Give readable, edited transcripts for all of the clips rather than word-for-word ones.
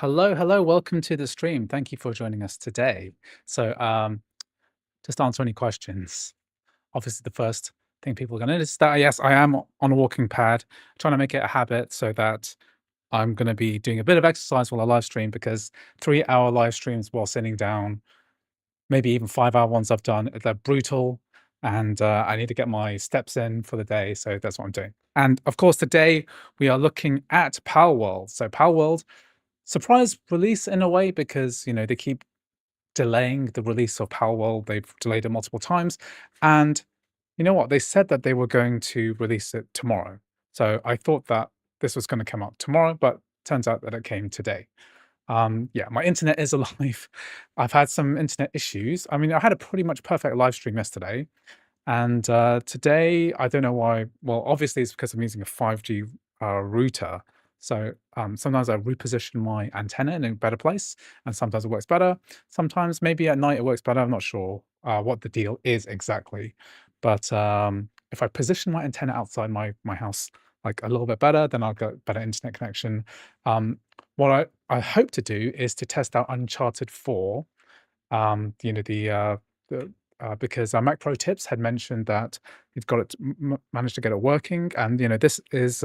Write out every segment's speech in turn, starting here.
Hello, hello, welcome to the stream. Thank you for joining us today. So, just to answer any questions. Obviously, the first thing people are going to notice is that yes, I am on a walking pad, trying to make it a habit so that I'm going to be doing a bit of exercise while I live stream because 3-hour live streams while sitting down, maybe even 5-hour ones I've done, they're brutal. And I need to get my steps in for the day. So that's what I'm doing. And of course, today we are looking at Palworld. So, Palworld surprise release in a way because they keep delaying the release of Palworld. They've delayed it multiple times, and you know what? They said that they were going to release it tomorrow. So I thought that this was going to come out tomorrow, but turns out that it came today. Yeah, my internet is alive. I've had some internet issues. I mean, I had a pretty much perfect live stream yesterday, and today I don't know why. Well, obviously it's because I'm using a 5G router. So sometimes I reposition my antenna in a better place, and sometimes it works better. Sometimes maybe at night it works better. I'm not sure what the deal is exactly, but if I position my antenna outside my house like a little bit better, then I'll get better internet connection. What I hope to do is to test out Uncharted 4. The because Mac Pro Tips had mentioned that he'd got it, managed to get it working, and this is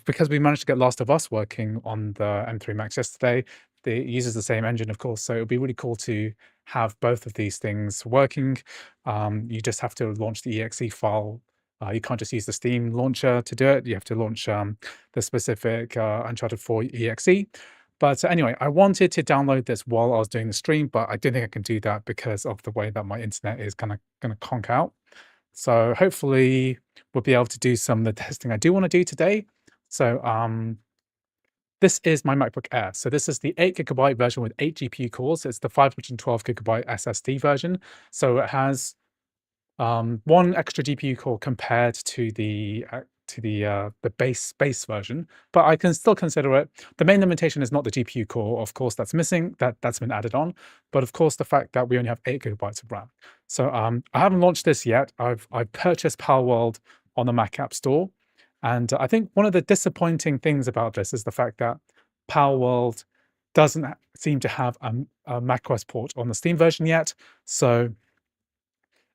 because we managed to get Last of Us working on the M3 Max yesterday. It uses the same engine, of course, so it would be really cool to have both of these things working. You just have to launch the exe file. You can't just use the Steam launcher to do it. You have to launch the specific Uncharted 4 exe. But anyway, I wanted to download this while I was doing the stream, but I don't think I can do that because of the way that my internet is kind of going to conk out. So hopefully we'll be able to do some of the testing I do want to do today. So this is my MacBook Air. So this is the 8 GB version with 8 GPU cores. It's the 512 GB SSD version. So it has one extra GPU core compared to the base version, but I can still consider it. The main limitation is not the GPU core, of course, that's missing. That's been added on, but of course the fact that we only have 8 GB of RAM. So I haven't launched this yet. I've purchased Palworld on the Mac App Store, and I think one of the disappointing things about this is the fact that Palworld doesn't seem to have a macOS port on the Steam version yet. So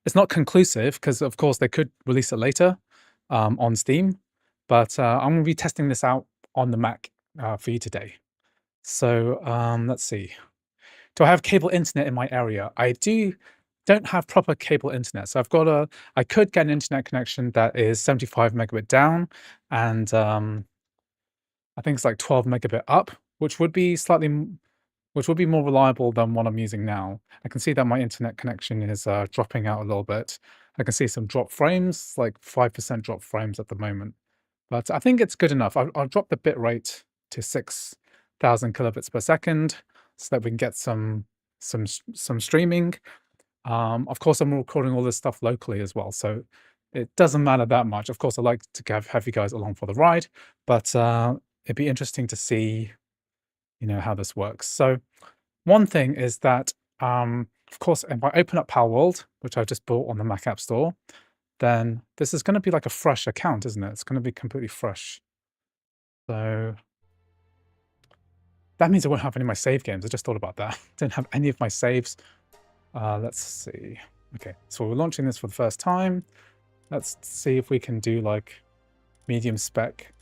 it's not conclusive because, of course, they could release it later on Steam, but I'm going to be testing this out on the Mac for you today. So let's see. Do I have cable internet in my area? I don't have proper cable internet. So I could get an internet connection that is 75 megabit down, and I think it's like 12 megabit up, which would be more reliable than what I'm using now. I can see that my internet connection is dropping out a little bit. I can see some drop frames, like 5% drop frames at the moment. But I think it's good enough. I'll drop the bit rate to 6,000 kilobits per second so that we can get some streaming. Of course, I'm recording all this stuff locally as well, so it doesn't matter that much. Of course, I like to have you guys along for the ride, but it'd be interesting to see how this works. So one thing is that, of course, if I open up Palworld, which I just bought on the Mac App Store, then this is going to be like a fresh account, isn't it? It's going to be completely fresh. So that means I won't have any of my save games. I just thought about that. Don't have any of my saves. Let's see. Okay, so we're launching this for the first time. Let's see if we can do like medium spec.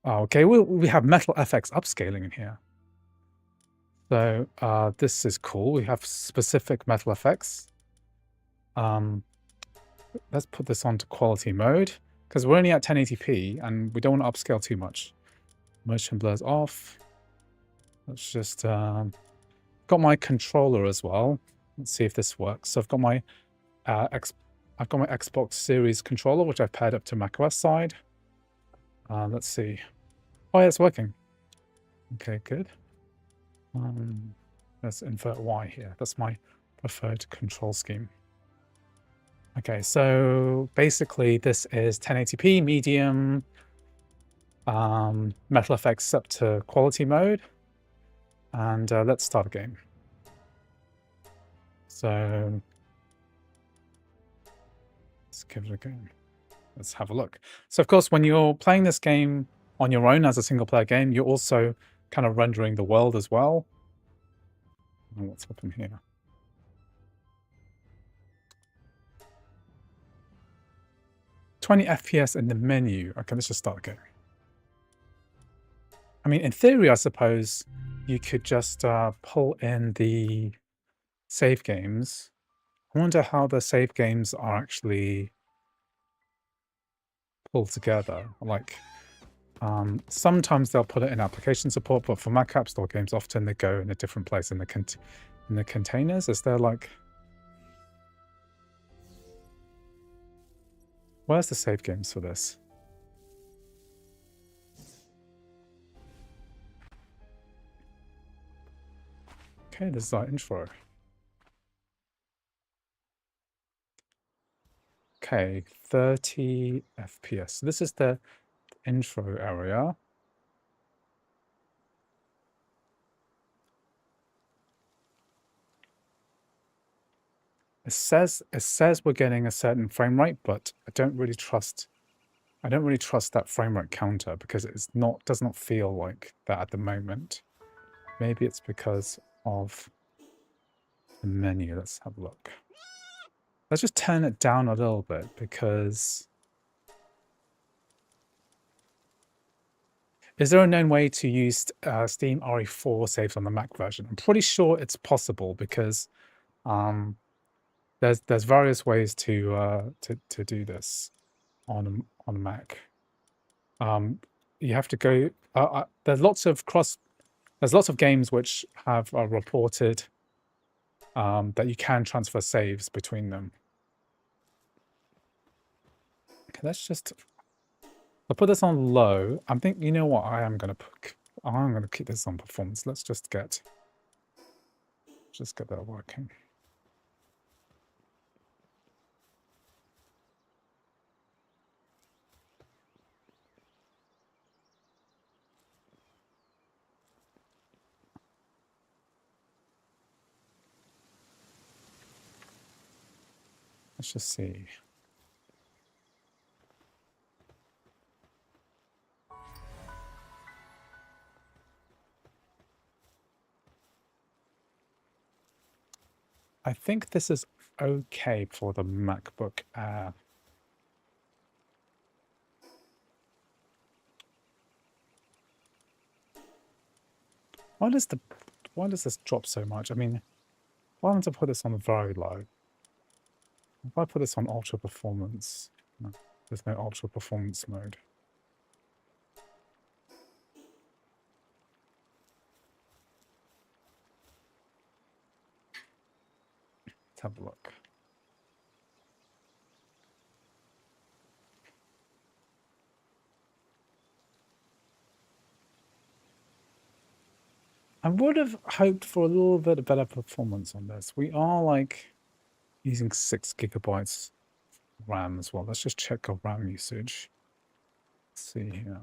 Okay, we have Metal FX upscaling in here. So this is cool. We have specific Metal FX. Let's put this onto quality mode because we're only at 1080p and we don't want to upscale too much. Motion blur's off. Let's just got my controller as well. Let's see if this works. So I've got my Xbox Series controller, which I've paired up to macOS side. Let's see. Oh, yeah, it's working. Okay, good. Let's invert Y here. That's my preferred control scheme. Okay, so basically this is 1080p medium, Metal FX up to quality mode, and let's start a game. So let's give it a go. Let's have a look. So of course, when you're playing this game on your own as a single player game, you're also kind of rendering the world as well. Oh, what's up in here? $20 FPS in the menu. Okay, let's just start the game. I mean, in theory, I suppose you could just pull in the save games. I wonder how the save games are actually pulled together. Like, sometimes they'll put it in application support, but for Mac App Store games, often they go in a different place in the containers. Is there like... Where's the save games for this? Okay, this is our intro. Okay, 30 FPS. So this is the intro area. It says we're getting a certain frame rate, but I don't really trust that frame rate counter because does not feel like that at the moment. Maybe it's because of the menu. Let's have a look. Let's just turn it down a little bit because... Is there a known way to use Steam RE4 saves on the Mac version? I'm pretty sure it's possible because there's various ways to do this on a Mac. You have to go. There's lots of games which have reported that you can transfer saves between them. Okay, let's just... I'll put this on low. I'm thinking, you know what? I'm gonna keep this on performance. Let's just get that working. Let's just see. I think this is okay for the MacBook Air. Why does this drop so much? I mean, why don't I put this on very low? If I put this on ultra performance, no, there's no ultra performance mode. Let's have a look. I would have hoped for a little bit of better performance on this. We are like using 6 GB RAM as well. Let's just check our RAM usage. Let's see here.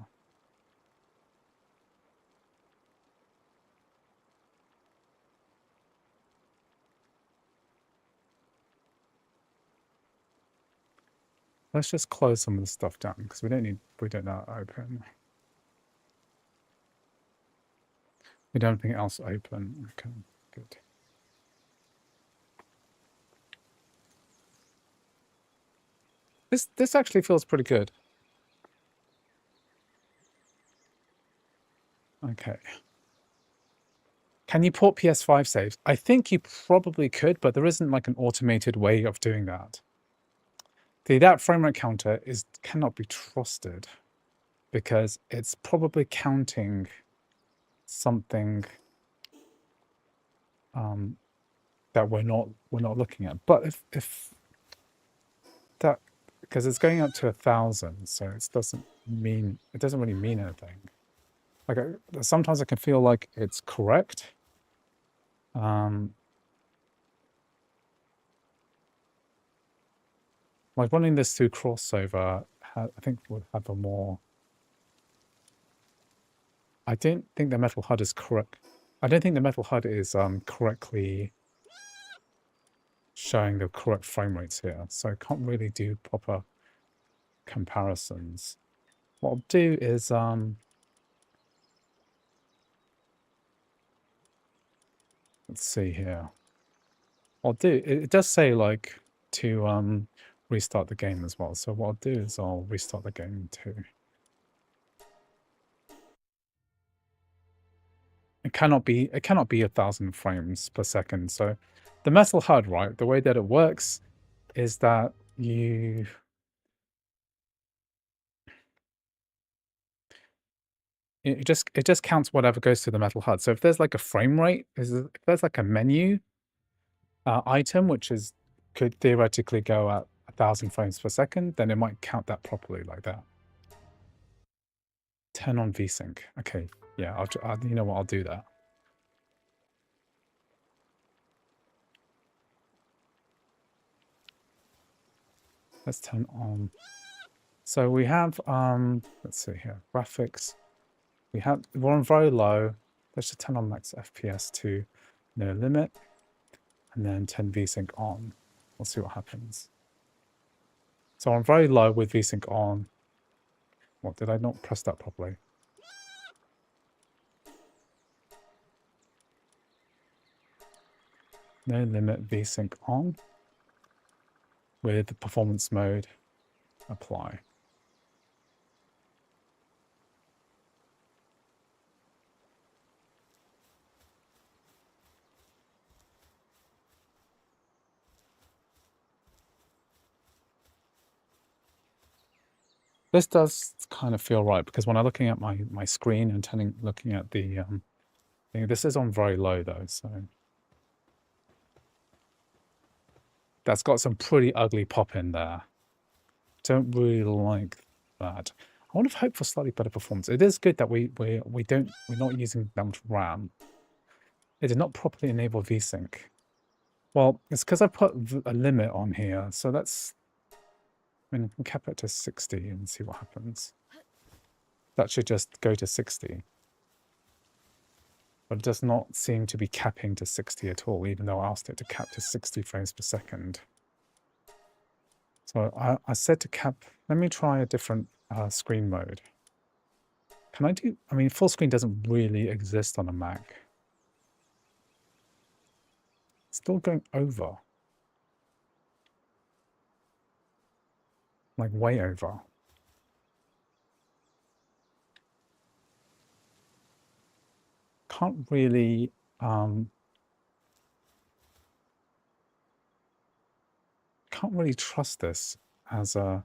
Let's just close some of the stuff down because we don't know open. We don't have anything else open. Okay, good. This actually feels pretty good. Okay. Can you port PS5 saves? I think you probably could, but there isn't like an automated way of doing that. That frame rate counter cannot be trusted because it's probably counting something that we're not looking at. But if that, because it's going up to 1,000, so it doesn't really mean anything. Like sometimes I can feel like it's correct. Like running this through crossover, I think would have a more... I don't think the metal HUD is correct. I don't think the metal HUD is correctly showing the correct frame rates here, so I can't really do proper comparisons. What I'll do is Let's see here. I'll do, it does say like to restart the game as well. So what I'll do is I'll restart the game too. It cannot be 1,000 frames per second. So the metal HUD, right? The way that it works is that it just counts whatever goes to the metal HUD. So if there's like a frame rate, if there's like a menu item which could theoretically go at 1,000 frames per second, then it might count that properly like that. Turn on VSync. Okay, yeah, you know what? I'll do that. Let's turn on. So we have let's see here, graphics. We're on very low. Let's just turn on max FPS to no limit, and then turn VSync on. We'll see what happens. So I'm very low with VSync on. What, did I not press that properly? No limit VSync on. With the performance mode, apply. This does kind of feel right, because when I'm looking at my screen and looking at the thing, this is on very low though, so that's got some pretty ugly pop in there. Don't really like that. I would have hoped for slightly better performance. It is good that we're not using that much RAM. It did not properly enable VSync. Well, it's because I put a limit on here, so let's. I mean, we can cap it to 60 and see what happens. That should just go to 60. But it does not seem to be capping to 60 at all, even though I asked it to cap to 60 frames per second. So I said to cap, let me try a different screen mode. Can I do, I mean, full screen doesn't really exist on a Mac. It's still going over. Like way over. Can't really trust this as a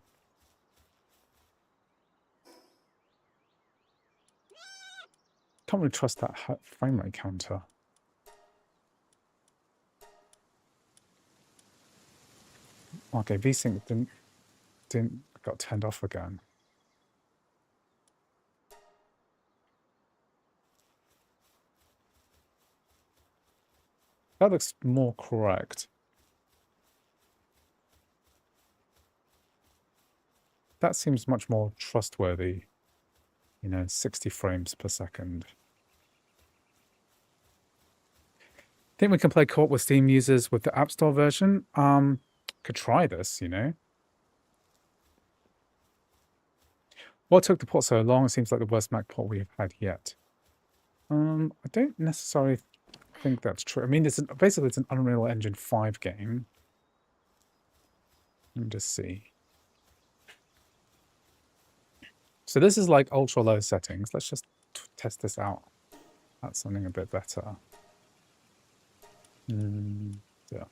can't really trust that frame rate counter. Okay, VSync didn't got turned off again. That looks more correct. That seems much more trustworthy. You know, 60 frames per second. Think we can play co-op with Steam users with the App Store version? Could try this, you know. What took the port so long? It seems like the worst Mac port we've had yet. I don't necessarily think that's true. I mean, basically it's an Unreal Engine 5 game. Let me just see. So this is like ultra low settings. Let's just test this out. That's something a bit better. Yeah.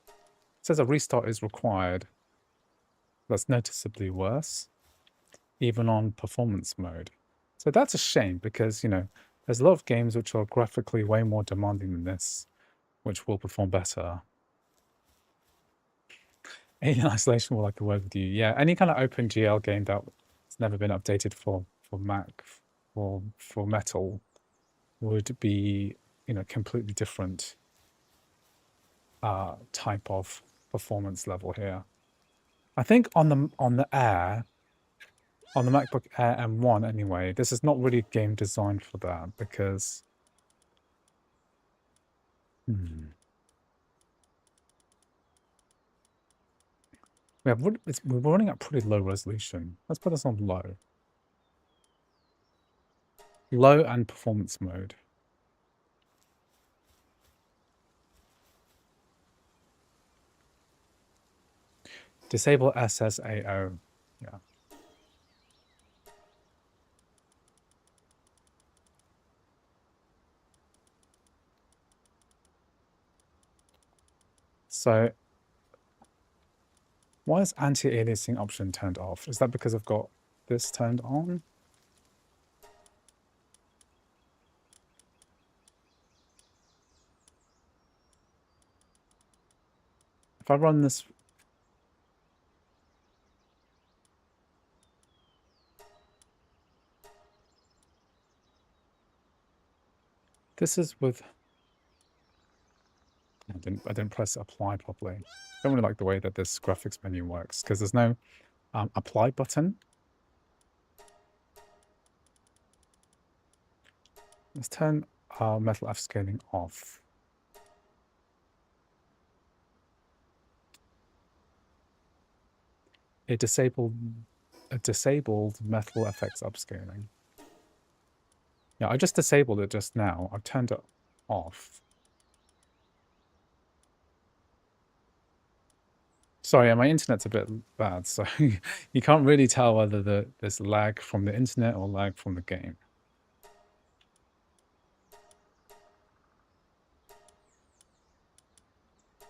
It says a restart is required. That's noticeably worse, even on performance mode. So that's a shame because, you know, there's a lot of games which are graphically way more demanding than this, which will perform better. Alien Isolation will like the word with you. Yeah, any kind of OpenGL game that's never been updated for Mac, for Metal, would be, you know, completely different type of performance level here. I think on the Air, on the MacBook Air M1 anyway, this is not really a game designed for that because we're running at pretty low resolution. Let's put this on low. Low and performance mode. Disable SSAO. Yeah. So why is anti-aliasing option turned off? Is that because I've got this turned on? If I run this... This is with... I didn't press apply properly. I don't really like the way that this graphics menu works because there's no apply button. Let's turn metal F scaling off. It disabled metal FX upscaling. Yeah, I just disabled it just now. I've turned it off. Sorry, my internet's a bit bad, so you can't really tell whether there's lag from the internet or lag from the game.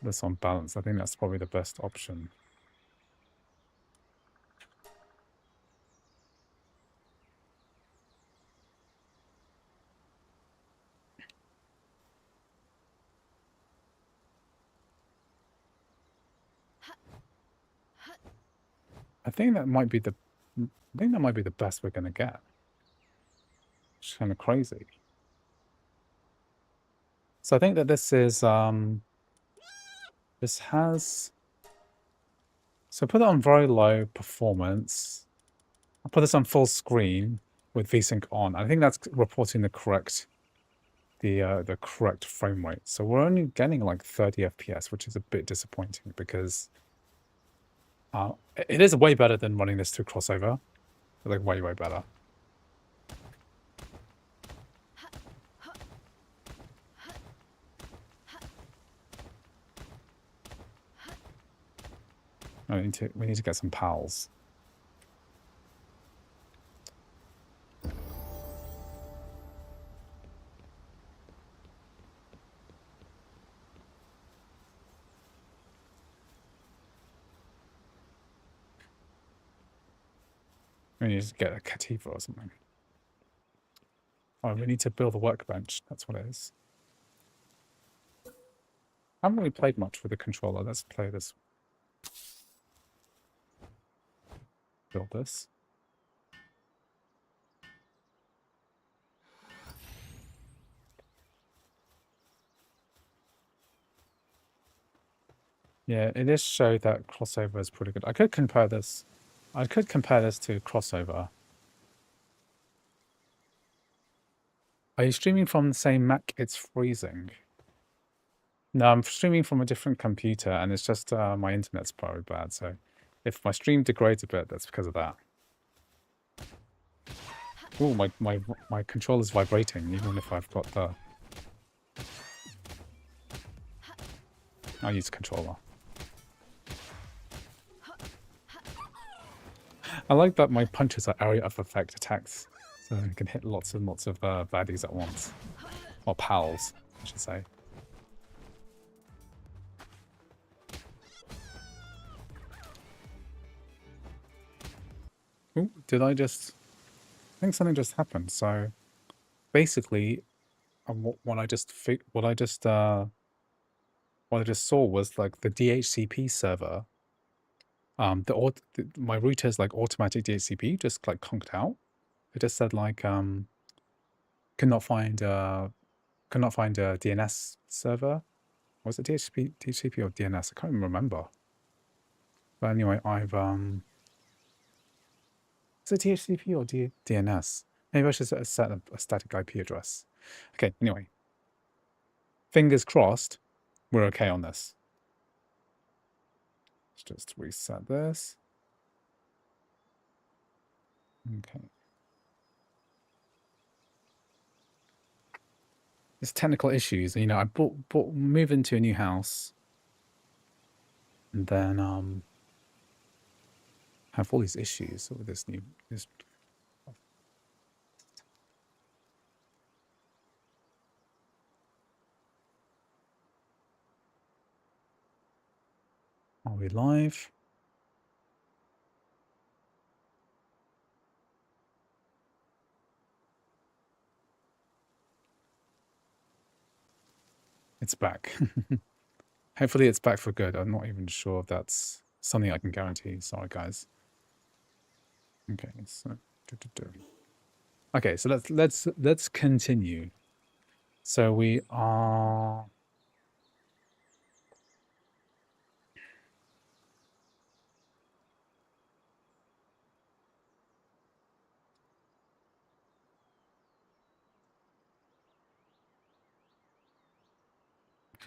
This on balance, I think that's probably the best option. I think that might be the best we're gonna get. It's kind of crazy. So I think that this is this has, so put it on very low performance. I'll put this on full screen with VSync on. I think that's reporting the correct frame rate. So we're only getting like 30 FPS, which is a bit disappointing because it is way better than running this through crossover. Like way better. We need to get some pals. We need to get a Cativa or something. Oh, we need to build a workbench. That's what it is. I haven't really played much with the controller. Let's play this. Build this. Yeah, it does show that crossover is pretty good. I could compare this to crossover. Are you streaming from the same Mac? It's freezing. No, I'm streaming from a different computer, and it's just my internet's probably bad. So if my stream degrades a bit, that's because of that. Oh, my controller's vibrating, even if I've got the... I'll use controller. I like that my punches are area of effect attacks, so I can hit lots and lots of baddies at once. Or pals, I should say. Ooh, did I just... I think something just happened. So basically, what I just saw was like the DHCP server. My router's like automatic DHCP just like conked out. It just said like could not find a DNS server. Was it DHCP or DNS? I can't even remember. But anyway, I've is it DHCP or DNS? Maybe I should set a static IP address. Okay, anyway. Fingers crossed, we're okay on this. Let's just reset this. Okay. There's technical issues. You know, I moved into a new house. And then have all these issues with this new. Are we live? It's back. Hopefully it's back for good. I'm not even sure if that's something I can guarantee. Sorry, guys. Okay, so okay, so let's continue. So we are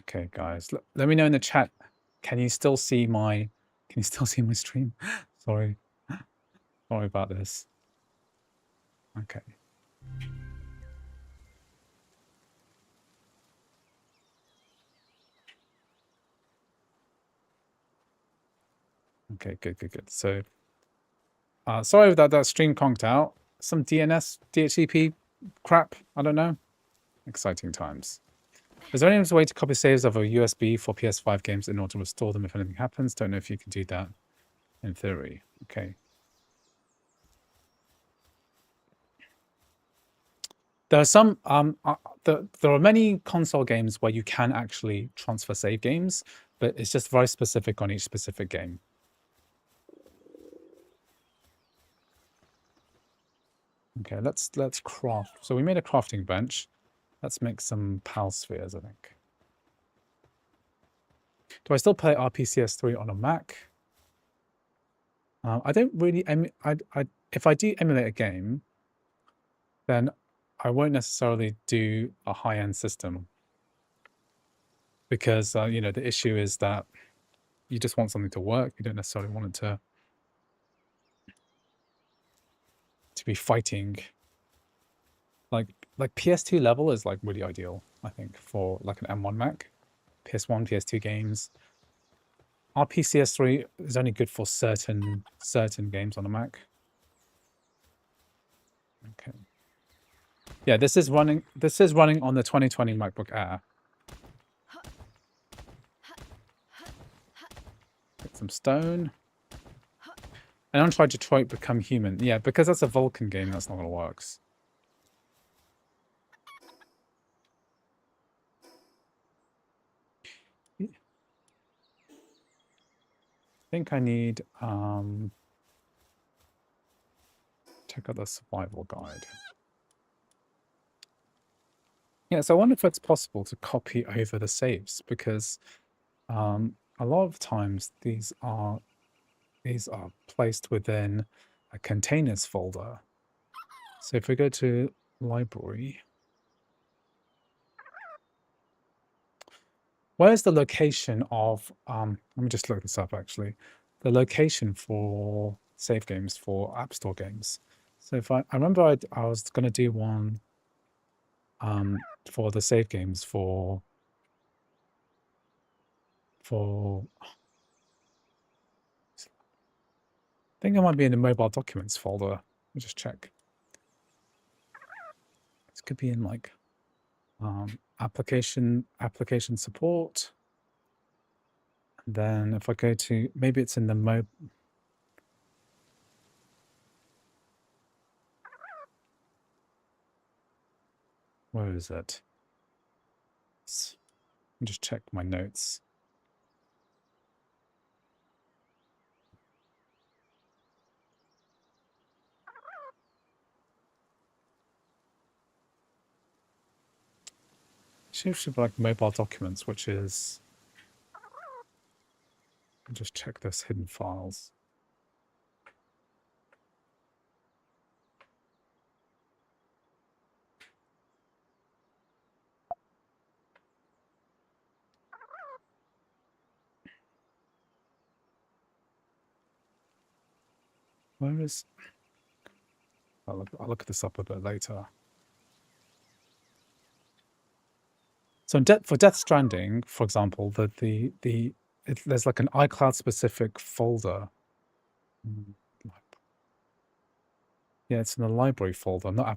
okay, guys. Let me know in the chat. Can you still see my stream? Sorry. Sorry about this. Okay. Okay, good. So sorry that stream conked out. Some DNS, DHCP crap. I don't know. Exciting times. Is there any way to copy saves of a USB for PS5 games in order to restore them if anything happens? Don't know if you can do that in theory. Okay. There are some there are many console games where you can actually transfer save games, but it's just very specific on each specific game. Okay, let's craft. So we made a crafting bench. Let's make some PAL spheres, I think. Do I still play RPCS3 on a Mac? I don't really. If I do emulate a game, then I won't necessarily do a high-end system because you know, the issue is that you just want something to work. You don't necessarily want it to be fighting. Like PS2 level is like really ideal, I think, for like an M1 Mac. PS1, PS2 games. RPCS3 is only good for certain games on a Mac. Okay. Yeah, this is running on the 2020 MacBook Air. Get some stone. And I'm trying Detroit Become Human. Yeah, because that's a Vulkan game, that's not gonna work. I think I need check out the survival guide. Yeah, so I wonder if it's possible to copy over the saves, because a lot of times these are placed within a containers folder. So if we go to library, where's the location of let me just look this up actually. The location for save games for App Store games. So if I remember I was going to do one for the save games for I think it might be in the mobile documents folder. Let me just check. This could be in like application support. And then if I go to, maybe it's in the where is it? Let me just check my notes. Should be like mobile documents, which is, I'll just check this hidden files. Where is, I'll look this up a bit later. So for Death Stranding, for example, there's like an iCloud specific folder. Yeah, it's in the library folder, not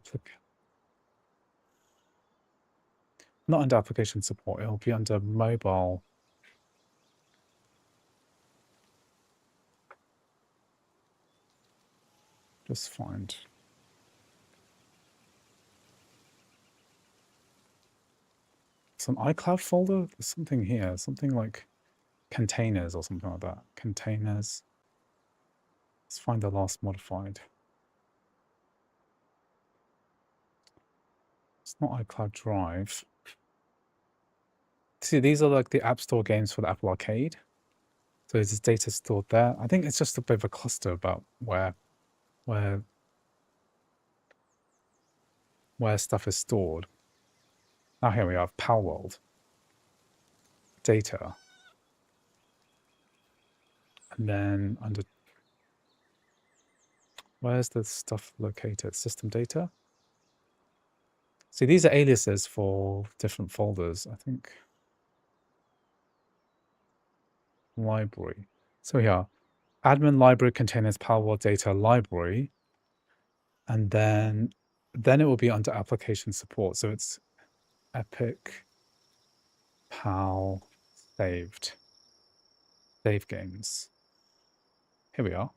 under application support. It'll be under mobile. Just find. It's an iCloud folder. There's something here. Something like containers or something like that. Containers. Let's find the last modified. It's not iCloud Drive. See, these are like the App Store games for the Apple Arcade. So there's data stored there. I think it's just a bit of a cluster about where stuff is stored. Now here we have Palworld. Data. And then under, where's the stuff located? System data. See, these are aliases for different folders, I think. Library. So here, admin library containers Palworld data library. And then it will be under application support. So it's Epic Pal saved. Save games. Here we are.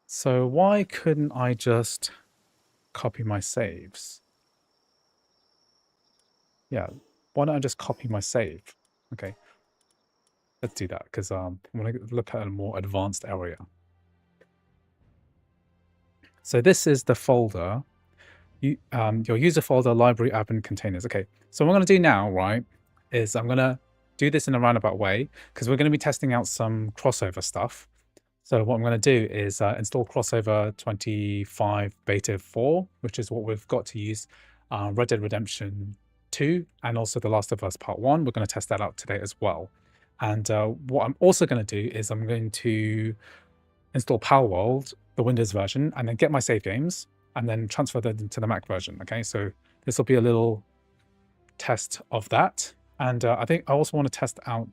So why couldn't I just copy my saves? Yeah, why don't I just copy my save? Okay, let's do that because I want to look at a more advanced area. So this is the folder, your user folder, library, admin, containers. Okay, so what I'm going to do now, right, is I'm going to do this in a roundabout way because we're going to be testing out some crossover stuff. So what I'm going to do is install crossover 25 beta 4, which is what we've got to use Red Dead Redemption 2 and also The Last of Us Part 1. We're going to test that out today as well. And what I'm also going to do is I'm going to install Palworld, the Windows version, and then get my save games and then transfer them into the Mac version. Okay, so this will be a little test of that. And I think I also want to test out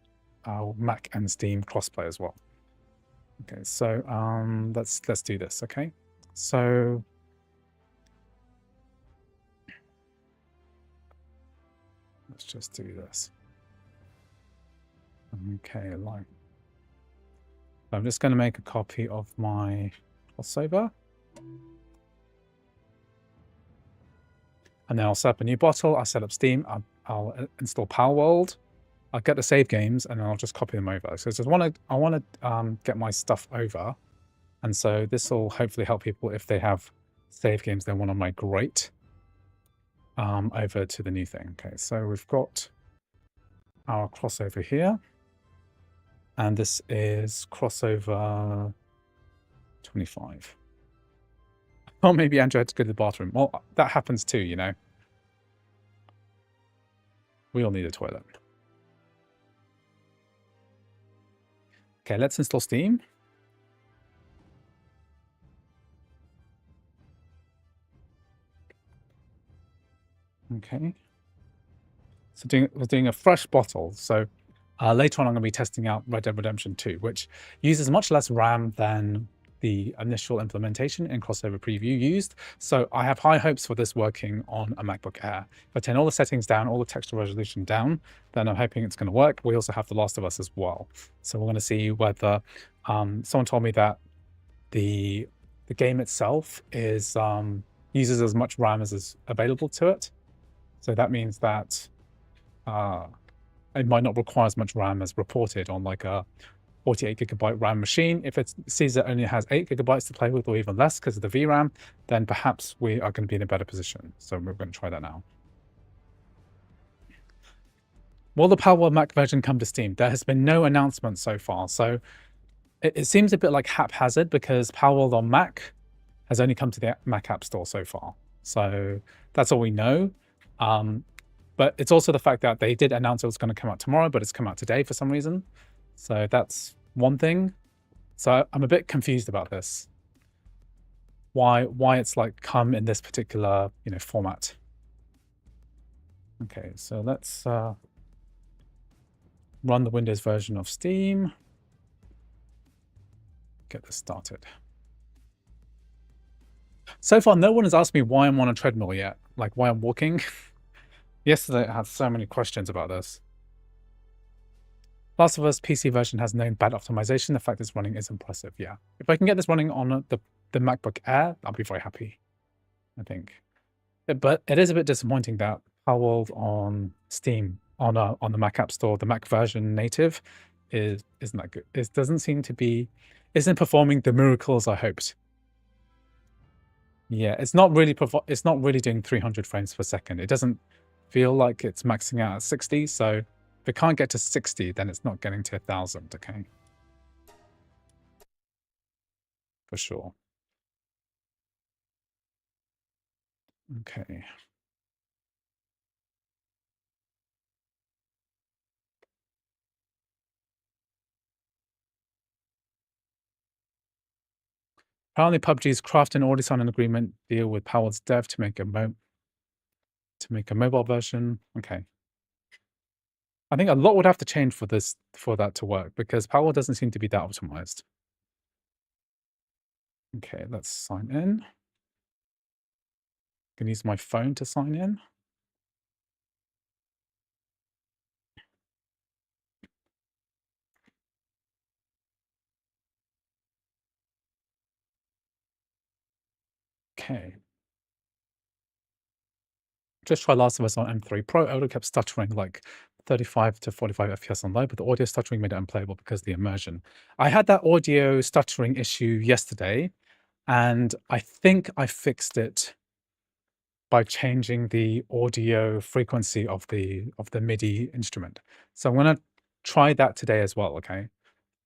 our Mac and Steam crossplay as well. Okay, so let's do this. Okay, so let's just do this. Okay, like I'm just going to make a copy of my crossover, and then I'll set up a new bottle. I'll set up Steam. I'll install Palworld. I'll get the save games and then I'll just copy them over. So I want to get my stuff over. And so this will hopefully help people if they have save games they want to migrate over to the new thing. Okay, so we've got our crossover here. And this is crossover 25. Or maybe Andrew had to go to the bathroom. Well, that happens too, you know. We all need a toilet. Okay, let's install Steam. Okay. So we're doing a fresh bottle. So later on, I'm going to be testing out Red Dead Redemption 2, which uses much less RAM than the initial implementation in Crossover Preview used. So I have high hopes for this working on a MacBook Air. If I turn all the settings down, all the texture resolution down, then I'm hoping it's going to work. We also have The Last of Us as well. So we're going to see whether someone told me that the game itself is uses as much RAM as is available to it. So that means that it might not require as much RAM as reported on like a 48 gigabyte RAM machine. If it sees it only has 8 gigabytes to play with or even less because of the VRAM, then perhaps we are going to be in a better position. So we're going to try that now. Will the Palworld Mac version come to Steam? There has been no announcement so far. So it seems a bit like haphazard because Palworld on Mac has only come to the Mac App Store so far. So that's all we know. But it's also the fact that they did announce it was going to come out tomorrow, but it's come out today for some reason. So that's one thing. So I'm a bit confused about this. Why it's like come in this particular, you know, format. Okay, so let's run the Windows version of Steam. get this started. So far, no one has asked me why I'm on a treadmill yet, like why I'm walking. Yesterday, I had so many questions about this. Last of Us PC version has no bad optimization. The fact it's running is impressive. Yeah, if I can get this running on the MacBook Air, I'll be very happy, I think. But it is a bit disappointing that Palworld on Steam, on the Mac App Store, the Mac version native, isn't that good. It doesn't seem to be, isn't performing the miracles I hoped. Yeah, it's not really doing 300 frames per second. It doesn't feel like it's maxing out at 60. So if it can't get to 60, then it's not getting to 1,000. Okay, for sure. Okay. Apparently, PUBG's crafting already signed an agreement deal with Palworld's dev to make a mobile version. Okay. I think a lot would have to change for that to work, because Palworld doesn't seem to be that optimized. Okay, let's sign in. I can use my phone to sign in. Okay. Just try Last of Us on M3 Pro. Audio kept stuttering like 35 to 45 FPS on low, but the audio stuttering made it unplayable because of the immersion. I had that audio stuttering issue yesterday, and I think I fixed it by changing the audio frequency of the MIDI instrument. So I'm gonna try that today as well, okay?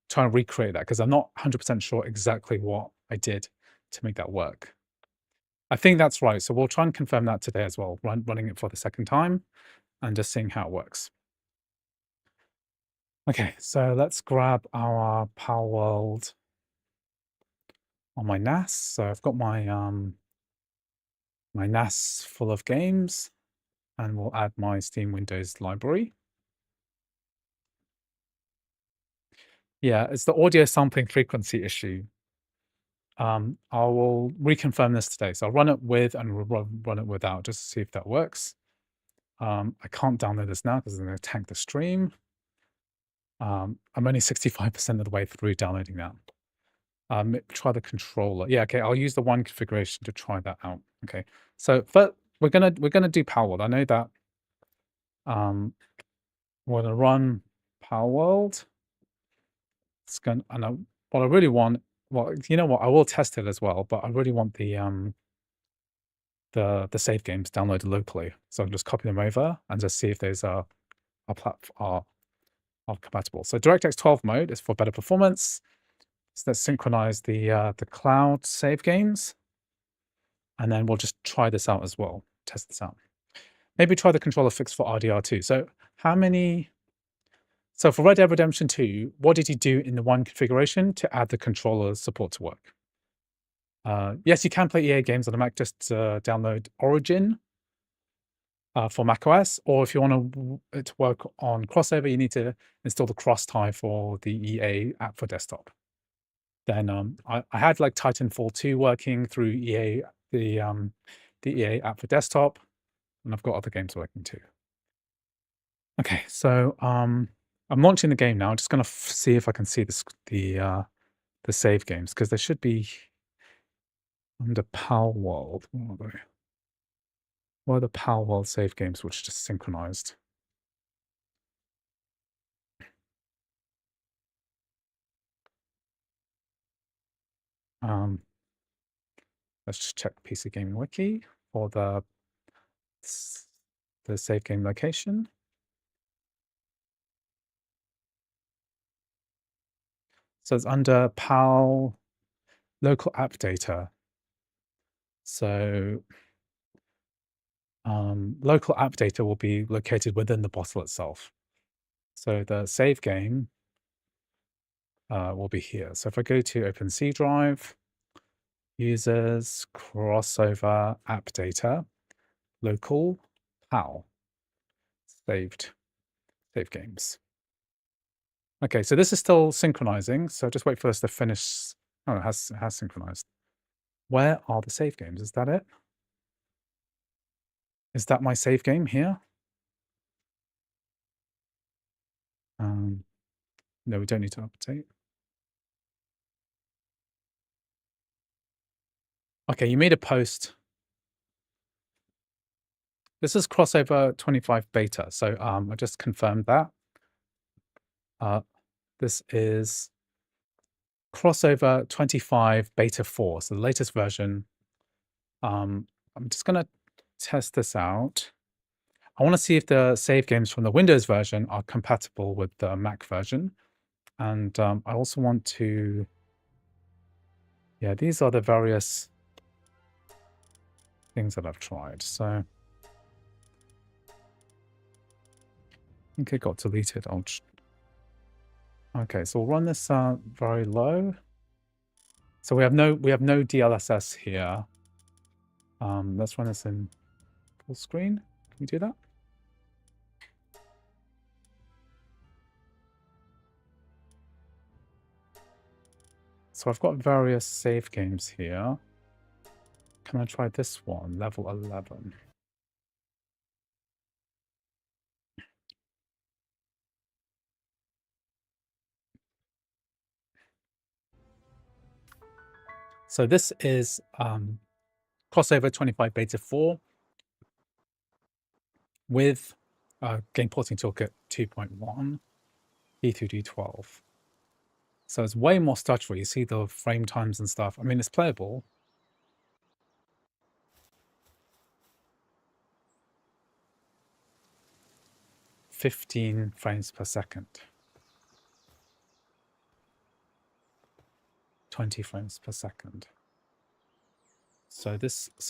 Try and recreate that, because I'm not 100% sure exactly what I did to make that work. I think that's right. So we'll try and confirm that today as well, running it for the second time and just seeing how it works. Okay, so let's grab our Palworld on my NAS. So I've got my my NAS full of games, and we'll add my Steam Windows library. Yeah, it's the audio sampling frequency issue. I will reconfirm this today. So I'll run it with and run it without, just to see if that works. I can't download this now because it's going to tank the stream. I'm only 65% of the way through downloading that. Try the controller. Yeah, okay. I'll use the one configuration to try that out. Okay. So first, we're gonna do Palworld. I know that. We're gonna run Palworld. It's gonna, and what I really want. Well, you know what? I will test it as well, but I really want the save games downloaded locally. So I'll just copy them over and just see if those are compatible. So DirectX 12 mode is for better performance. So let's synchronize the cloud save games, and then we'll just try this out as well. Test this out. Maybe try the controller fix for RDR2. So so for Red Dead Redemption 2, what did you do in the one configuration to add the controller support to work? Yes, you can play EA games on the Mac. Just download Origin for macOS, or if you want it to work on crossover, you need to install the cross-tie for the EA app for desktop. Then I had like Titanfall 2 working through EA, the EA app for desktop, and I've got other games working too. Okay, so I'm launching the game now. I'm just gonna see if I can see the save games, because they should be under Palworld. What are they? What are the Palworld save games which just synchronized? Let's just check PC Gaming Wiki for the save game location. So it's under PAL local app data. So local app data will be located within the bottle itself. So the save game will be here. So if I go to OpenC Drive, users, crossover, app data, local, PAL, save games. Okay, so this is still synchronizing. So just wait for us to finish Oh, it has synchronized. Where are the save games? Is that it? Is that my save game here? No, we don't need to update. Okay, you made a post. This is crossover 25 beta, so I just confirmed that. This is crossover 25 beta 4, so the latest version. I'm just gonna test this out. I want to see if the save games from the Windows version are compatible with the Mac version. And I also want to, yeah, these are the various things that I've tried. So I think it got deleted. Okay, so we'll run this very low. So we have no DLSS here. Let's run this in full screen. Can we do that? So I've got various save games here. Can I try this one, level 11? So this is crossover 25 beta 4 with Game Porting Toolkit 2.1, D2D12. So it's way more stuttery. You see the frame times and stuff. I mean, it's playable. "15 frames per second. 20 frames per second. So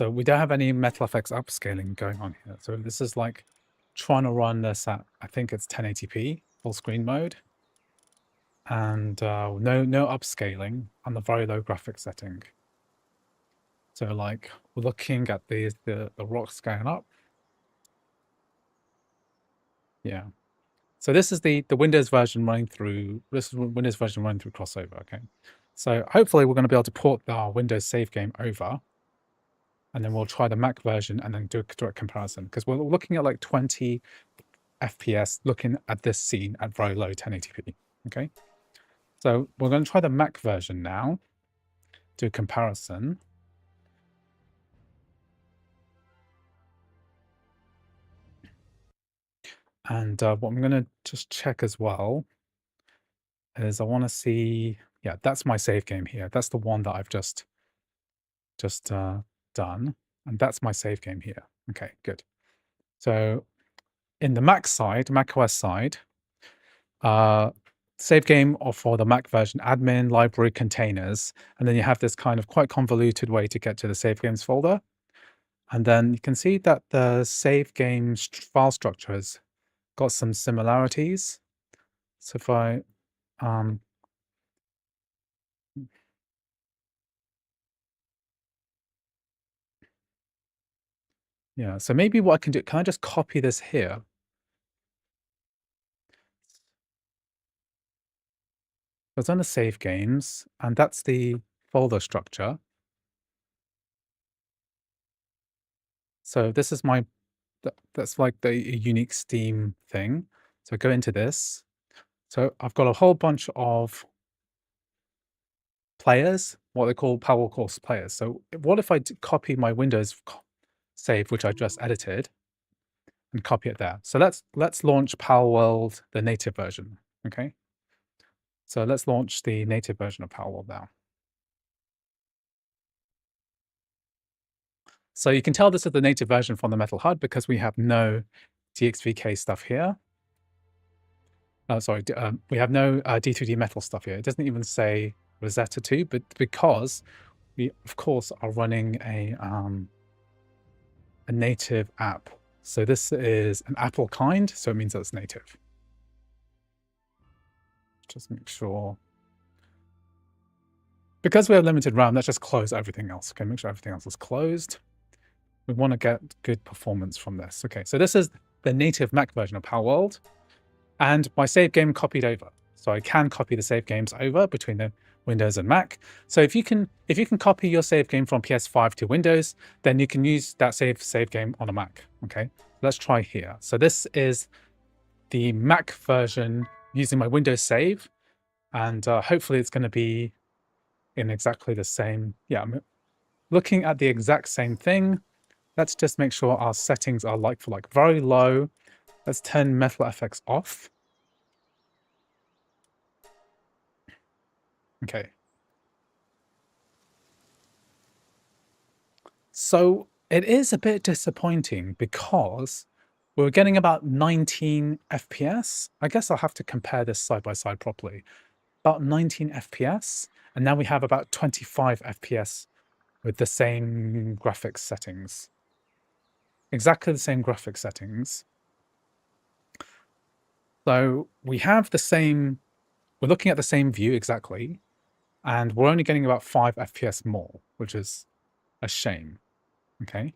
we don't have any Metal FX upscaling going on here. So this is like trying to run this at, I think it's 1080p, full screen mode. And no upscaling on the very low graphics setting. So like we're looking at the rocks going up. Yeah. So this is the Windows version running through. This is Windows version running through crossover. Okay. So hopefully we're going to be able to port our Windows save game over, and then we'll try the Mac version and then do a direct comparison, because we're looking at like 20 FPS looking at this scene at very low 1080p. Okay. So we're going to try the Mac version now, do a comparison. And what I'm going to just check as well is I want to see, yeah, that's my save game here. That's the one that I've just done. And that's my save game here. Okay, good. So in the Mac side, macOS side, save game or for the Mac version, admin, library, containers. And then you have this kind of quite convoluted way to get to the save games folder. And then you can see that the save game file structure has got some similarities. So if I yeah, so maybe what I can do, can I just copy this here? It's on the save games, and that's the folder structure. So this is my, that's like the unique Steam thing. So go into this. So I've got a whole bunch of players, what they call Palworld course players. So what if I copy my Windows save, which I just edited, and copy it there? So let's launch Palworld, the native version. Okay. So let's launch the native version of Palworld now. So you can tell this is the native version from the Metal HUD because we have no DXVK stuff here. We have no D2D Metal stuff here. It doesn't even say Rosetta 2, but because we, of course, are running a native app. So this is an Apple kind, so it means that it's native. Just make sure. Because we have limited RAM, let's just close everything else. Okay, make sure everything else is closed. We want to get good performance from this. Okay, so this is the native Mac version of Palworld, and my save game copied over. So I can copy the save games over between the Windows and Mac. So if you can copy your save game from PS5 to Windows, then you can use that save game on a Mac. Okay, let's try here. So this is the Mac version using my Windows save, and hopefully it's going to be in exactly the same. Yeah, I'm looking at the exact same thing. Let's just make sure our settings are like for like, very low. Let's turn Metal FX off. Okay. So it is a bit disappointing because we're getting about 19 FPS. I guess I'll have to compare this side by side properly. About 19 FPS, and now we have about 25 FPS with the same graphics settings. Exactly the same graphics settings. So we have the same, we're looking at the same view exactly, and we're only getting about 5 FPS more, which is a shame. Okay,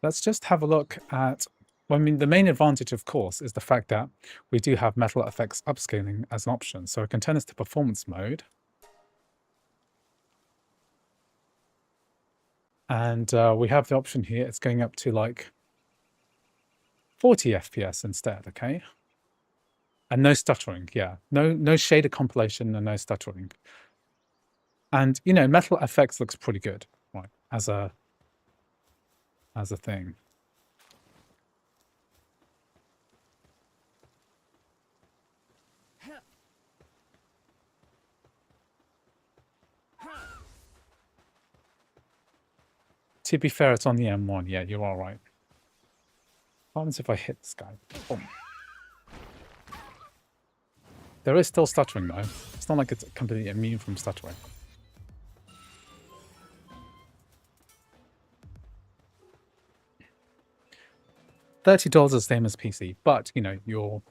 let's just have a look at, well, I mean, the main advantage, of course, is the fact that we do have Metal FX upscaling as an option. So I can turn this to performance mode. And we have the option here. It's going up to like 40 FPS instead, okay? And no stuttering, yeah. No shader compilation and no stuttering. And, you know, Metal FX looks pretty good, right, as a thing. To be fair, it's on the M1. Yeah, you're all right. What happens if I hit this guy? Boom. There is still stuttering, though. It's not like it's completely immune from stuttering. $30 is the same as PC, but, you know, you're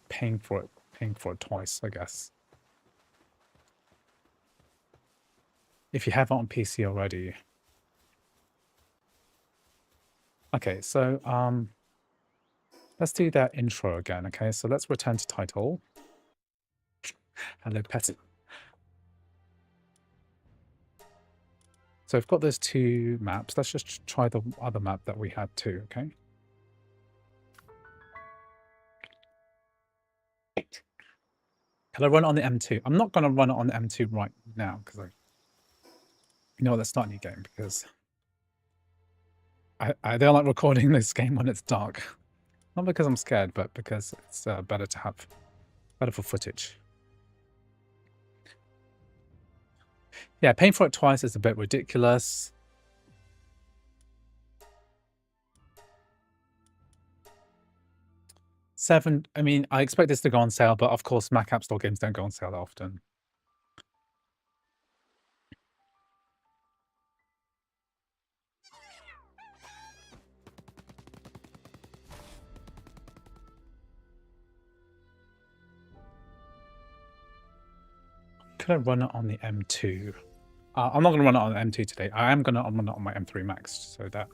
paying for it twice, I guess. If you have it on PC already. Okay, so let's do that intro again. Okay, so let's return to title. Hello, pet. So I've got those two maps. Let's just try the other map that we had too. Okay. Can I run it on the M2? I'm not going to run it on the M2 right now because you know, let's start a new game because I don't like recording this game when it's dark. Not because I'm scared, but because it's better to have, better for footage. Yeah, paying for it twice is a bit ridiculous. $7, I mean, I expect this to go on sale, but of course, Mac App Store games don't go on sale that often. Could I run it on the M2? I'm not going to run it on the M2 today. I am going to run it on my M3 Max so that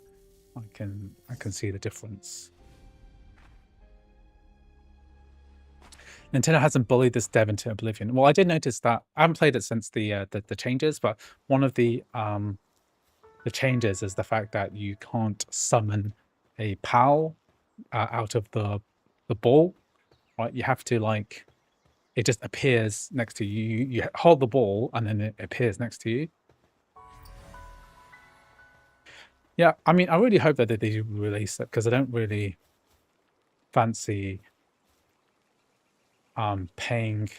I can see the difference. Nintendo hasn't bullied this dev into oblivion. Well, I did notice that. I haven't played it since the changes, but one of the changes is the fact that you can't summon a PAL out of the ball, right? You have to, like, it just appears next to you. You hold the ball and then it appears next to you. Yeah, I mean, I really hope that they release it because I don't really fancy paying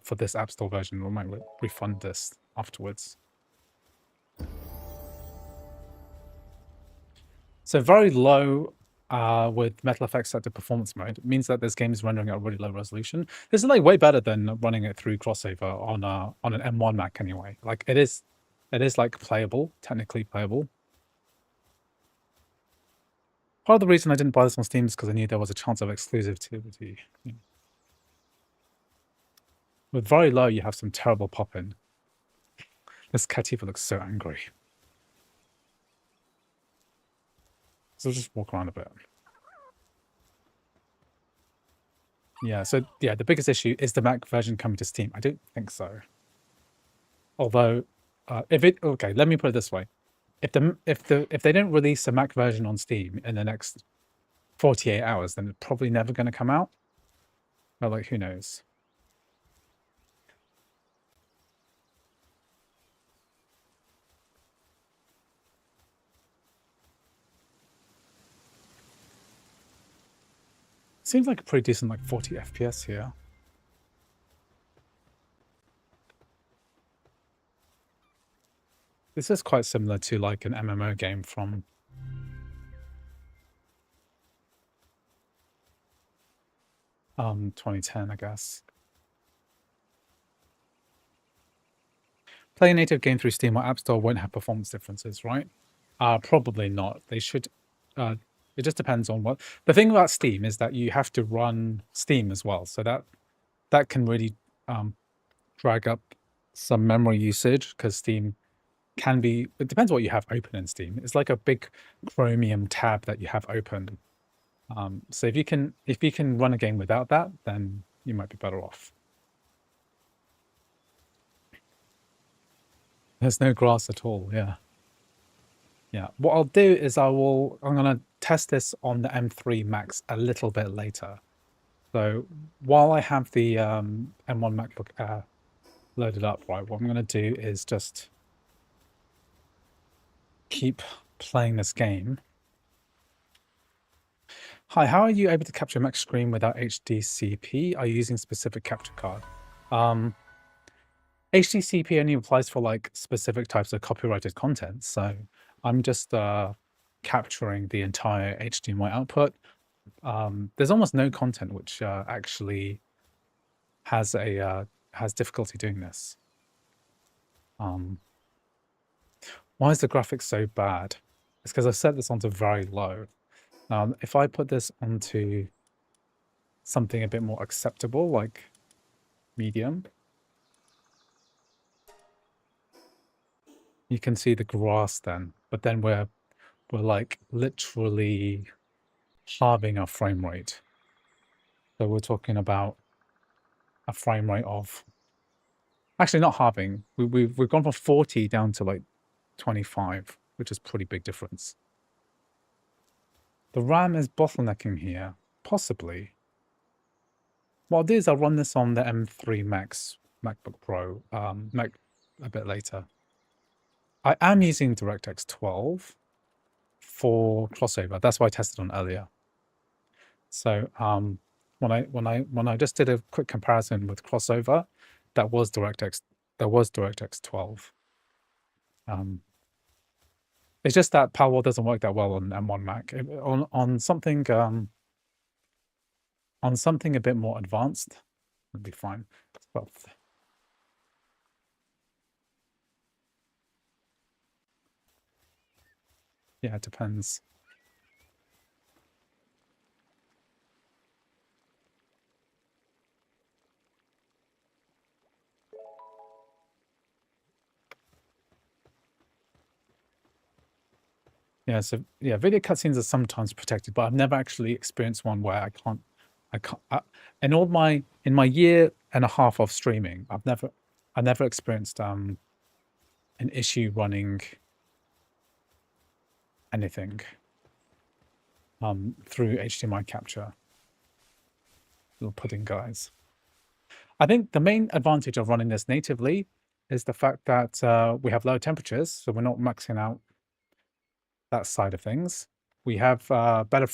for this App Store version. We might refund this afterwards. So very low with Metal FX set to performance mode. It means that this game is rendering at a really low resolution. This is like way better than running it through crossover on an M1 Mac anyway. Like it is like playable, technically playable. Part of the reason I didn't buy this on Steam is because I knew there was a chance of exclusivity. With very low, you have some terrible pop-in. This Katiba looks so angry. So just walk around a bit. Yeah, so yeah, the biggest issue is the Mac version coming to Steam. I don't think so. Although, okay, let me put it this way: if they don't release a Mac version on Steam in the next 48 hours, then it's probably never going to come out. But like, who knows? Seems like a pretty decent, like 40 FPS here. This is quite similar to like an MMO game from 2010, I guess. Play a native game through Steam or App Store won't have performance differences, right? Probably not. They should. It just depends on what. The thing about Steam is that you have to run Steam as well, so that can really drag up some memory usage because Steam can be. It depends what you have open in Steam. It's like a big Chromium tab that you have open. So if you can run a game without that, then you might be better off. There's no grass at all. Yeah. Yeah. What I'll do is I'm gonna test this on the M3 Max a little bit later. So while I have the M1 MacBook Air loaded up, right, what I'm gonna do is just keep playing this game. Hi, how are you able to capture Mac screen without HDCP? Are you using specific capture card? HDCP only applies for like specific types of copyrighted content, so I'm just capturing the entire HDMI output. There's almost no content which actually has difficulty doing this. Why is the graphics so bad? It's because I set this onto very low. Now, if I put this onto something a bit more acceptable, like medium, you can see the grass then, but then we're like literally halving our frame rate. So we're talking about a frame rate of, actually not halving, we've gone from 40 down to like 25, which is pretty big difference. The RAM is bottlenecking here, possibly. What I'll do is I'll run this on the M3 Max MacBook Pro Mac a bit later. I am using DirectX 12 for crossover. That's why I tested on earlier. So when I just did a quick comparison with crossover, that was DirectX 12. It's just that Palworld doesn't work that well on M1 Mac. On something a bit more advanced, it'd be fine. But yeah, it depends. Yeah, so yeah, video cutscenes are sometimes protected, but I've never actually experienced one where I can't. In my year and a half of streaming, I've never experienced an issue running anything through HDMI capture. Little pudding guys. I think the main advantage of running this natively is the fact that we have low temperatures, so we're not maxing out that side of things. We have better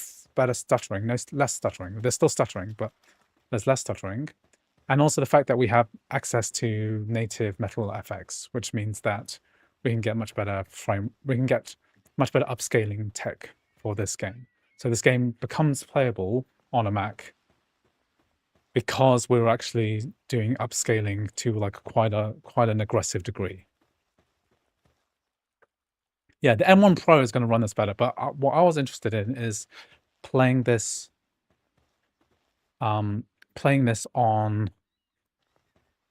stuttering, less stuttering. There's still stuttering, but there's less stuttering. And also the fact that we have access to native Metal FX, which means that we can get much better upscaling tech for this game. So this game becomes playable on a Mac because we're actually doing upscaling to like quite an aggressive degree. Yeah, the M1 Pro is going to run this better, but what I was interested in is playing this on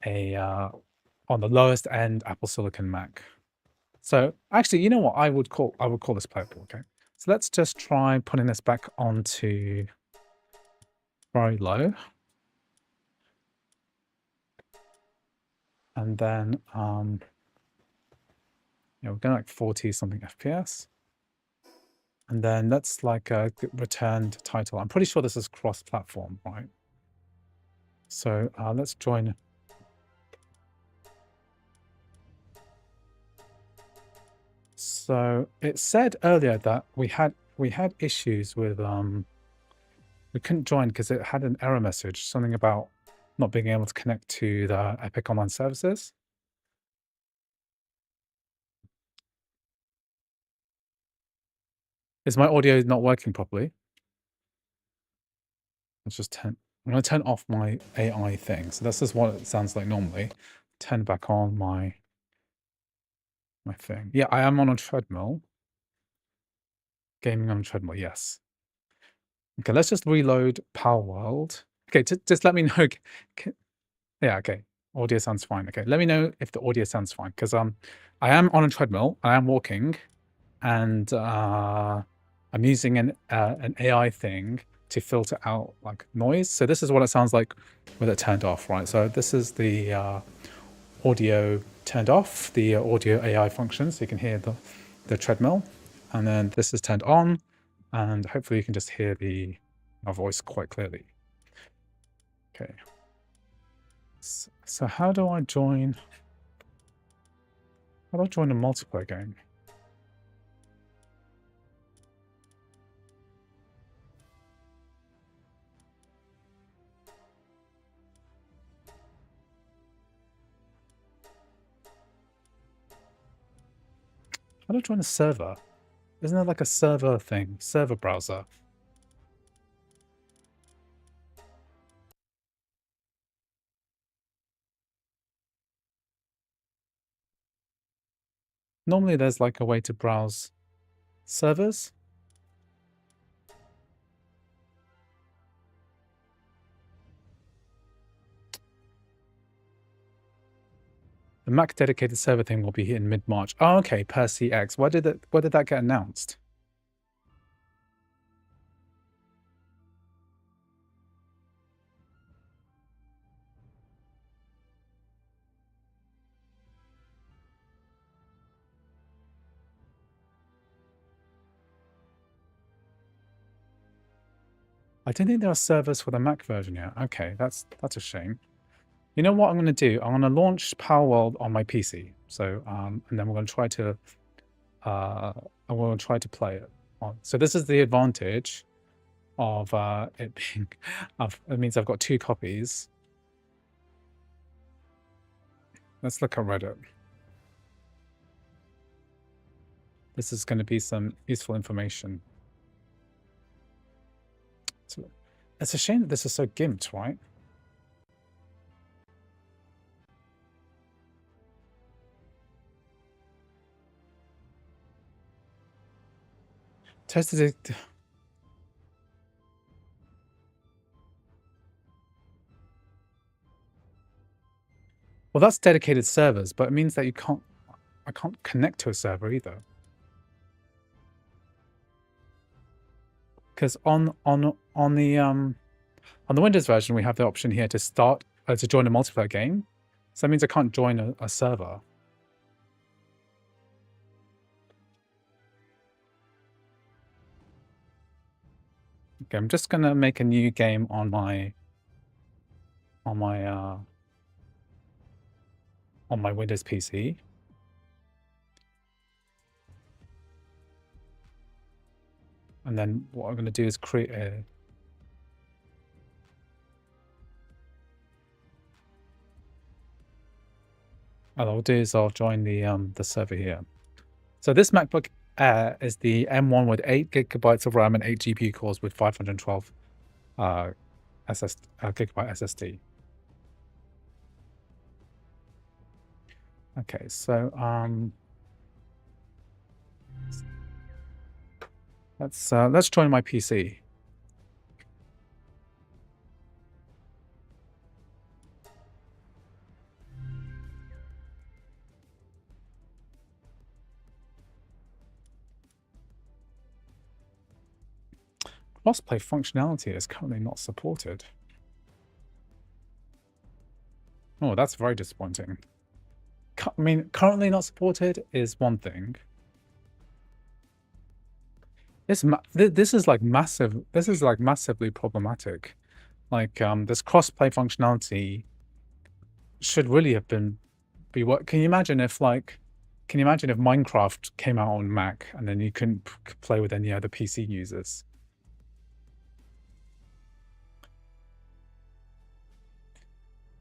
the lowest end Apple Silicon Mac. So actually, you know what I would call this playable. Okay, so let's just try putting this back onto very low, and then Yeah, we're going like 40 something FPS. And then let's like returned title. I'm pretty sure this is cross-platform, right? So let's join. So it said earlier that we had issues with we couldn't join because it had an error message, something about not being able to connect to the Epic Online Services. Is my audio not working properly? Let's just I'm going to turn off my AI thing. So this is what it sounds like normally. Turn back on my thing. Yeah, I am on a treadmill. Gaming on a treadmill, yes. Okay, let's just reload Palworld. Okay, just let me know. Yeah, okay. Audio sounds fine. Okay, let me know if the audio sounds fine, because I am on a treadmill. I am walking, and I'm using an AI thing to filter out like noise. So this is what it sounds like with it turned off, right? So this is the audio turned off, the audio AI function, so you can hear the treadmill, and then this is turned on, and hopefully you can just hear my voice quite clearly. Okay. So how do I join? How do I join a multiplayer game? How do I join a server? Isn't there like a server thing? Server browser? Normally there's like a way to browse servers. The Mac dedicated server thing will be here in mid-March. Oh, okay, per CX. Where did that get announced? I don't think there are servers for the Mac version yet. Okay, that's a shame. You know what I'm going to do? I'm going to launch Palworld on my PC. So and then we're going to try to play it on. So this is the advantage of it being. It means I've got 2 copies. Let's look at Reddit. This is going to be some useful information. So it's a shame that this is so gimped, right? Tested it. Well, that's dedicated servers, but it means that I can't connect to a server either. Because on the Windows version, we have the option here to start to join a multiplayer game. So that means I can't join a server. Okay, I'm just gonna make a new game on my Windows PC. And then what I'm going to do is create a... What I'll do is I'll join the server here. So this MacBook Air is the M1 with 8 GB of RAM and 8 GPU cores with 512 gigabyte SSD. Okay, so let's join my PC. Crossplay functionality is currently not supported. Oh, that's very disappointing. I mean, currently not supported is one thing. This is like massive. This is like massively problematic. Like this crossplay functionality should really have be what. Can you imagine if Minecraft came out on Mac and then you couldn't play with any other PC users?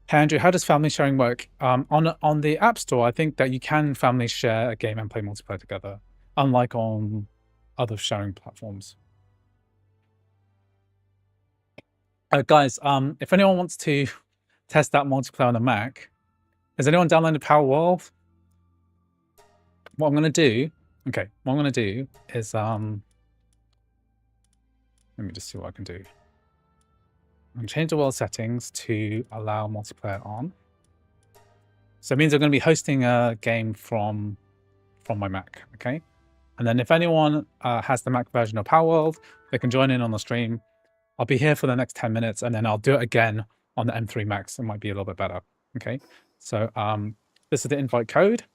Hey Andrew, how does family sharing work? On the App Store, I think that you can family share a game and play multiplayer together, unlike on other sharing platforms. Guys, if anyone wants to test out multiplayer on the Mac, has anyone downloaded Palworld? What I'm gonna do, okay, what I'm gonna do is let me just see what I can do. I'm gonna change the world settings to allow multiplayer on. So it means I'm gonna be hosting a game from my Mac, okay? And then if anyone has the Mac version of Palworld, they can join in on the stream. I'll be here for the next 10 minutes and then I'll do it again on the M3 Max. It might be a little bit better, okay? So this is the invite code,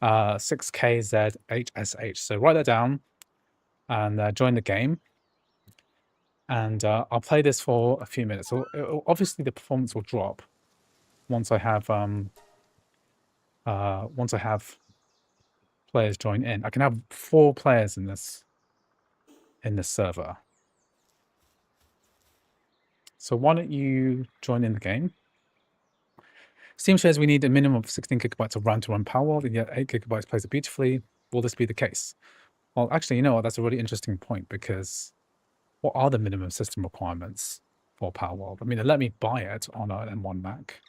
6KZ8SH. So write that down and join the game. And I'll play this for a few minutes. So obviously the performance will drop once I have players join in. I can have 4 players in this server. So why don't you join in the game? Steam says we need a minimum of 16 gigabytes of RAM to run Palworld, and yet 8 gigabytes plays it beautifully. Will this be the case? Well, actually, you know what? That's a really interesting point, because what are the minimum system requirements for Palworld? I mean, let me buy it on an M1 Mac.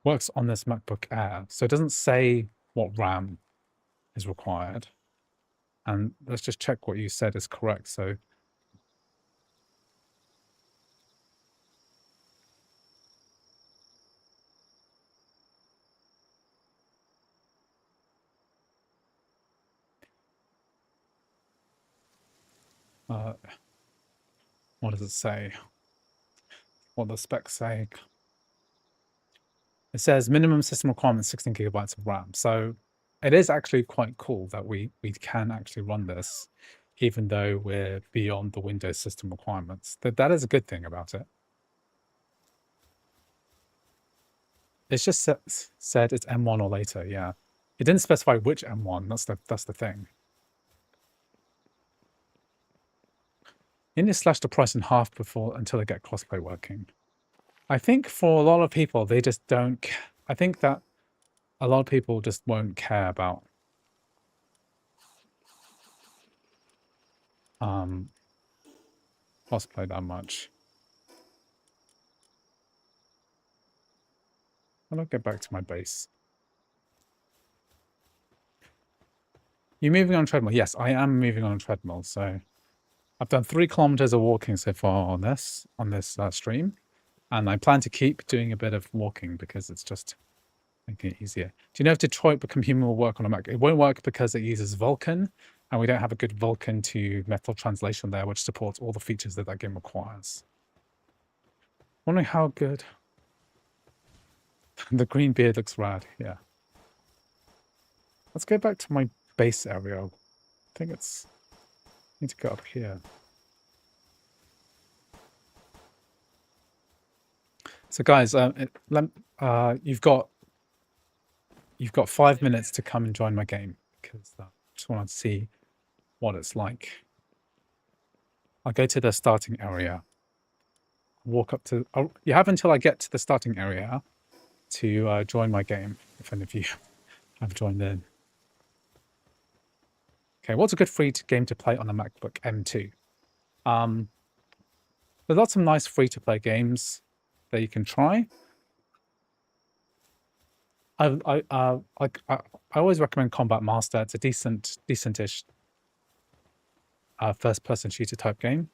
Works on this MacBook Air. So it doesn't say what RAM is required. And let's just check what you said is correct. So what does it say? What the specs say? It says minimum system requirement 16 gigabytes of RAM. So it is actually quite cool that we can actually run this, even though we're beyond the Windows system requirements. That is a good thing about it. It's just said it's M1 or later, yeah. It didn't specify which M1, that's the thing. You need to slash the price in half until they get crossplay working. I think for a lot of people, they just don't. I think that a lot of people just won't care about crossplay that much. I'll get back to my base. You're moving on a treadmill? Yes, I am moving on a treadmill. So I've done 3 kilometers of walking so far on this stream, and I plan to keep doing a bit of walking because it's just making it easier. Do you know if Detroit Computer will work on a Mac? It won't work because it uses Vulkan, and we don't have a good Vulkan to Metal translation there, which supports all the features that game requires. Wondering how good. The green beard looks rad, yeah. Let's go back to my base area. I think I need to go up here. So guys, you've got 5 minutes to come and join my game, because I just want to see what it's like. I'll go to the starting area. Walk up to. Oh, you have until I get to the starting area to join my game, if any of you have joined in. Okay, what's a good free game to play on a MacBook M2? There's lots of nice free-to-play games that you can try. I always recommend Combat Master. It's a decentish first-person shooter type game.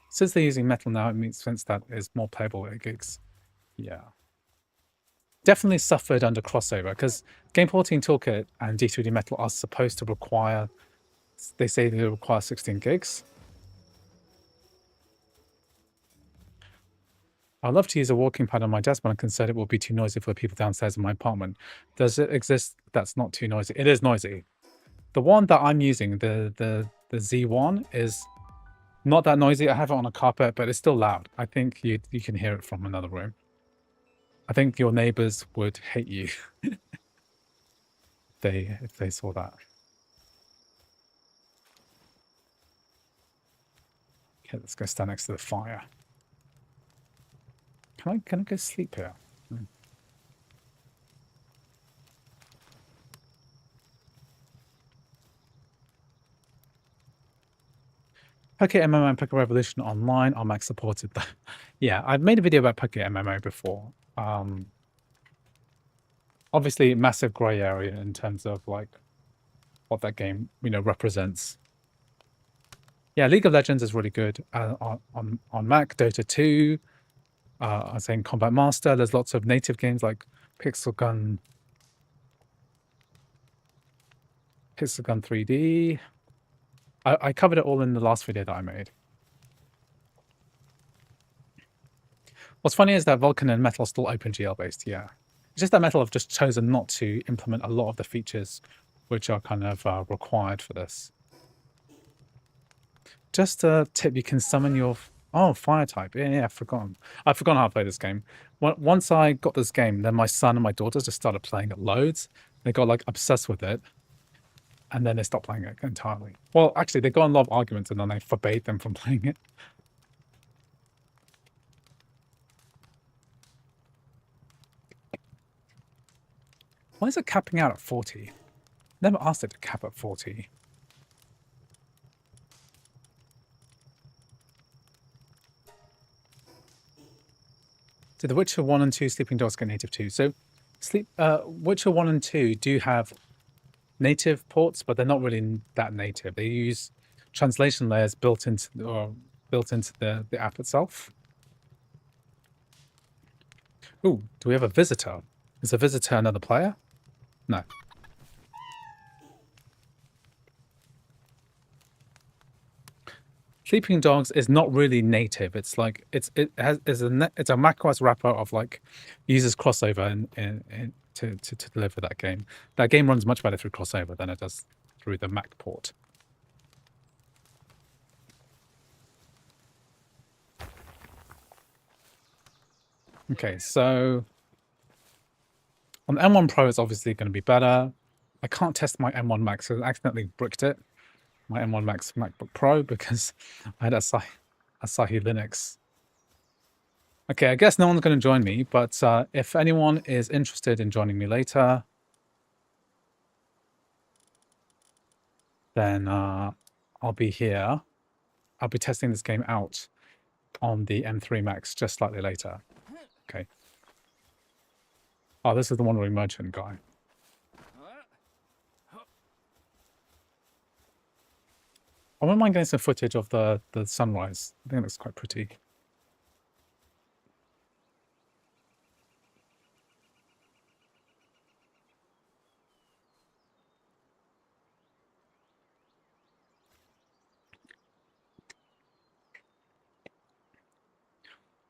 Since they're using metal now, it makes sense that it's more playable at gigs. Yeah. definitely suffered under crossover because Game Porting Toolkit and D3D Metal are supposed to require, they say they require 16 gigs. I'd love to use a walking pad on my desk, but I'm concerned it will be too noisy for the people downstairs in my apartment. Does it exist that's not too noisy? It is noisy. The one that I'm using, the Z1, is not that noisy. I have it on a carpet, but it's still loud. I think you can hear it from another room. I think your neighbors would hate you if they saw that. Okay, let's go stand next to the fire. Can I go sleep here? Pocket MMO and Pocket Revolution Online are Mac supported. Yeah, I've made a video about Pocket MMO before. Obviously, massive grey area in terms of like what that game represents. Yeah, League of Legends is really good on Mac. Dota 2, I was saying Combat Master. There's lots of native games like Pixel Gun 3D. I covered it all in the last video that I made. What's funny is that Vulkan and Metal are still OpenGL based, yeah. It's just that Metal have just chosen not to implement a lot of the features which are kind of required for this. Just a tip, you can summon your... Oh, fire type. Yeah, I've forgotten how to play this game. Once I got this game, then my son and my daughters just started playing it loads. They got like obsessed with it. And then they stopped playing it entirely. Well, actually, they got in a lot of arguments and then I forbade them from playing it. Why is it capping out at 40? Never asked it to cap at 40. So The Witcher 1 and 2 Sleeping Dogs get native too. So Witcher 1 and 2 do have native ports, but they're not really that native. They use translation layers built into the app itself. Ooh, do we have a visitor? Is a visitor another player? No. Sleeping Dogs is not really native. It's like it's a macOS wrapper of like uses crossover to deliver that game. That game runs much better through crossover than it does through the Mac port. Okay, so on the M1 Pro, it's obviously going to be better. I can't test my M1 Mac, so I accidentally bricked it. My M1 MacBook Pro because I had Asahi Linux. Okay, I guess no one's going to join me, but if anyone is interested in joining me later, then I'll be here. I'll be testing this game out on the M3 Max just slightly later. Okay. Oh, this is the Wandering Merchant guy. I wouldn't mind getting some footage of the sunrise. I think it looks quite pretty.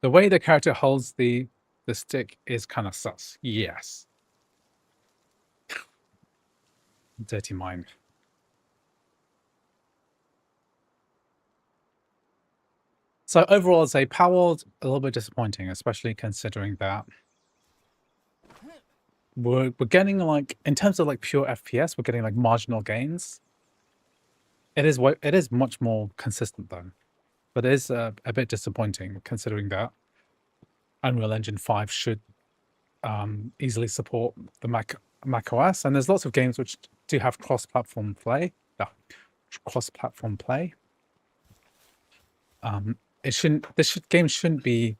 The way the character holds the stick is kind of sus. Yes. Dirty mind. So overall, I'd say Palworld a little bit disappointing, especially considering that we're getting like, in terms of like pure FPS, we're getting like marginal gains. It is much more consistent though, but it is a bit disappointing considering that Unreal Engine 5 should easily support the macOS, and there's lots of games which do have cross-platform play. Cross-platform play. This game shouldn't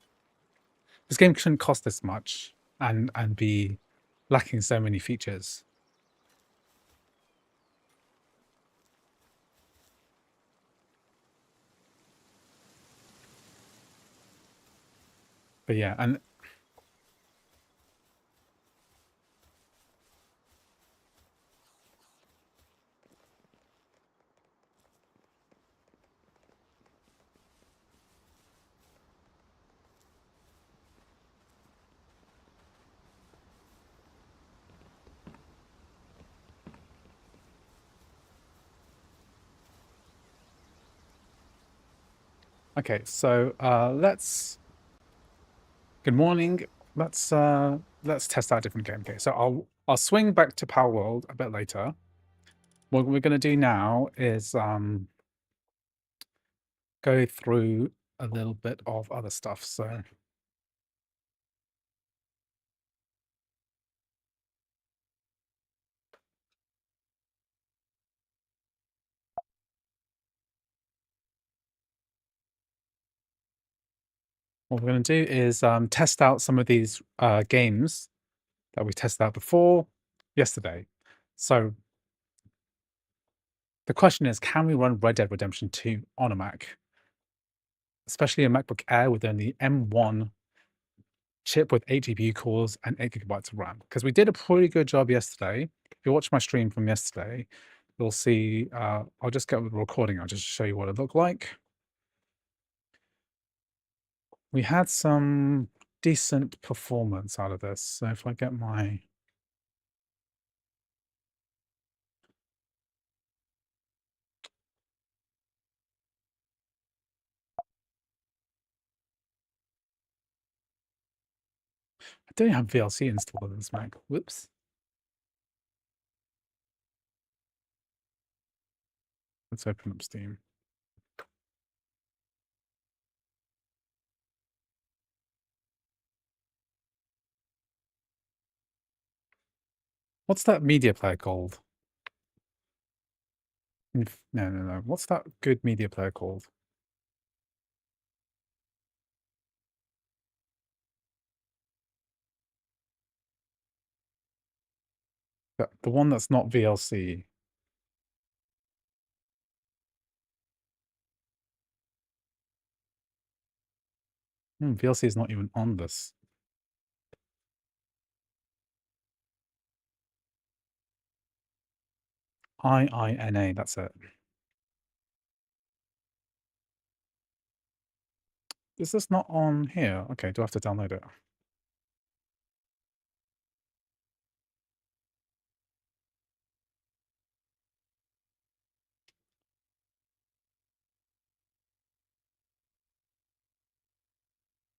cost this much and be lacking so many features. But yeah, and Okay, so good morning. Let's test out a different game. Okay, so I'll swing back to Palworld a bit later. What we're gonna do now is go through a little bit of other stuff. So what we're gonna do is test out some of these games that we tested out before yesterday. So the question is, can we run Red Dead Redemption 2 on a Mac, especially a MacBook Air with only M1 chip with 8 GPU cores and 8 gigabytes of RAM? Because we did a pretty good job yesterday. If you watch my stream from yesterday, you'll see, I'll just get the recording, I'll just show you what it looked like. We had some decent performance out of this. So if I get my... I don't have VLC installed on this Mac. Whoops. Let's open up Steam. What's that media player called? No. What's that good media player called? The one that's not VLC. VLC is not even on this. IINA, that's it. Is this not on here? Okay, do I have to download it?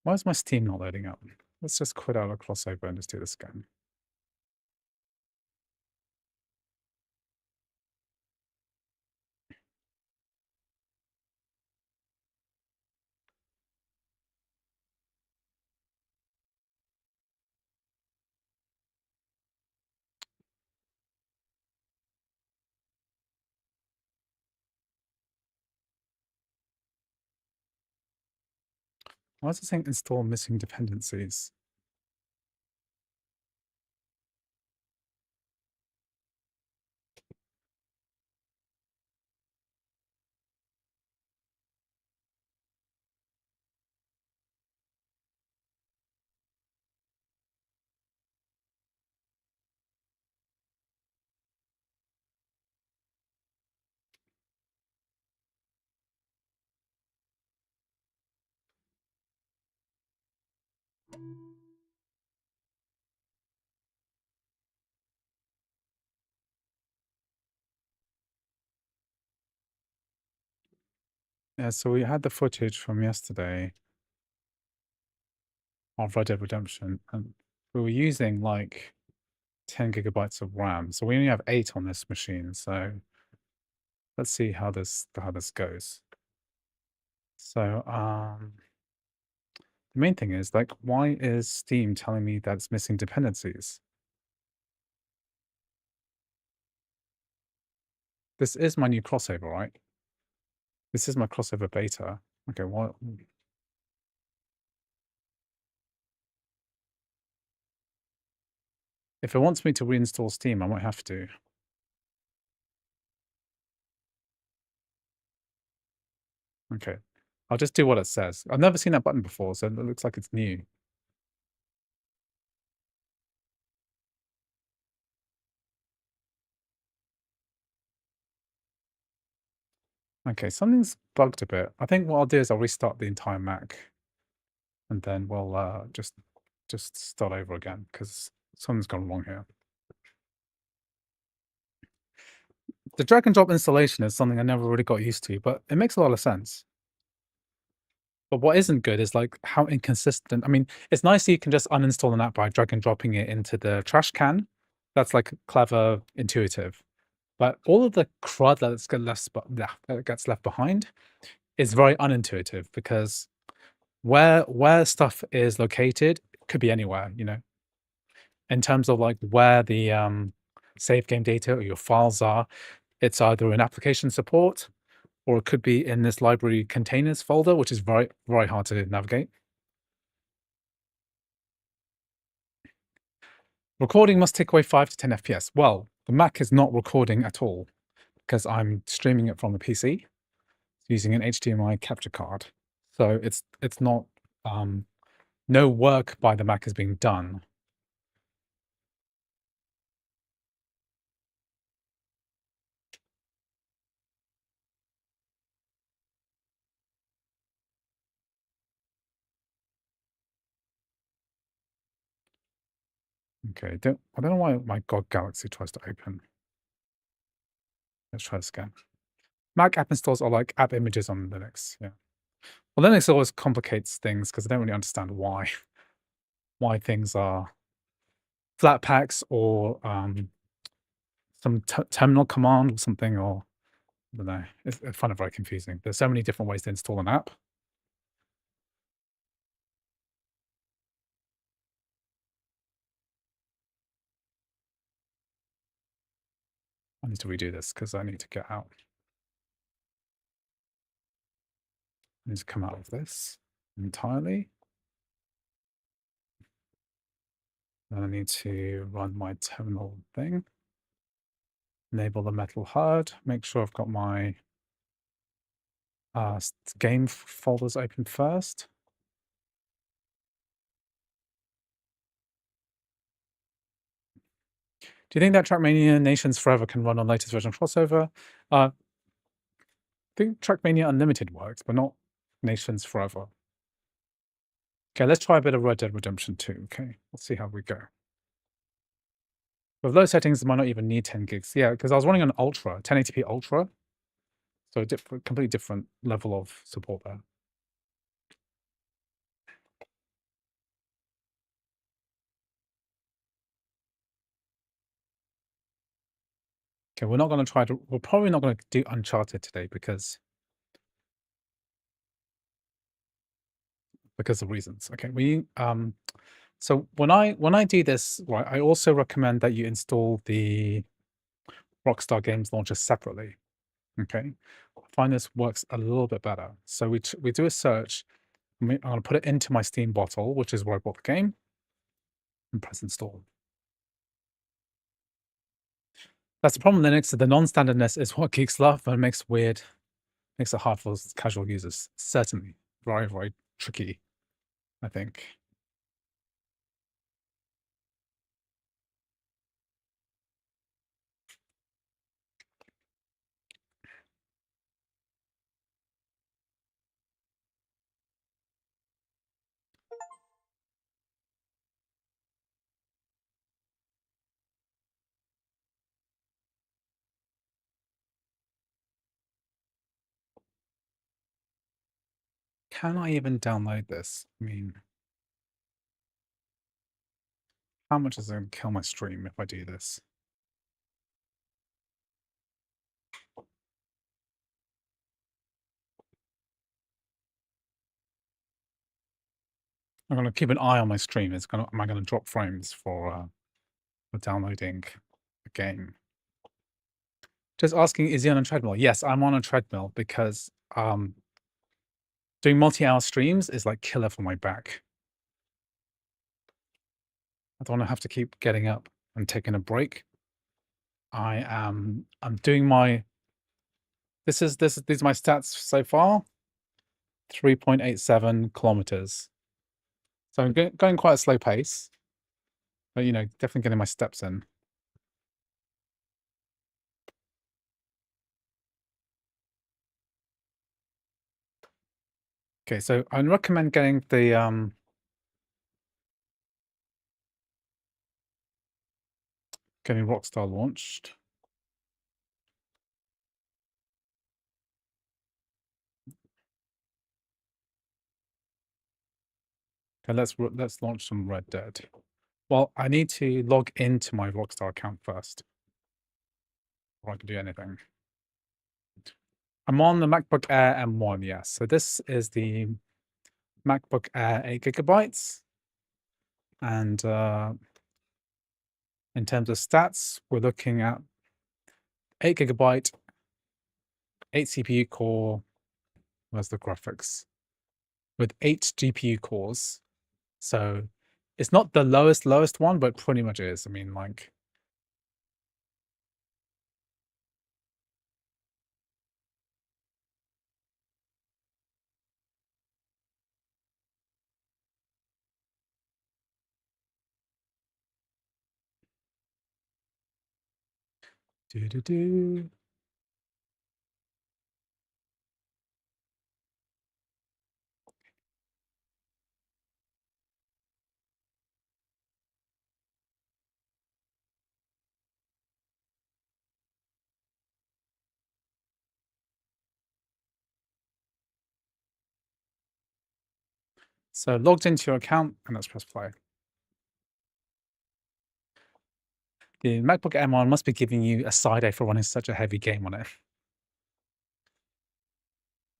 Why is my Steam not loading up? Let's just quit out of crossover and just do this again. Why is it saying install missing dependencies? Yeah, so we had the footage from yesterday of Red Dead Redemption, and we were using like 10 gigabytes of RAM. So we only have 8 on this machine. So let's see how this goes. So the main thing is, like, why is Steam telling me that it's missing dependencies? This is my new crossover, right? This is my crossover beta. Okay, what? If it wants me to reinstall Steam, I might have to. Okay, I'll just do what it says. I've never seen that button before, so it looks like it's new. Okay, something's bugged a bit. I think what I'll do is I'll restart the entire Mac, and then we'll just start over again because something's gone wrong here. The drag and drop installation is something I never really got used to, but it makes a lot of sense. But what isn't good is, like, how inconsistent. I mean, it's nice that you can just uninstall an app by drag and dropping it into the trash can. That's, like, clever, intuitive. But all of the crud that gets left behind is very unintuitive because where stuff is located could be anywhere, in terms of, like, where the, save game data or your files are. It's either in application support or it could be in this library containers folder, which is very, very hard to navigate. Recording must take away 5 to 10 FPS. Well, the Mac is not recording at all because I'm streaming it from the PC using an HDMI capture card. So it's not, no work by the Mac is being done. Okay, I don't know why my God Galaxy tries to open. Let's try this again. Mac app installs are like app images on Linux. Yeah. Well, Linux always complicates things because I don't really understand why things are flat packs or some terminal command or something, or I don't know. I find it very confusing. There's so many different ways to install an app. I need to redo this because I need to get out. I need to come out of this entirely. Then I need to run my terminal thing. Enable the metal HUD. Make sure I've got my game folders open first. Do you think that Trackmania Nations Forever can run on latest version of Crossover? I think Trackmania Unlimited works, but not Nations Forever. Okay, let's try a bit of Red Dead Redemption 2. Okay, let's see how we go. With low settings, it might not even need 10 gigs. Yeah, because I was running on Ultra, 1080p Ultra. So a completely different level of support there. Okay, we're probably not going to do Uncharted today because of reasons. Okay, so when I do this, right, I also recommend that you install the Rockstar Games launcher separately. Okay, I find this works a little bit better. So we do a search. I'm going to put it into my Steam bottle, which is where I bought the game, and press install. That's the problem with Linux. The non-standardness is what geeks love, but it makes it hard for casual users. Certainly, very, very tricky, I think. Can I even download this? I mean, how much is it going to kill my stream if I do this? I'm going to keep an eye on my stream. Am I going to drop frames for downloading a game? Just asking, is he on a treadmill? Yes, I'm on a treadmill because doing multi-hour streams is like killer for my back. I don't want to have to keep getting up and taking a break. I'm doing my. These are my stats so far. 3.87 kilometers. So I'm going quite a slow pace, but definitely getting my steps in. Okay, so I recommend getting the getting Rockstar launched. Okay, let's launch some Red Dead. Well, I need to log into my Rockstar account first before I can do anything. I'm on the MacBook Air M1, yes. So this is the MacBook Air 8 GB. And in terms of stats, we're looking at 8 GB, 8 CPU core. Where's the graphics? With 8 GPU cores. So it's not the lowest one, but pretty much is. I mean, like, do do do. So logged into your account, and let's press play. The MacBook M1 must be giving you a side eye for running such a heavy game on it.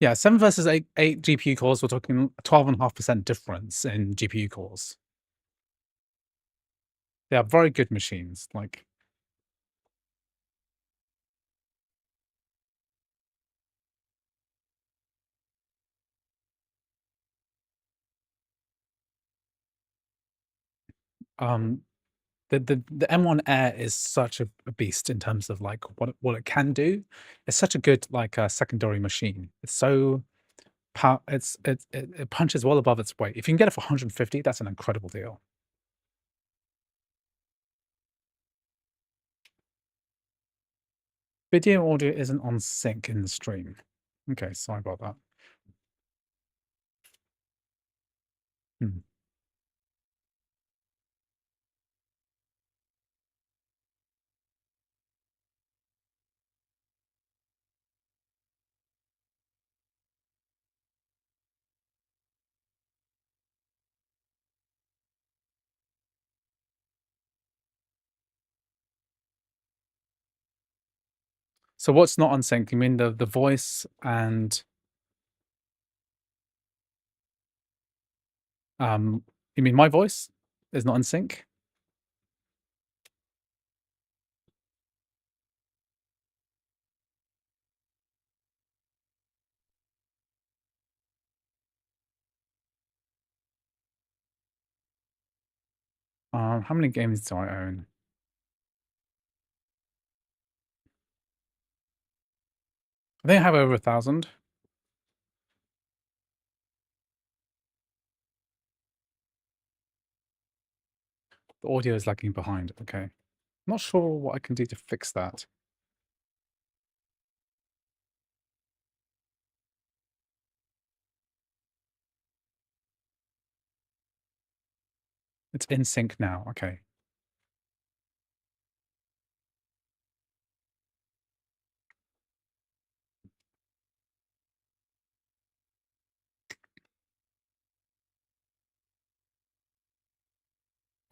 Yeah, 7 versus 8 GPU cores, we're talking 12.5% difference in GPU cores. They are very good machines, like, the M1 Air is such a beast in terms of, like, what it can do. It's such a good, like, secondary machine. It's so it punches well above its weight. If you can get it for 150, that's an incredible deal. Video audio isn't on sync in the stream. Okay, sorry about that. Hmm. So what's not on sync? You mean the voice and you mean my voice is not in sync? How many games do I own? I think I have over 1,000. The audio is lagging behind. Okay. Not sure what I can do to fix that. It's in sync now. Okay.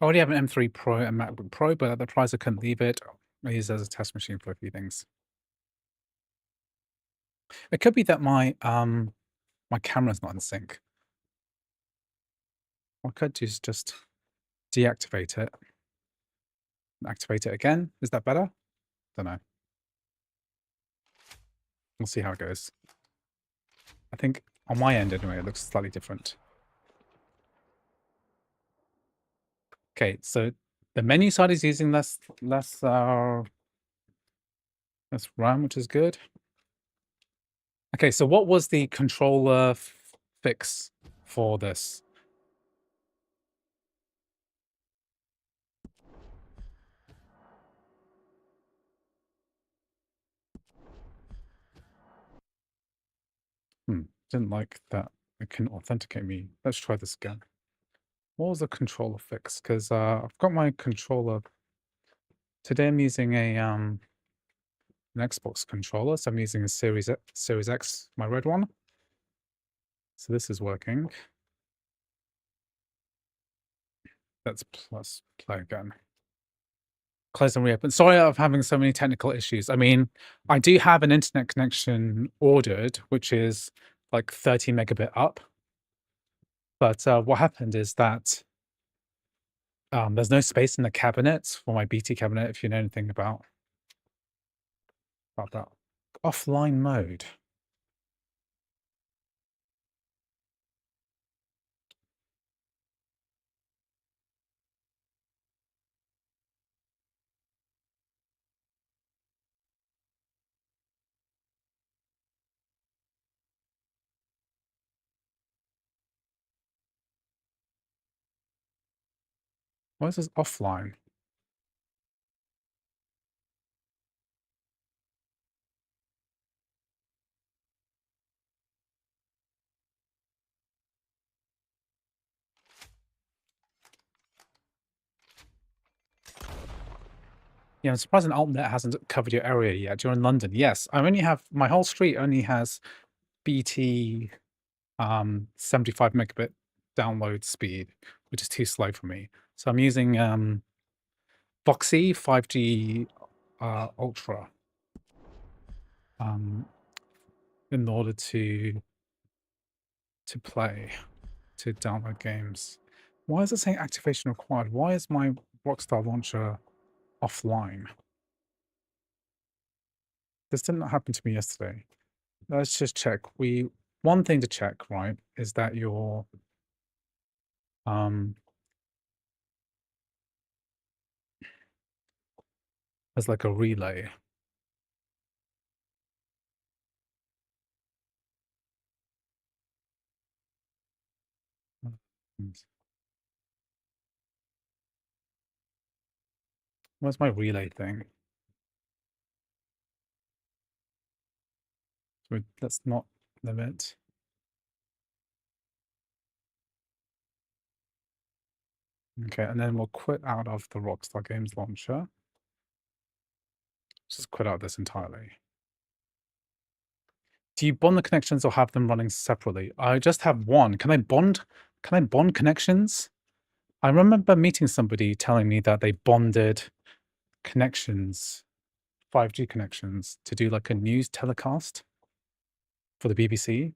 I already have an M3 Pro and MacBook Pro, but at the price I couldn't leave it. I use it as a test machine for a few things. It could be that my camera's not in sync. What I could do is just deactivate it. Activate it again. Is that better? Don't know. We'll see how it goes. I think on my end anyway, it looks slightly different. Okay, so the menu side is using less RAM, which is good. Okay, so what was the controller fix for this? Didn't like that it can authenticate me. Let's try this again. What was the controller fix? Because I've got my controller. Today I'm using an Xbox controller, so I'm using a Series X, my red one. So this is working. let's play again. Close and reopen. Sorry, I'm having so many technical issues. I mean, I do have an internet connection ordered, which is like 30 megabit up. But what happened is that there's no space in the cabinet for my BT cabinet, if you know anything about that. Offline mode. Why is this offline? Yeah, I'm surprised an altnet hasn't covered your area yet. You're in London. Yes, I only have my whole street only has BT 75 megabit download speed, which is too slow for me. So I'm using Voxy 5G Ultra in order to download games. Why is it saying activation required? Why is my Rockstar launcher offline? This did not happen to me yesterday. Let's just check. One thing to check, right, is that your there's like a relay. Where's my relay thing? So let's not limit. Okay, and then we'll quit out of the Rockstar Games launcher. Just quit out this entirely. Do you bond the connections or have them running separately? I just have one. Can I bond connections? I remember meeting somebody telling me that they bonded connections, 5G connections, to do like a news telecast for the BBC.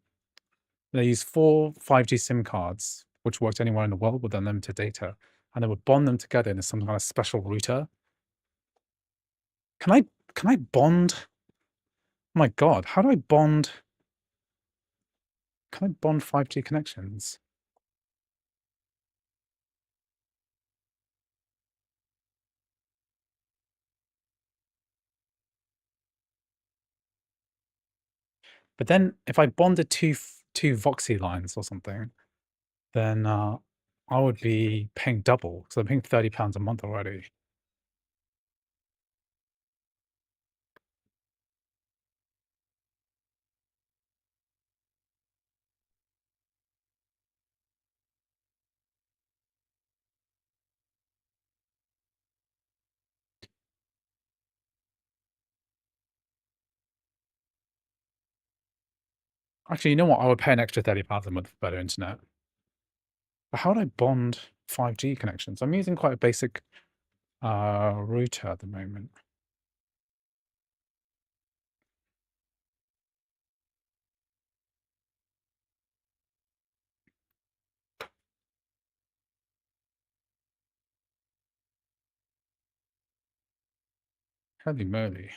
They used 4 5G SIM cards, which worked anywhere in the world with unlimited data, and they would bond them together in some kind of special router. Can I bond? Oh my God, how do I bond? Can I bond 5G connections? But then if I bonded two Voxy lines or something, then I would be paying double because I'm paying £30 a month already. Actually, you know what? I would pay an extra £30 a month for better internet. But how would I bond 5G connections? I'm using quite a basic router at the moment. Holy moly.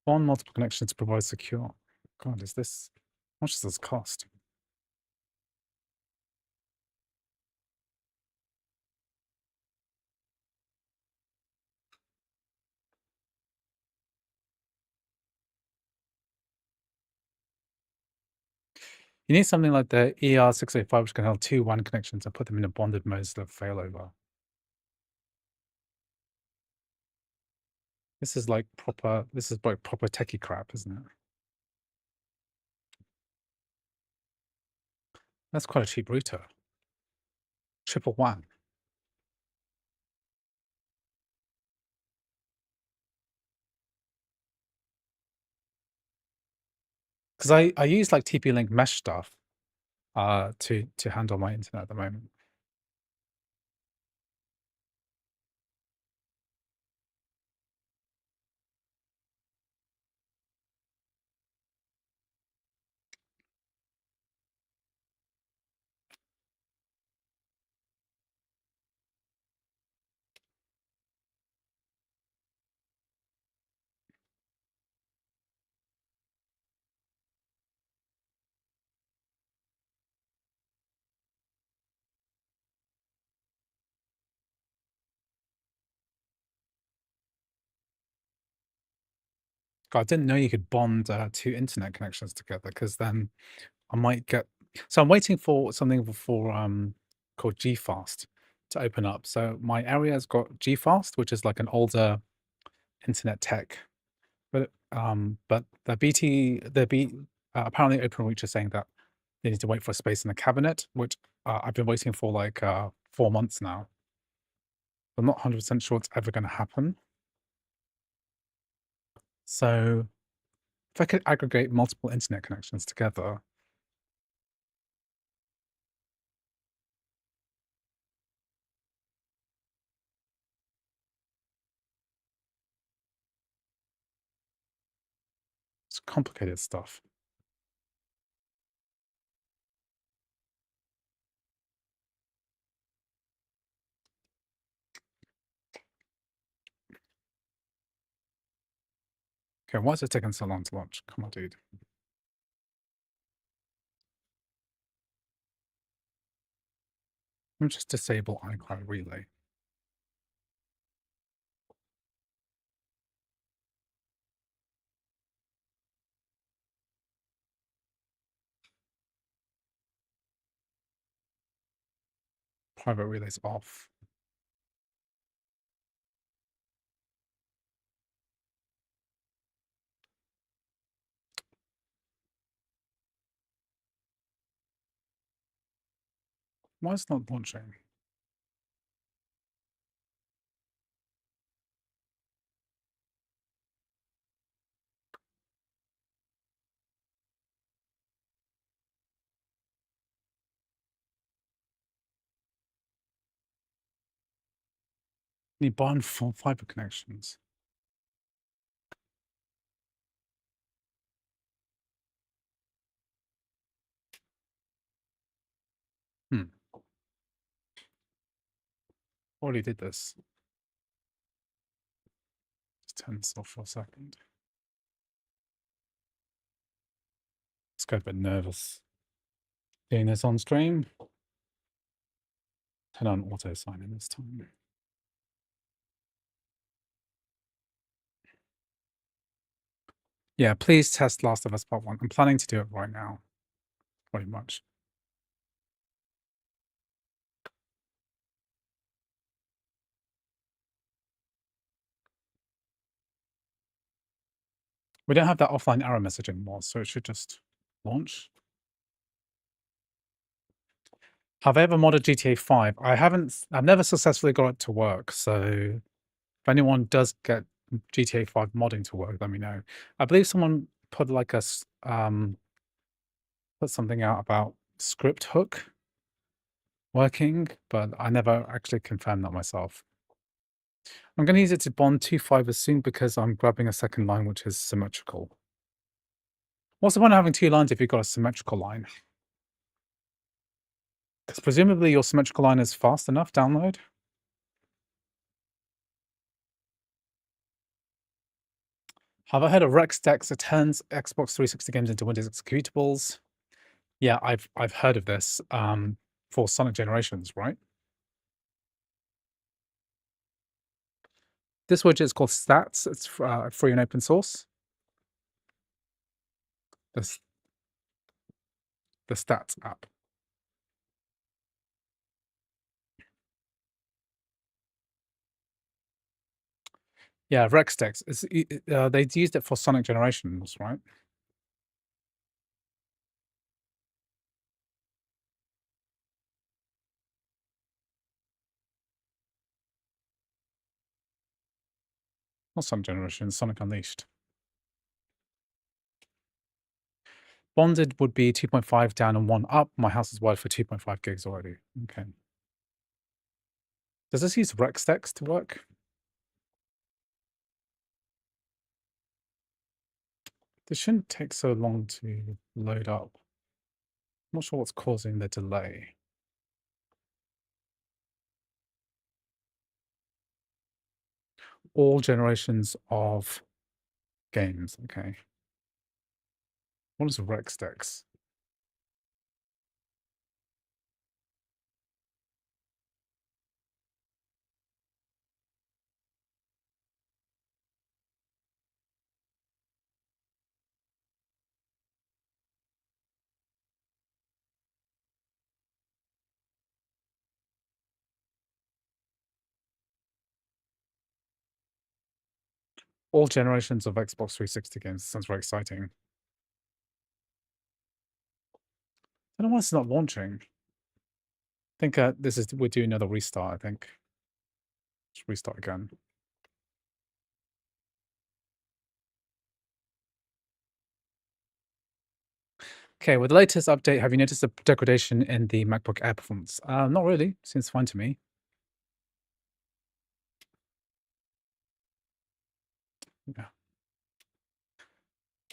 Bond multiple connections to provide secure. God, is this, how much does this cost? You need something like the ER685, which can handle 2 WAN connections and put them in a bonded mode instead of failover. This is like proper techie crap, isn't it? That's quite a cheap router. Triple WAN. because I use like TP-Link mesh stuff to handle my internet at the moment. God, I didn't know you could bond two internet connections together because then I might get. So I'm waiting for something for called GFast to open up. So my area's got GFast, which is like an older internet tech, but apparently OpenReach is saying that they need to wait for space in the cabinet, which I've been waiting for like 4 months now. I'm not 100% sure it's ever going to happen. So if I could aggregate multiple internet connections together, it's complicated stuff. Okay, why is it taking so long to launch? Come on, dude. Let me just disable iCloud Relay. Private relay's off. Why is it not launching? Need bond full fiber connections. Hmm. Already did this. Just turn this off for a second. It's got a bit nervous doing this on stream. Turn on auto sign in this time. Yeah, please test Last of Us Part 1. I'm planning to do it right now, pretty much. We don't have that offline error message anymore, so it should just launch. Have I ever modded GTA 5? I've never successfully got it to work, so if anyone does get GTA 5 modding to work, let me know. I believe someone put like put something out about script hook working, but I never actually confirmed that myself. I'm going to use it to bond two fibers soon because I'm grabbing a second line which is symmetrical. What's the point of having two lines if you've got a symmetrical line? Because presumably your symmetrical line is fast enough download. Have I heard of RexDex? It turns Xbox 360 games into Windows executables. Yeah, I've heard of this for Sonic Generations, right? This widget is called Stats. It's free and open source. This the Stats app. Yeah, RexDex. They used it for Sonic Generations, right? Not Sonic Generations, Sonic Unleashed. Bonded would be 2.5 down and 1 up. My house is wired for 2.5 gigs already. Okay. Does this use Rexdex to work? This shouldn't take so long to load up. I'm not sure what's causing the delay. All generations of games. Okay. What is Rexdex? All generations of Xbox 360 games. Sounds very exciting. I don't know why it's not launching. I think we're doing another restart, I think. Let's restart again. Okay, with the latest update, have you noticed a degradation in the MacBook Air performance? Not really. Seems fine to me. Yeah.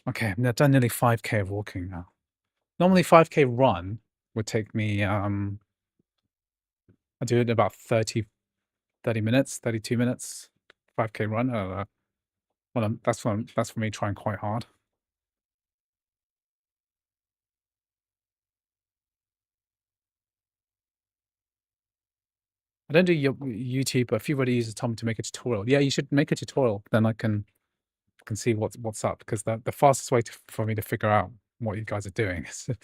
Okay, I've done nearly 5K of walking now. Normally 5K run would take me, I do it in about 30 minutes, 32 minutes. 5K run. Well, that's for me trying quite hard. I don't do YouTube, but if you were to use a Tom to make a tutorial, yeah, you should make a tutorial. Then I can see what's up, because the fastest way for me to figure out what you guys are doing is if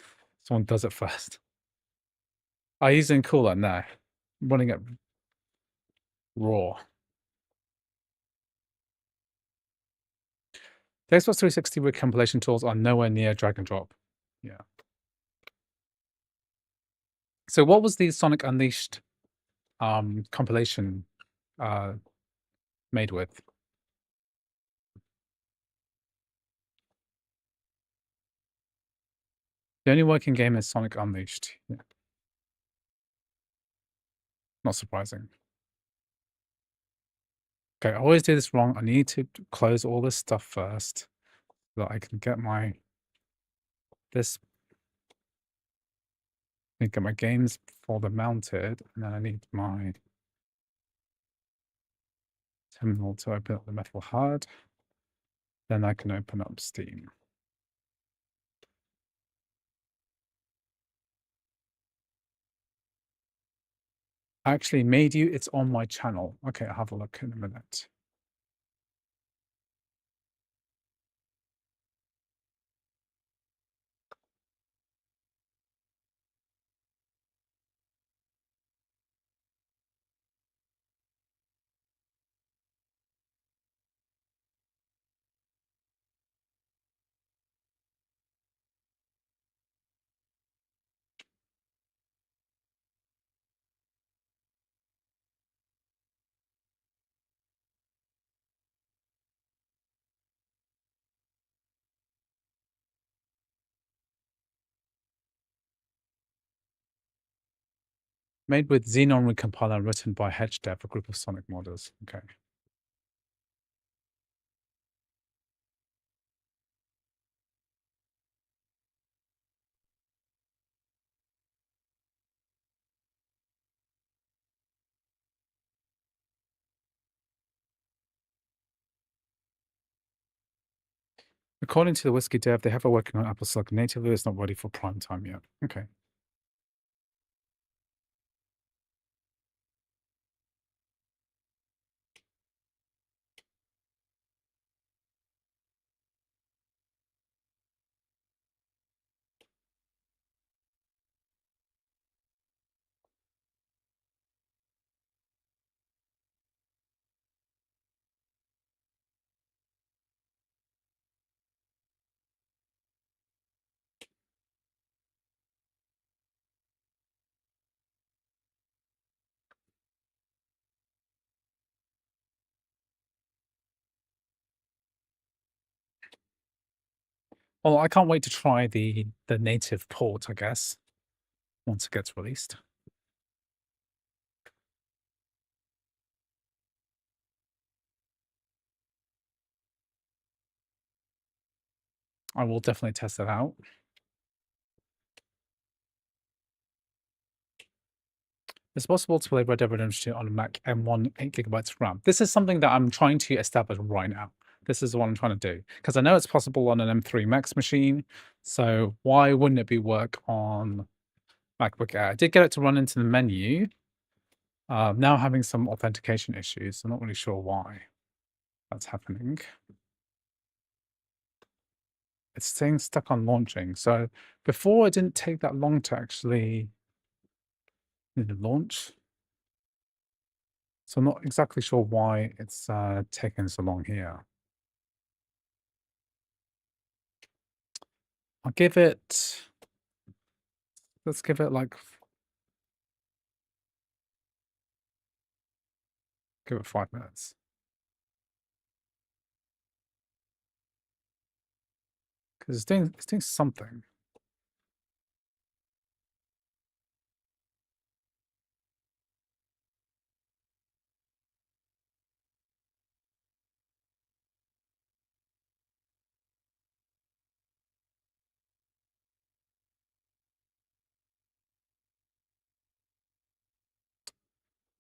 someone does it first. I use it in Cooler now, running it raw. The Xbox 360 with compilation tools are nowhere near drag and drop. Yeah. So what was the Sonic Unleashed compilation made with? The only working game is Sonic Unleashed. Yeah. Not surprising. Okay, I always do this wrong. I need to close all this stuff first so that I can get my games folder mounted, and then I need my terminal to open up the metal hard. Then I can open up Steam. I actually made you. It's on my channel. Okay, I'll have a look in a minute. Made with Xenon Recompiler, written by HedgeDev, a group of Sonic modders. Okay. According to the Whiskey Dev, they have a working on Apple Silicon natively. It's not ready for prime time yet. Okay. Well, I can't wait to try the native port, I guess, once it gets released. I will definitely test that out. It's possible to play Red Dead Redemption 2 on a Mac M1 8 GB RAM. This is something that I'm trying to establish right now. This is what I'm trying to do because I know it's possible on an M3 Max machine. So why wouldn't it be work on MacBook Air? I did get it to run into the menu. Now having some authentication issues. I'm not really sure why that's happening. It's staying stuck on launching. So before it didn't take that long to actually launch. So I'm not exactly sure why it's taking so long here. I'll give it, let's give it like, give it 5 minutes. Because it's doing something.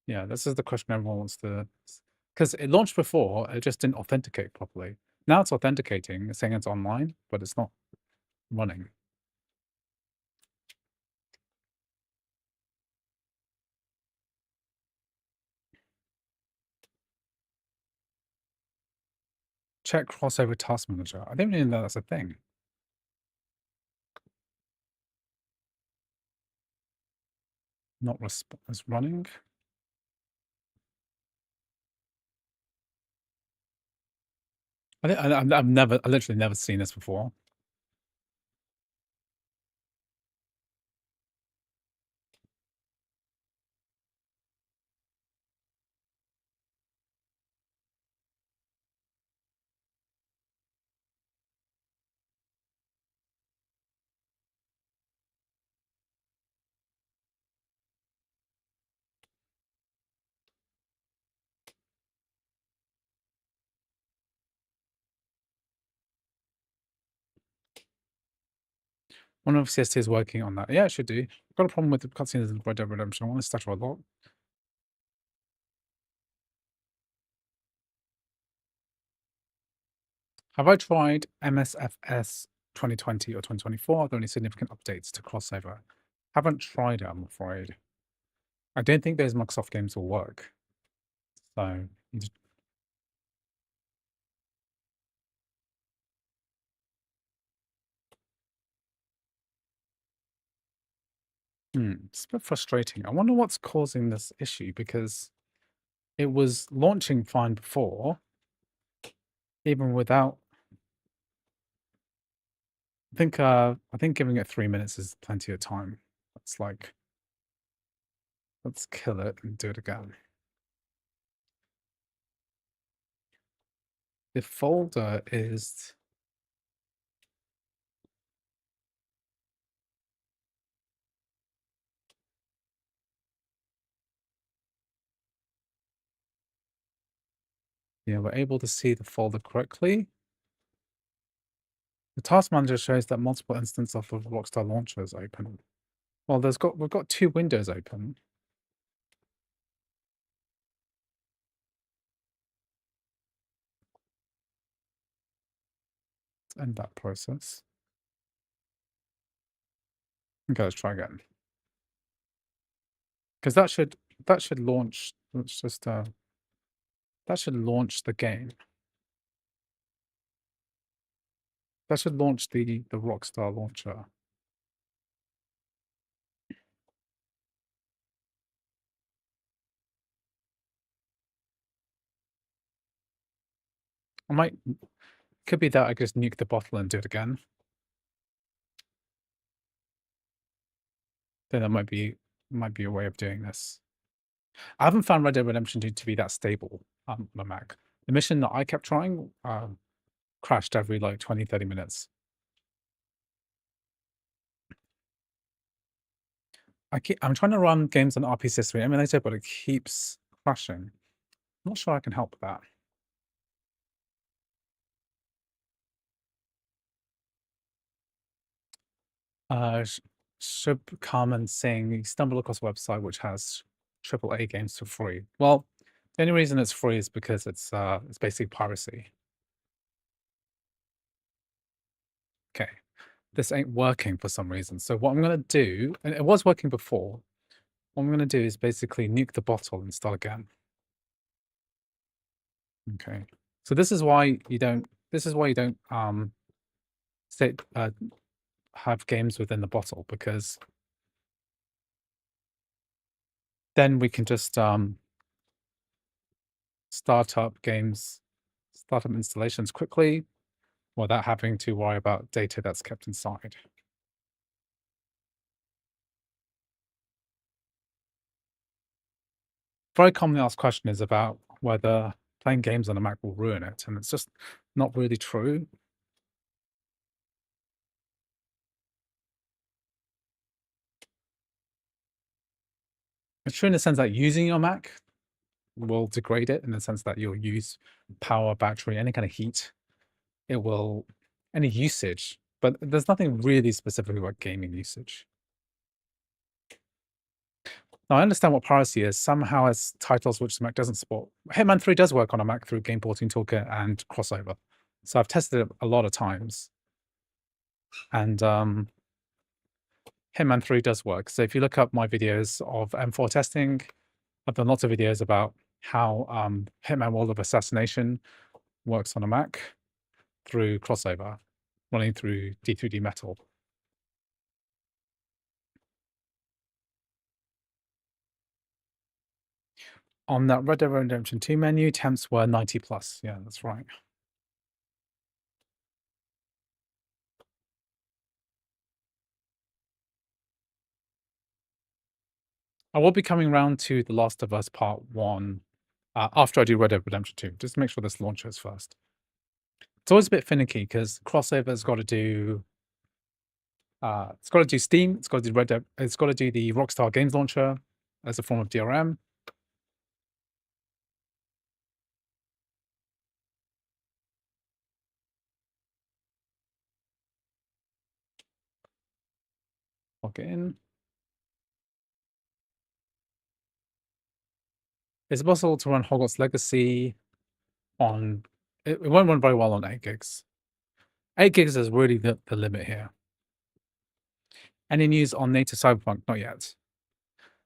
Yeah, this is the question everyone wants to, because it launched before, it just didn't authenticate properly. Now it's authenticating, it's saying it's online, but it's not running. Check crossover task manager. I didn't even know that's a thing. Not is running. I've literally never seen this before. Wonder if CST is working on that. Yeah, it should do. I've got a problem with the cutscenes in Red Dead Redemption. I want to stutter a lot. Have I tried MSFS 2020 or 2024? Are there any significant updates to crossover? Haven't tried it, I'm afraid. I don't think those Microsoft games will work. So, it's a bit frustrating. I wonder what's causing this issue because it was launching fine before, even without. I think giving it 3 minutes is plenty of time. It's like, let's kill it and do it again. The folder is. Yeah, we're able to see the folder correctly. The task manager shows that multiple instances of the Rockstar launcher is open. Well, we've got 2 windows open. Let's end that process. Okay, let's try again. Because that should launch. Let's just that should launch the game. That should launch the Rockstar launcher. Could be that I just nuke the bottle and do it again. Then that might be a way of doing this. I haven't found Red Dead Redemption 2 to be that stable on my Mac. The mission that I kept trying crashed every like 20, 30 minutes. I'm trying to run games on RP System emulator, but it keeps crashing. I'm not sure I can help with that. Should come and saying you stumble across a website which has AAA games for free. Well, the only reason it's free is because it's basically piracy. Okay, this ain't working for some reason. So what I'm gonna do, and it was working before, what I'm gonna do is basically nuke the bottle and start again. Okay, so this is why you don't. This is why you don't have games within the bottle, because then we can just start up installations quickly without having to worry about data that's kept inside. Very commonly asked question is about whether playing games on a Mac will ruin it, and it's just not really true. It's true in the sense that using your Mac will degrade it, in the sense that you'll use power, battery, any kind of heat. It will, any usage, but there's nothing really specific about gaming usage. Now, I understand what piracy is. Somehow it's titles which the Mac doesn't support. Hitman 3 does work on a Mac through Game Porting Toolkit and Crossover. So I've tested it a lot of times. And Hitman 3 does work. So if you look up my videos of M4 testing, I've done lots of videos about how Hitman World of Assassination works on a Mac through Crossover, running through D3D Metal. On that Red Dead Redemption 2 menu, temps were 90 plus. Yeah, that's right. I will be coming around to The Last of Us Part 1 after I do Red Dead Redemption 2, just to make sure this launches first. It's always a bit finicky because Crossover's got to do Steam, it's got to do Red Dead, it's got to do the Rockstar Games Launcher as a form of DRM. Log in. It's possible to run Hogwarts Legacy on, it won't run very well on 8 gigs. 8 gigs is really the limit here. Any news on native Cyberpunk? Not yet.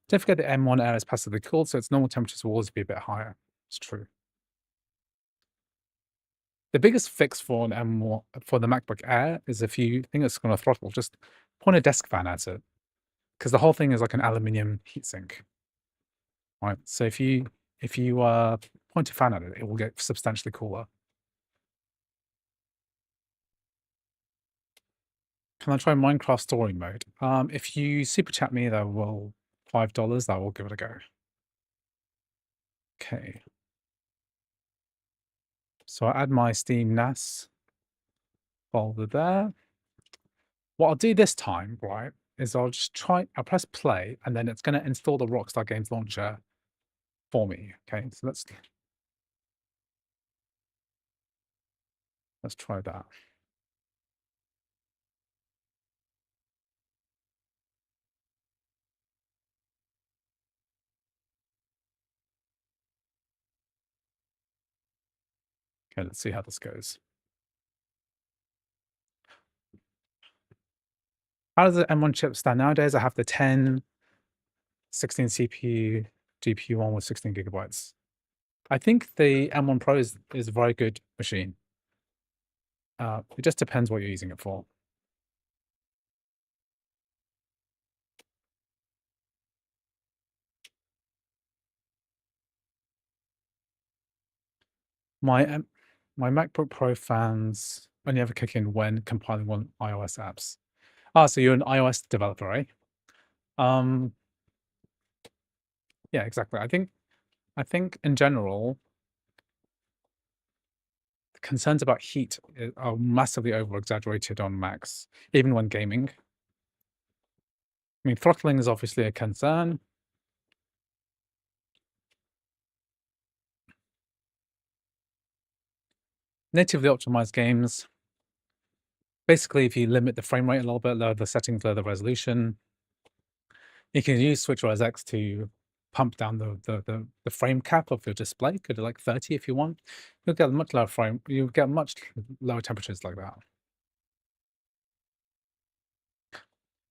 Don't forget the M1 Air is passively cooled, so its normal temperatures will always be a bit higher. It's true. The biggest fix for an M1 for the MacBook Air is if you think it's going to throttle, just point a desk fan at it, because the whole thing is like an aluminium heatsink. Right. So if you point a fan at it, it will get substantially cooler. Can I try Minecraft story mode? If you super chat me, that will $5. That will give it a go. Okay. So I add my Steam NAS folder there. What I'll do this time, right, is I'll press play, and then it's going to install the Rockstar Games Launcher for me. Okay, so let's try that. Okay, let's see how this goes. How does the M1 chip stand nowadays? I have the 10, 16 CPU, GPU one with 16 gigabytes. I think the M1 Pro is a very good machine. It just depends what you're using it for. My MacBook Pro fans only ever kick in when compiling on iOS apps. So you're an iOS developer, eh? Yeah, exactly. I think in general, concerns about heat are massively over exaggerated on Macs, even when gaming. I mean, throttling is obviously a concern. Natively optimized games. Basically, if you limit the frame rate a little bit, lower the settings, lower the resolution, you can use SwitchOS X to pump down the frame cap of your display. Go to like 30 if you want. You'll get much lower frame. You'll get much lower temperatures like that.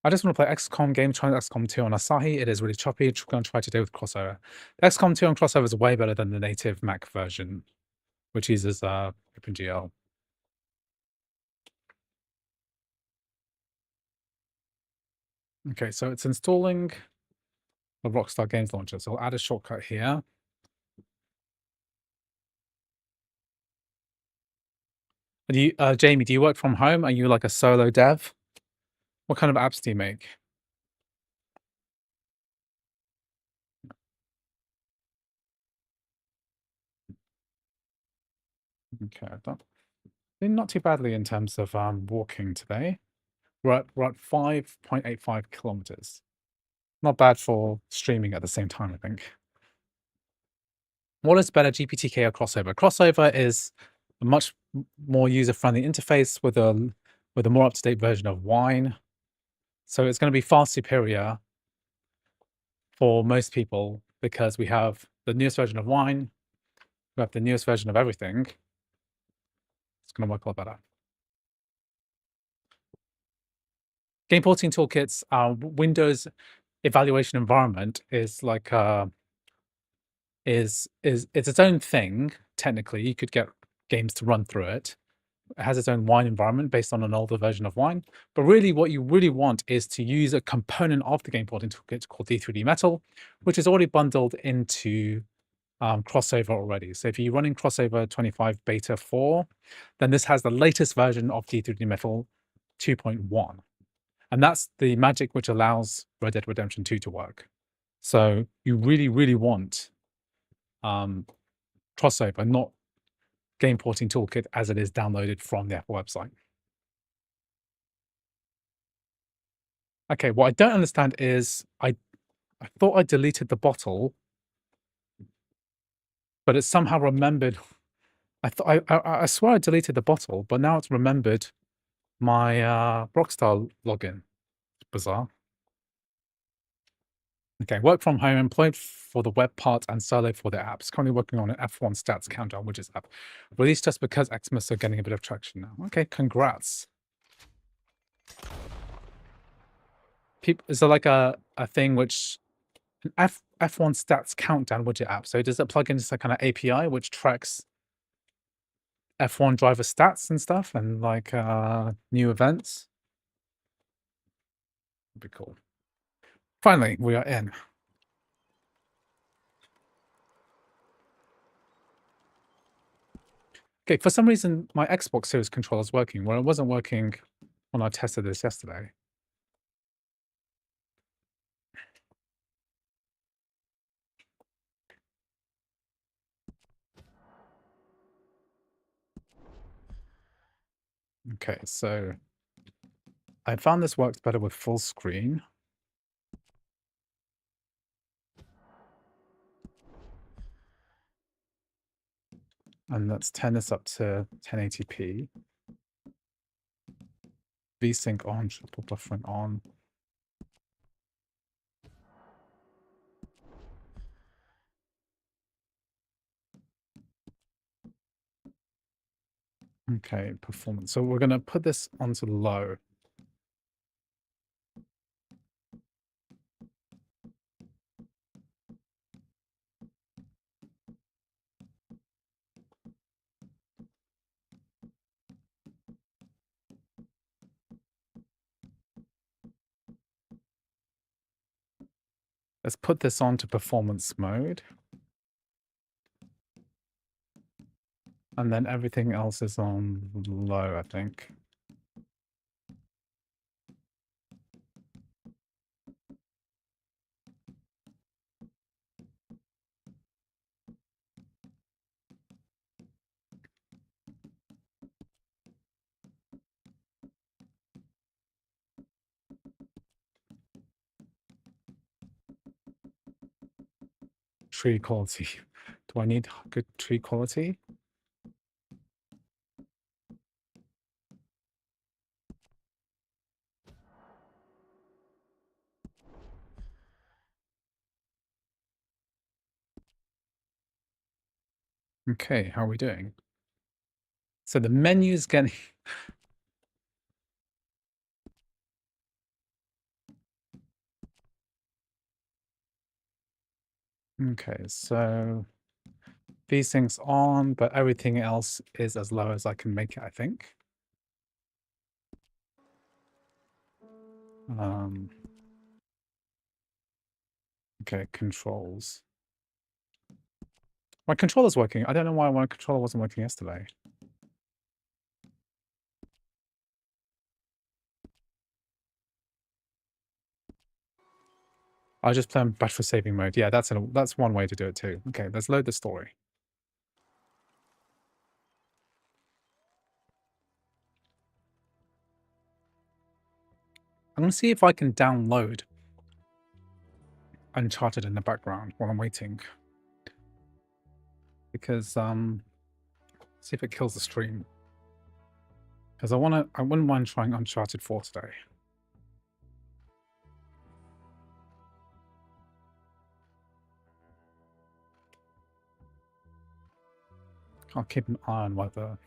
I just want to play XCOM game, trying XCOM 2 on Asahi. It is really choppy. I'm going to try to do with crossover. XCOM 2 on crossover is way better than the native Mac version, which uses OpenGL. Okay, so it's installing the Rockstar Games Launcher. So I'll add a shortcut here. Do you, Jamie, do you work from home? Are you like a solo dev? What kind of apps do you make? Okay, doing not too badly in terms of walking today. We're at 5.85 kilometers. Not bad for streaming at the same time, I think. What is better, GPTK or Crossover? Crossover is a much more user-friendly interface with a more up-to-date version of Wine. So it's going to be far superior for most people because we have the newest version of Wine, we have the newest version of everything. It's going to work a lot better. Game porting toolkits, Windows evaluation environment is like it's its own thing. Technically, you could get games to run through it. It has its own Wine environment based on an older version of Wine. But really, what you really want is to use a component of the game porting toolkit called D3D Metal, which is already bundled into Crossover already. So if you're running Crossover 25 Beta 4, then this has the latest version of D3D Metal 2.1. And that's the magic which allows Red Dead Redemption 2 to work. So you really, really want Crossover, not Game Porting Toolkit as it is downloaded from the Apple website. Okay, what I don't understand is I thought I deleted the bottle, but it somehow remembered. I swear I deleted the bottle, but now it's remembered my Rockstar login. Bizarre. Okay, work from home, employed for the web part and solo for the apps. Currently working on an F1 stats countdown widgets app. Released just because Xmas are getting a bit of traction now. Okay, congrats. Is there like a thing which an F1 stats countdown widget app? So does it plug into some kind of API which tracks F1 driver stats and stuff and like new events? That'd be cool. Finally, we are in. Okay, for some reason, my Xbox Series controller is working, where it wasn't working when I tested this yesterday. Okay, so I found this works better with full screen. And let's turn this up to 1080p. VSync on, triple buffering on. Okay, performance. So we're going to put this onto low. Let's put this on to performance mode. And then everything else is on low, I think. tree quality. Do I need good tree quality? Okay, how are we doing? So the menu's getting... Okay, so these things on, but everything else is as low as I can make it, I think. Okay, controls. My controller's working. I don't know why my controller wasn't working yesterday. I'll just play on battery saving mode. Yeah, that's one way to do it too. Okay, let's load the story. I'm gonna see if I can download Uncharted in the background while I'm waiting. Because see if it kills the stream. Because I wouldn't mind trying Uncharted 4 today. I'll keep an eye on whether...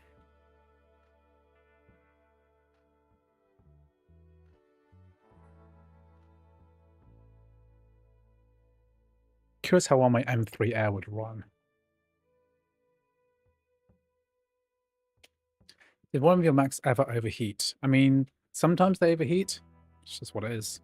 Curious how well my M3 Air would run. Did one of your Macs ever overheat? I mean, sometimes they overheat. It's just what it is.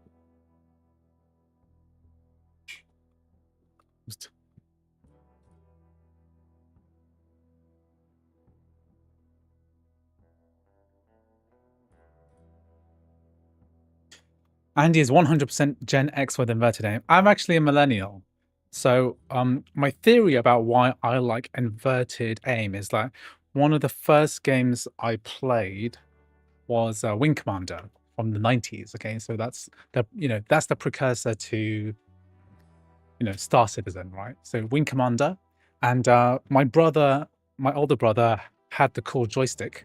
Andy is 100% Gen X with inverted aim. I'm actually a millennial. So my theory about why I like inverted aim is that one of the first games I played was Wing Commander from the 90s. Okay, so that's the precursor to Star Citizen, right? So Wing Commander, and my older brother had the cool joystick,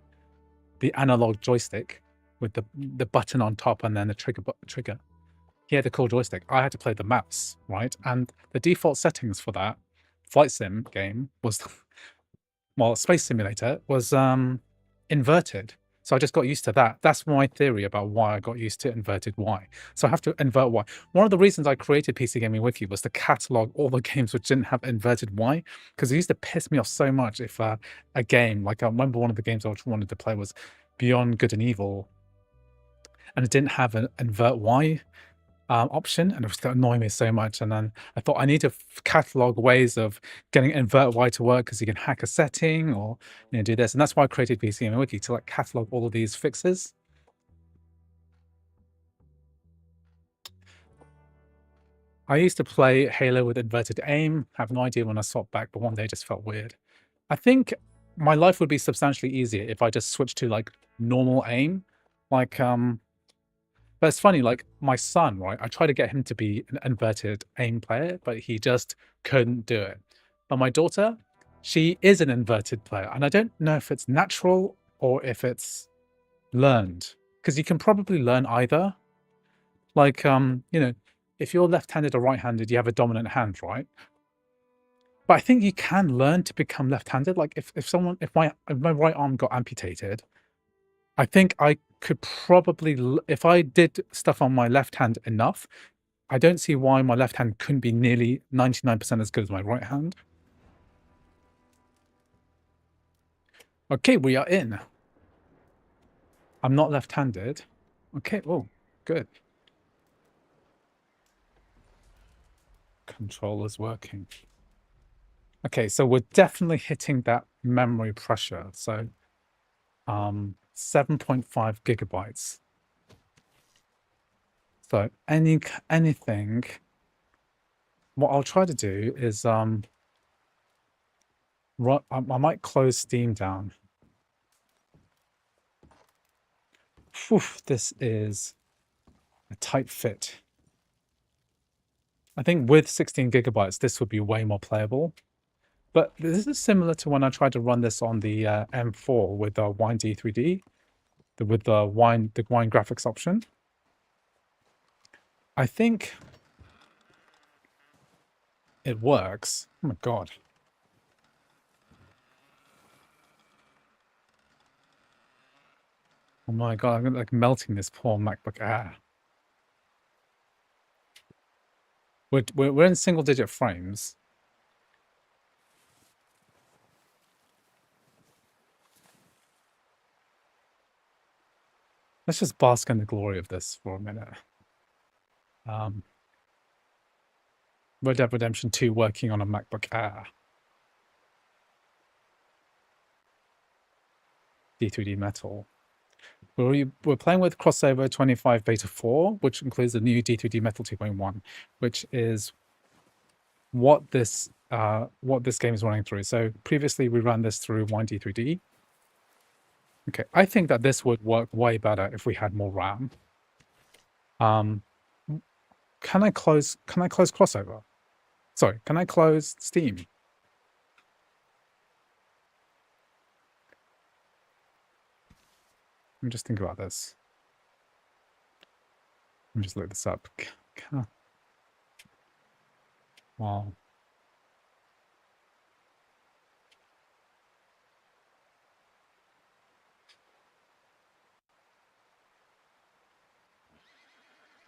the analog joystick with the button on top and then the trigger. He had the cool joystick. I had to play the mouse, right? And the default settings for that flight sim game was, well, Space Simulator was inverted. So I just got used to that. That's my theory about why I got used to inverted Y. So I have to invert Y. One of the reasons I created PC Gaming Wiki was to catalog all the games which didn't have inverted Y, because it used to piss me off so much if a game, like I remember one of the games I wanted to play was Beyond Good and Evil, and it didn't have an invert Y option, and it was annoying me so much. And then I thought I need to catalog ways of getting invert Y to work, because you can hack a setting or do this, and that's why I created PC Gaming Wiki, to like catalog all of these fixes. I used to play Halo with inverted aim. I have no idea when I swapped back, but one day it just felt weird. I think my life would be substantially easier if I just switched to like normal aim, like But it's funny, like my son, right? I try to get him to be an inverted aim player, but he just couldn't do it. But my daughter, she is an inverted player, and I don't know if it's natural or if it's learned, because you can probably learn either. Like, if you're left-handed or right-handed, you have a dominant hand, right? But I think you can learn to become left-handed. Like, if my right arm got amputated, I think I could probably, if I did stuff on my left hand enough, I don't see why my left hand couldn't be nearly 99% as good as my right hand. Okay, we are in. I'm not left-handed. Okay, oh, good. Controller's working. Okay, so we're definitely hitting that memory pressure. So 7.5 gigabytes. So anything, what I'll try to do is I might close Steam down. Whew, this is a tight fit. I think with 16 gigabytes, this would be way more playable. But this is similar to when I tried to run this on the M4 with the Wine D3D, with the wine graphics option. I think it works. Oh my god. Oh my god, I'm like melting this poor MacBook Air. We're in single digit frames. Let's just bask in the glory of this for a minute. Red Dead Redemption 2 working on a MacBook Air. D3D Metal. We're playing with Crossover 25 Beta 4, which includes the new D3D Metal 2.1, which is what this game is running through. So previously we ran this through Wine D3D. Okay, I think that this would work way better if we had more RAM. Can I close Crossover? Sorry, can I close Steam? Let me just think about this. Let me just look this up. Wow.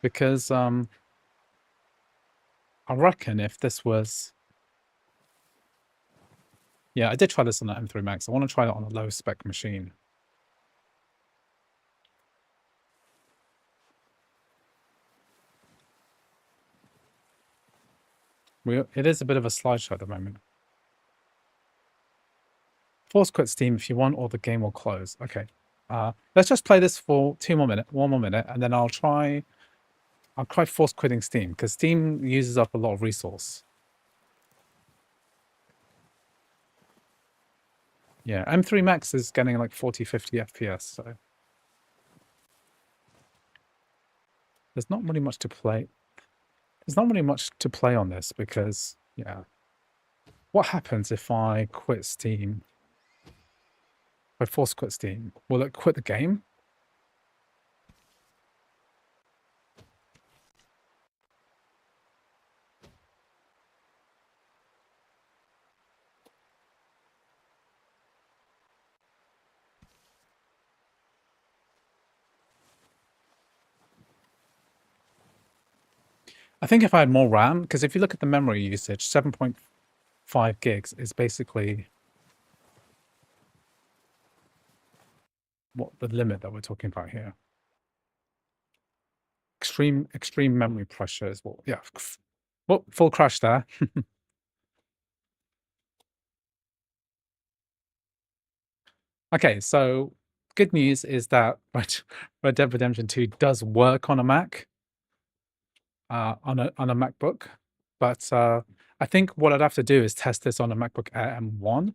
Because I reckon if this was... Yeah, I did try this on the M3 Max. I want to try it on a low spec machine. It is a bit of a slideshow at the moment. Force quit Steam if you want, or the game will close. Okay. Let's just play this for one more minute, and then I'll try force quitting Steam, because Steam uses up a lot of resource. Yeah, M3 Max is getting like 40, 50 FPS, so there's not really much to play. There's not really much to play on this because, yeah. What happens if I quit Steam? If I force quit Steam, will it quit the game? I think if I had more RAM, because if you look at the memory usage, 7.5 gigs is basically what the limit that we're talking about here. Extreme memory pressure is what, yeah. Well, full crash there. Okay, so good news is that Red Dead Redemption 2 does work on a Mac, on a MacBook, but I think what I'd have to do is test this on a MacBook Air M1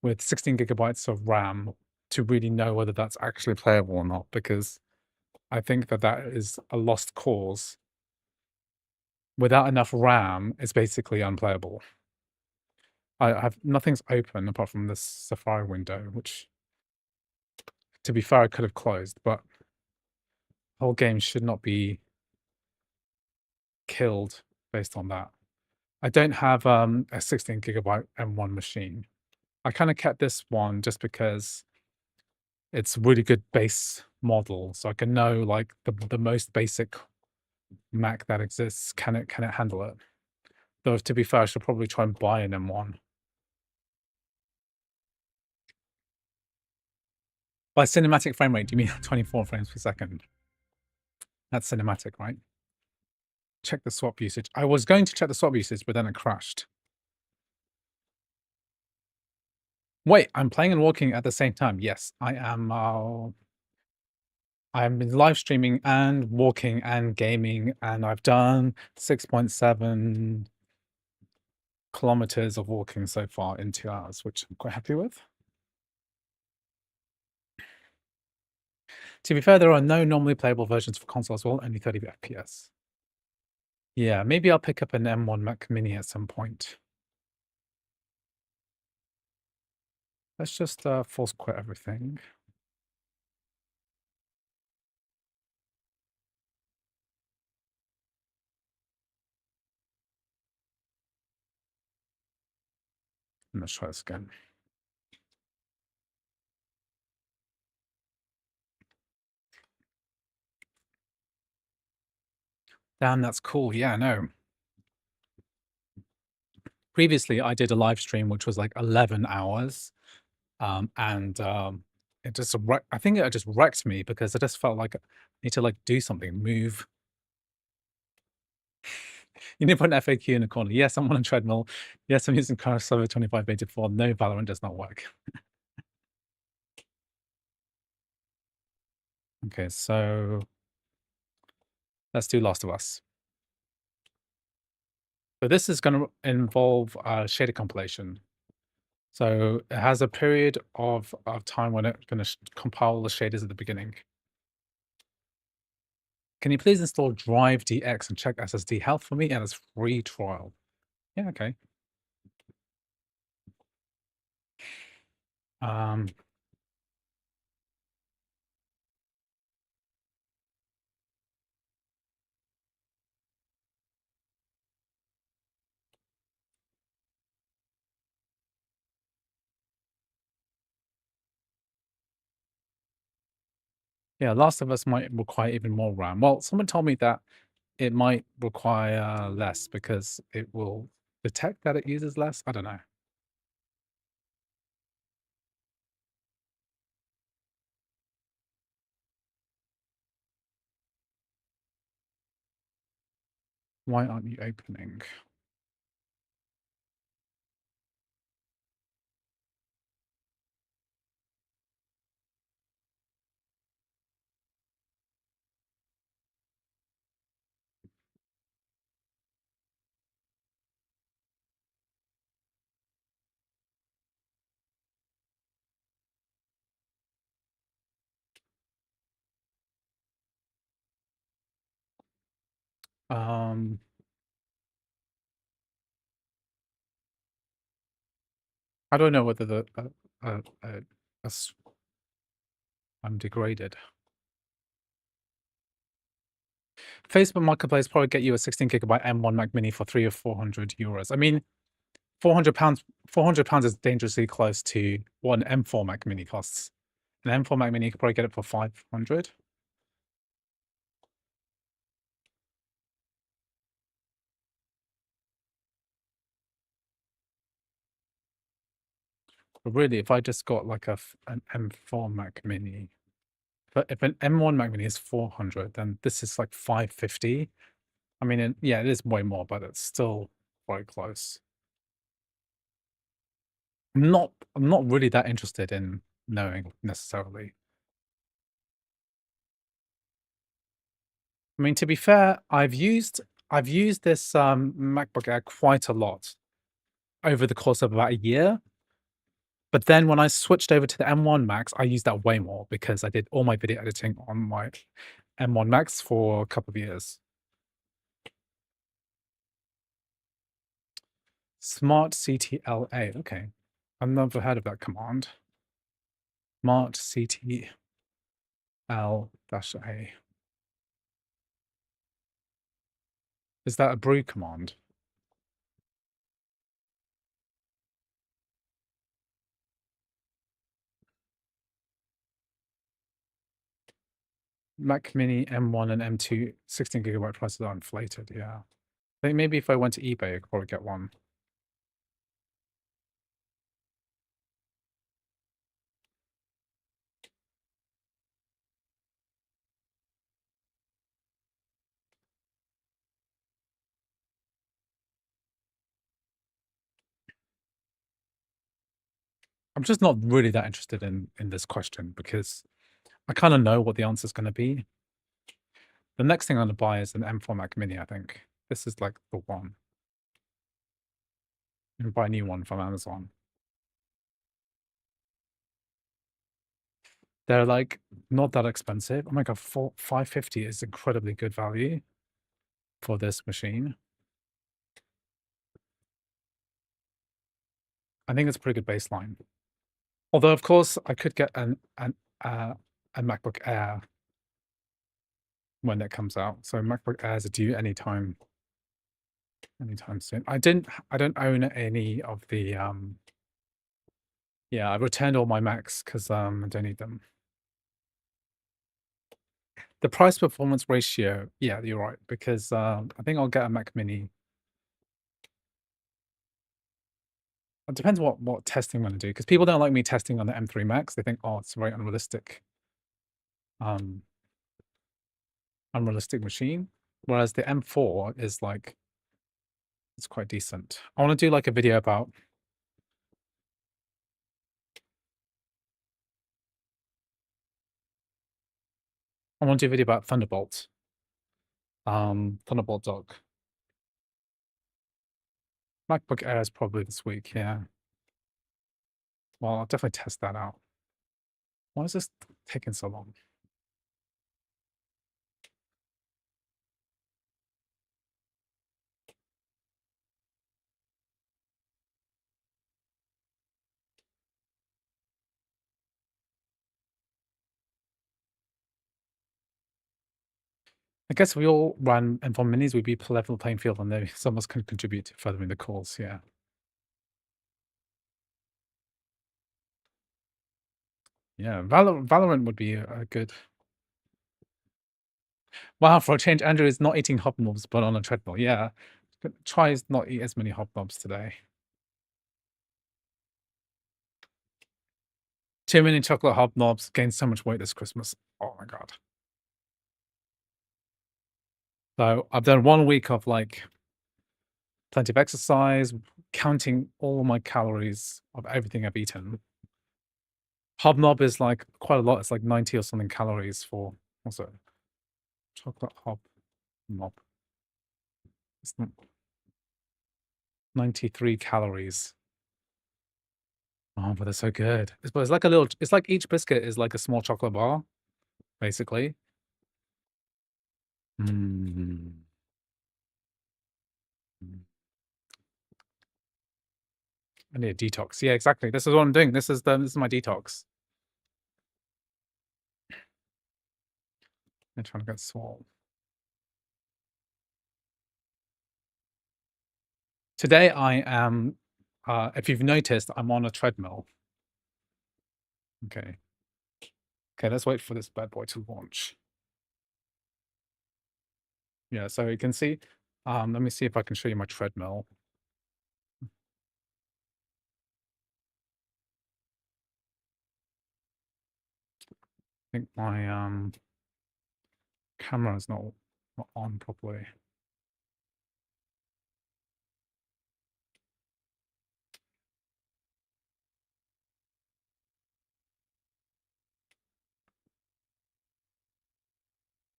with 16 gigabytes of RAM to really know whether that's actually playable or not, because I think that is a lost cause. Without enough RAM, it's basically unplayable. Nothing's open apart from this Safari window, which, to be fair, I could have closed, but the whole game should not be killed based on that. I don't have a 16 gigabyte M1 machine. I kind of kept this one just because it's really good base model, so I can know like the most basic Mac that exists. Can it handle it? Though to be fair, I should probably try and buy an M1. By cinematic frame rate, do you mean 24 frames per second? That's cinematic, right? Check the swap usage. I was going to check the swap usage, but then it crashed. Wait, I'm playing and walking at the same time. Yes, I am. I'm live streaming and walking and gaming, and I've done 6.7 kilometers of walking so far in 2 hours, which I'm quite happy with. To be fair, there are no normally playable versions for console as well, only 30 FPS. Yeah, maybe I'll pick up an M1 Mac Mini at some point. Let's just force quit everything. Let's try this again. Damn, that's cool. Yeah, no. Previously, I did a live stream which was like 11 hours, and it just I think it just wrecked me because I just felt like I need to like do something, move. You need to put an FAQ in the corner. Yes, I'm on a treadmill. Yes, I'm using Server 25 beta 4. No, Valorant does not work. Okay, so let's do Last of Us. So this is going to involve shader compilation. So it has a period of time when it's going to compile the shaders at the beginning. Can you please install Drive DX and check SSD health for me? And it's free trial. Yeah, okay. Yeah, Last of Us might require even more RAM. Well, someone told me that it might require less because it will detect that it uses less. I don't know. Why aren't you opening? Um, I don't know whether the that's I'm degraded. Facebook Marketplace probably get you a 16 gigabyte M1 Mac Mini for 300 or 400 euros. I mean, £400, £400 is dangerously close to what an M4 Mac Mini costs. An M4 Mac Mini, you could probably get it for 500. But really, if I just got like an M4 Mac Mini, but if an M1 Mac Mini is 400, then this is like 550. I mean, yeah, it is way more, but it's still quite close. I'm not really that interested in knowing necessarily. I mean, to be fair, I've used this MacBook Air quite a lot over the course of about a year. But then when I switched over to the M1 Max, I used that way more because I did all my video editing on my M1 Max for a couple of years. Smart CTLA. Okay. I've never heard of that command. Smart CTL-A. Is that a brew command? Mac Mini M1 and M2 16 gigabyte prices are inflated. Yeah. I think maybe if I went to eBay, I could probably get one. I'm just not really that interested in this question because I kind of know what the answer is going to be. The next thing I'm going to buy is an M4 Mac Mini, I think. This is like the one. And buy a new one from Amazon. They're like not that expensive. Oh my god, 550 is incredibly good value. for this machine. I think it's a pretty good baseline. Although, of course, I could get a MacBook Air when that comes out. So MacBook Airs are due anytime soon. I don't own any of the yeah, I returned all my Macs because I don't need them. The price performance ratio, yeah, you're right, because I think I'll get a Mac Mini. It depends what testing I'm gonna do, because people don't like me testing on the M3 Max. They think, oh, it's a very unrealistic machine. Whereas the M4 is like, it's quite decent. I want to do like a video about Thunderbolt. Thunderbolt dock. MacBook Air is probably this week, yeah. Well, I'll definitely test that out. Why is this taking so long? I guess we all run M1 minis, we'd be level playing field, and then some of us can contribute to furthering the cause, yeah. Yeah, Valorant would be a good. Wow, for a change, Andrew is not eating hobnobs, but on a treadmill. Yeah, try not eat as many hobnobs today. Too many chocolate hobnobs, gained so much weight this Christmas. Oh my god. So I've done 1 week of like plenty of exercise, counting all my calories of everything I've eaten. Hobnob is like quite a lot. It's like 90 or something calories for, what's it? Chocolate hobnob. It's not 93 calories. Oh, but they're so good. It's like a little, it's like each biscuit is like a small chocolate bar, basically. Mm. I need a detox. Yeah, exactly. This is what I'm doing. This is my detox. I'm trying to get swole. Today I am, if you've noticed, I'm on a treadmill. Okay. Okay, let's wait for this bad boy to launch. Yeah, so you can see, let me see if I can show you my treadmill. I think my camera is not on properly.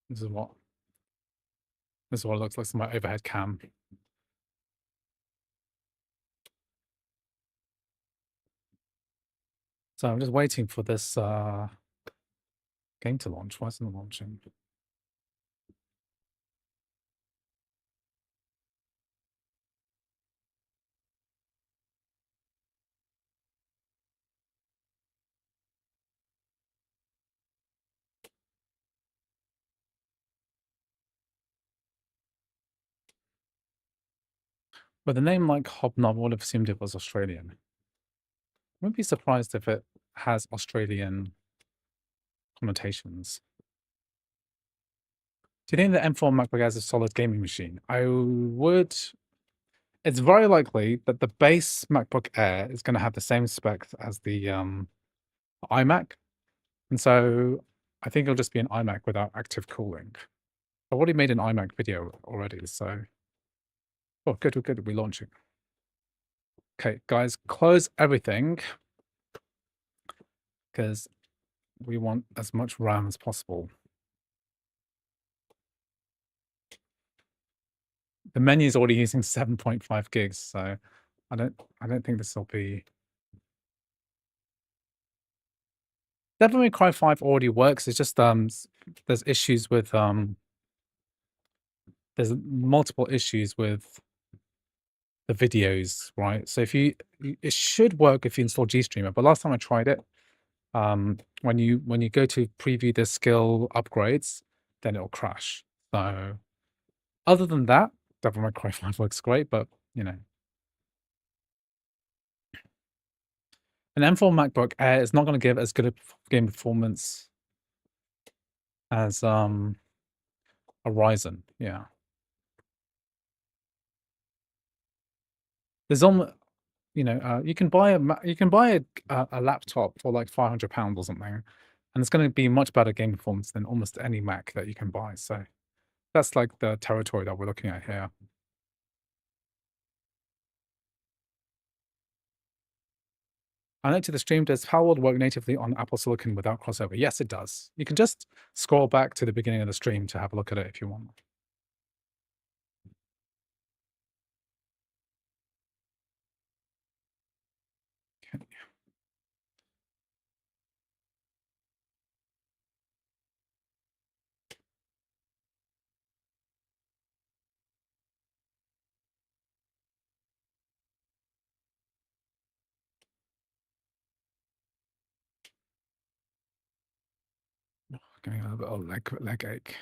This is what it looks like. It's my overhead cam. So I'm just waiting for this game to launch. Why isn't it launching? But the name like Hobnob, I would have assumed it was Australian. I wouldn't be surprised if it has Australian connotations. Do you think the M4 MacBook Air is a solid gaming machine? I would. It's very likely that the base MacBook Air is going to have the same specs as the iMac, and so I think it'll just be an iMac without active cooling. I've already made an iMac video already, so oh, good, we're launching. Okay, guys, close everything because we want as much RAM as possible. The menu is already using 7.5 gigs, so I don't think this will be. Devil May Cry 5 already works. It's just there's issues with there's multiple issues with the videos, right? So if it should work if you install GStreamer, but last time I tried it, when you go to preview the skill upgrades, then it'll crash. So other than that, Devil May Cry 5 works great, but you know, an M4 MacBook Air is not going to give as good a game performance as a Ryzen. Yeah, there's you know, you can buy a laptop for like £500 or something, and it's going to be much better game performance than almost any Mac that you can buy. So that's like the territory that we're looking at here. I note to the stream, does Palworld work natively on Apple Silicon without crossover? Yes, it does. You can just scroll back to the beginning of the stream to have a look at it if you want. Okay. Getting a little bit of leg ache.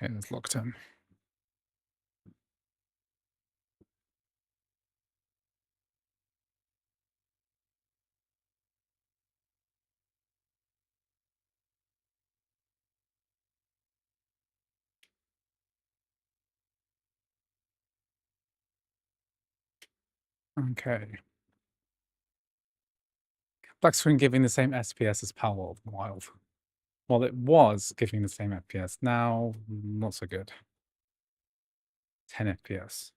Okay, it's locked in. Okay. Black screen giving the same FPS as Palworld. Wild. Well, it was giving the same FPS. Now, not so good. 10 FPS.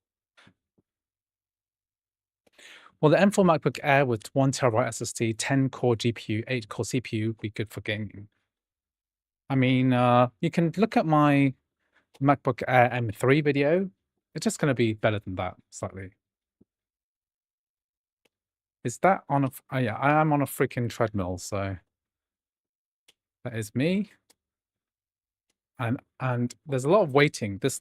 Well, the M4 MacBook Air with 1TB SSD, 10-core GPU, 8-core CPU would be good for gaming. I mean, you can look at my MacBook Air M3 video. It's just going to be better than that, slightly. Is that on a... Oh, yeah, I am on a freaking treadmill, so... That is me. And there's a lot of waiting. This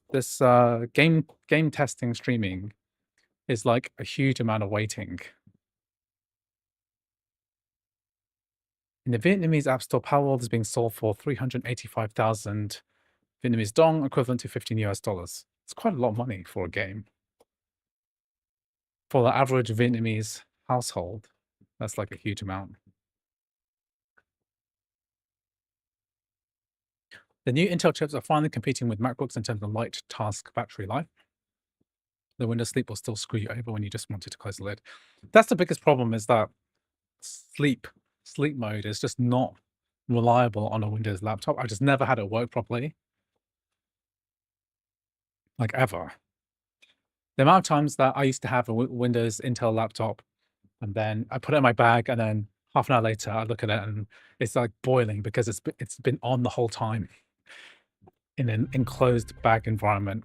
game testing streaming is like a huge amount of waiting. In the Vietnamese App Store, Palworld is being sold for 385,000 Vietnamese dong, equivalent to $15 US. It's quite a lot of money for a game. For the average Vietnamese household, that's like a huge amount. The new Intel chips are finally competing with MacBooks in terms of light task battery life. The Windows Sleep will still screw you over when you just wanted to close the lid. That's the biggest problem, is that sleep mode is just not reliable on a Windows laptop. I just never had it work properly. Like, ever. The amount of times that I used to have a Windows Intel laptop, and then I put it in my bag, and then half an hour later, I look at it, and it's like boiling because it's been on the whole time in an enclosed bag environment.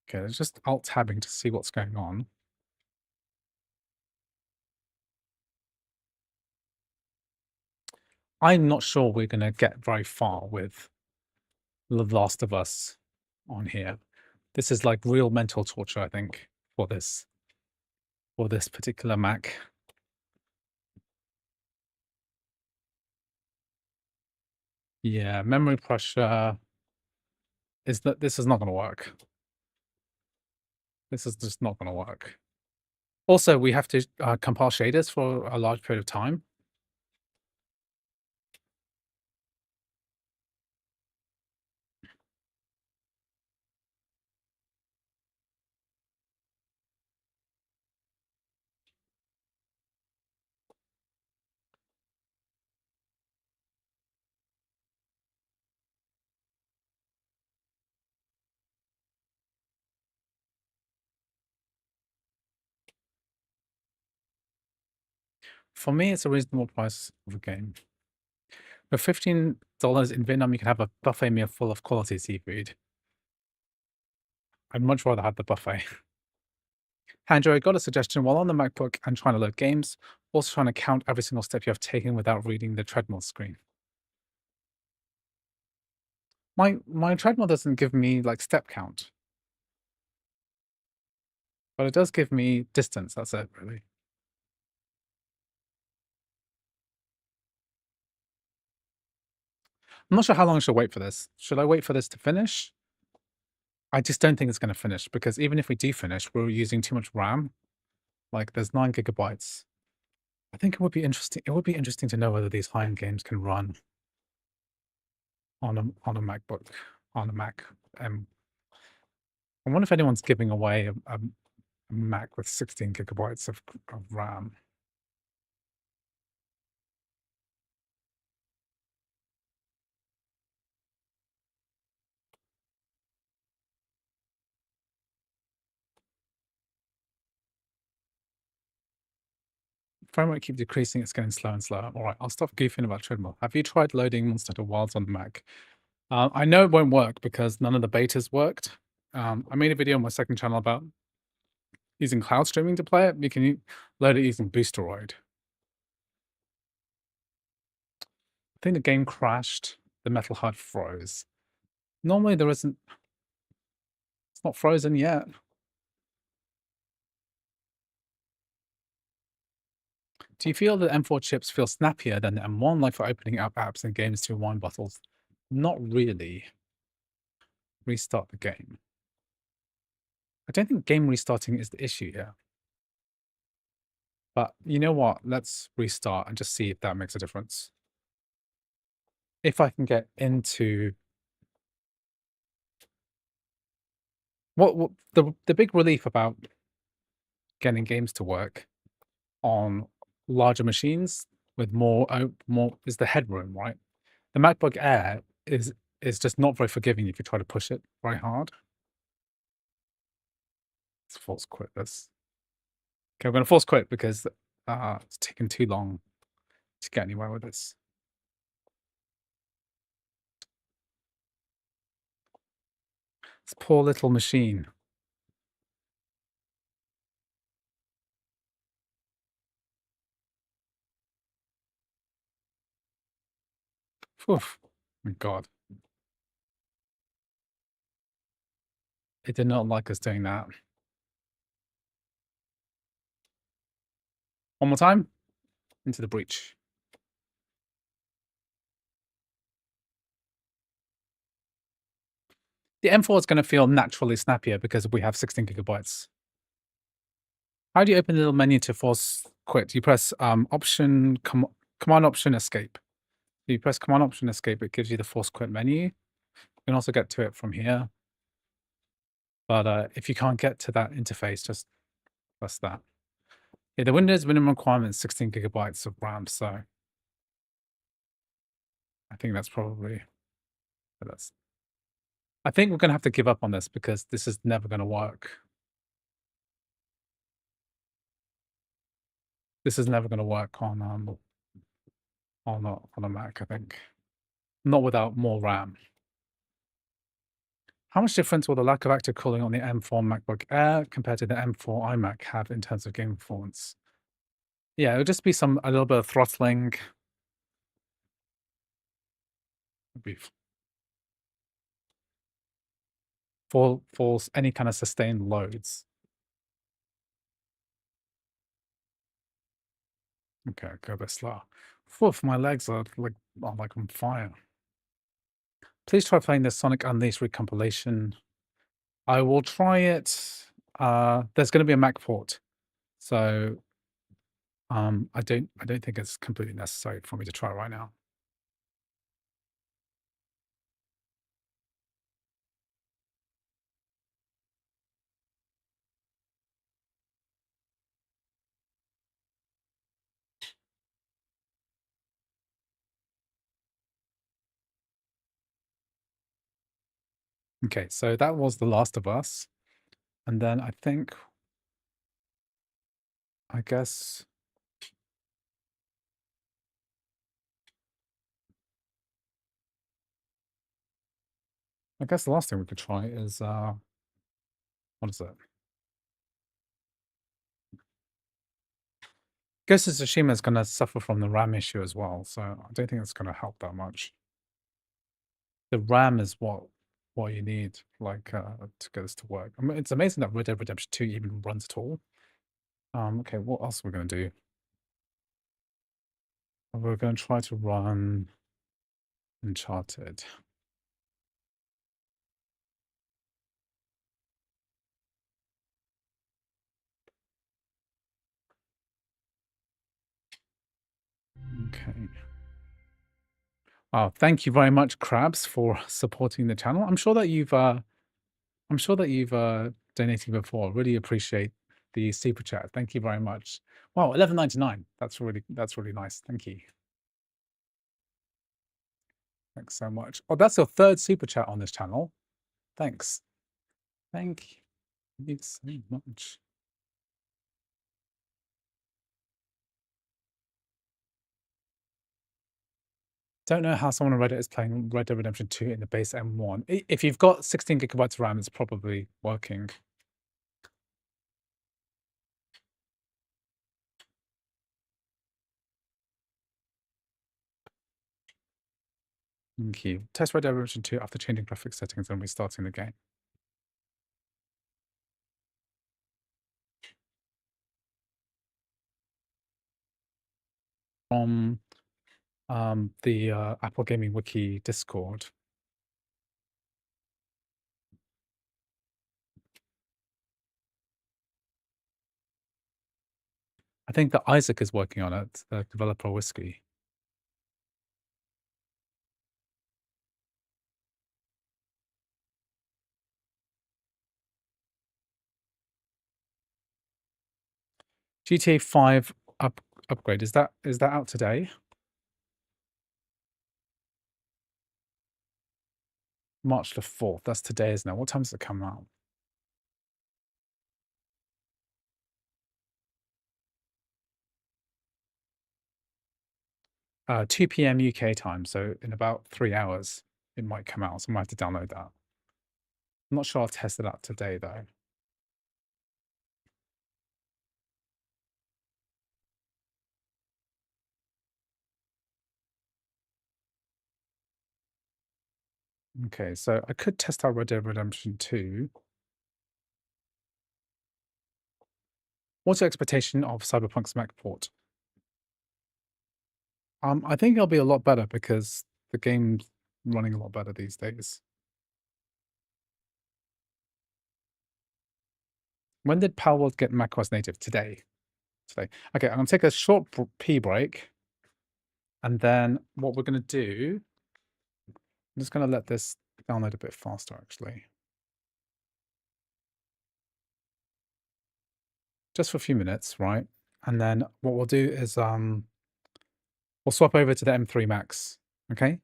Okay, let's just alt-tabbing to see what's going on. I'm not sure we're going to get very far with The Last of Us on here. This is like real mental torture, I think, for this particular Mac. Yeah, memory pressure is that this is not going to work. This is just not going to work. Also, we have to compile shaders for a large period of time. For me, it's a reasonable price of a game. For $15 in Vietnam, you can have a buffet meal full of quality seafood. I'd much rather have the buffet. Andrew, I got a suggestion while on the MacBook and trying to load games, also trying to count every single step you have taken without reading the treadmill screen. My treadmill doesn't give me like step count, but it does give me distance. That's it, really. I'm not sure how long I should wait for this. Should I wait for this to finish? I just don't think it's going to finish because even if we do finish, we're using too much RAM. Like there's 9 gigabytes. I think it would be interesting. It would be interesting to know whether these high-end games can run on a MacBook, on a Mac. I wonder if anyone's giving away a Mac with 16 gigabytes of RAM. Frame rate keep decreasing, it's getting slower and slower. All right, I'll stop goofing about treadmill. Have you tried loading Monster Hunter Wilds on the Mac? I know it won't work because none of the betas worked. I made a video on my second channel about using cloud streaming to play it. You can load it using Boosteroid. I think the game crashed. The metal HUD froze. Normally there isn't. It's not frozen yet. Do you feel that M4 chips feel snappier than the M1, like for opening up apps and games through wine bottles? Not really. Restart the game. I don't think game restarting is the issue here. But you know what? Let's restart and just see if that makes a difference. If I can get into what the big relief about getting games to work on larger machines with more is the headroom, right? The MacBook Air is just not very forgiving if you try to push it very hard. Let's force quit this. Okay, I'm going to force quit because it's taken too long to get anywhere with this. This poor little machine. Oof. My God. It did not like us doing that. One more time. Into the breach. The M4 is going to feel naturally snappier because we have 16 gigabytes. How do you open the little menu to force quit? You press Command Option Escape. You press Command Option Escape, it gives you the force quit menu. You can also get to it from here. But if you can't get to that interface, just press that. Yeah, the Windows minimum requirement is 16 gigabytes of RAM, so I think that's probably that's. I think we're going to have to give up on this because this is never going to work. This is never going to work on a Mac, I think. Not without more RAM. How much difference will the lack of active cooling on the M4 MacBook Air compared to the M4 iMac have in terms of game performance? Yeah, it'll just be a little bit of throttling. For any kind of sustained loads. Okay, go a bit slower. Woof, my legs are like on fire. Please try playing the Sonic Unleashed recompilation. I will try it. There's going to be a Mac port, so I don't think it's completely necessary for me to try it right now. Okay, so that was The Last of Us, and then I guess I guess the last thing we could try is, what is it? Ghost of Tsushima is gonna suffer from the RAM issue as well, so I don't think it's gonna help that much. The RAM is what you need, like, to get this to work. I mean, it's amazing that Red Dead Redemption 2 even runs at all. Okay, what else are we gonna do? We're gonna try to run Uncharted. Okay. Oh, thank you very much, Krabs, for supporting the channel. I'm sure that you've donated before. Really appreciate the super chat. Thank you very much. Wow, 11.99. That's really nice. Thank you. Thanks so much. Oh, that's your third super chat on this channel. Thanks. Thank you so much. Don't know how someone on Reddit is playing Red Dead Redemption 2 in the base M1. If you've got 16 gigabytes of RAM, it's probably working. Thank you. Test Red Dead Redemption 2 after changing graphics settings and restarting the game. From the Apple Gaming Wiki Discord. I think that Isaac is working on it, the developer Whiskey. GTA 5 upgrade, is that out today? March the 4th. That's today, isn't it? What time does it come out? Uh, 2 p.m. UK time, so in about 3 hours it might come out, so I might have to download that. I'm not sure I'll test it out today, though. Okay, so I could test out Red Dead Redemption 2. What's your expectation of Cyberpunk's Mac port? I think it'll be a lot better because the game's running a lot better these days. When did Palworld get macOS native? Today. Today. Okay, I'm gonna take a short pee break. And then what we're gonna do, I'm just gonna let this download a bit faster, actually. Just for a few minutes, right? And then what we'll do is we'll swap over to the M3 Max, okay?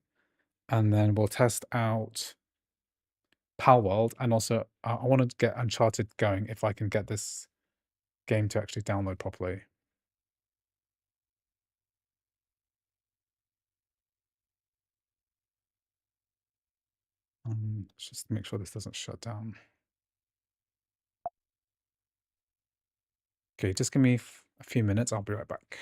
And then we'll test out Palworld, and also I want to get Uncharted going if I can get this game to actually download properly. Let's just make sure this doesn't shut down. Okay, just give me a few minutes. I'll be right back.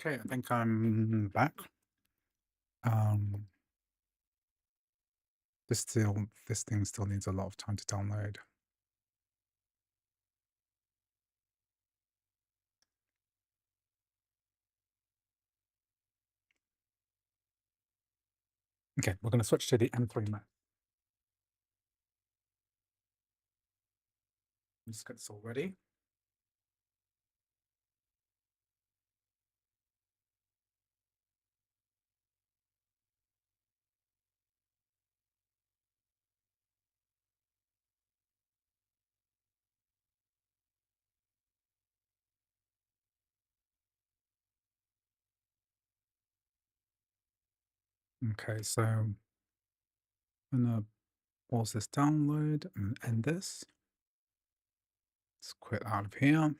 Okay, I think I'm back. Um, this thing still needs a lot of time to download. Okay, we're going to switch to the M3 Mac. Let's get this all ready. Okay, so I'm gonna pause this download and end this. Let's quit out of here.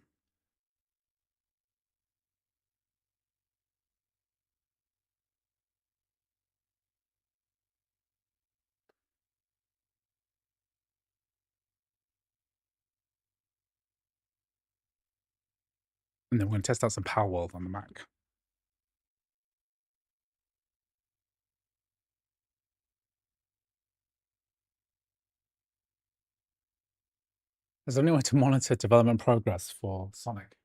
And then we're going to test out some Palworld on the Mac. Is there any way to monitor development progress for Sonic?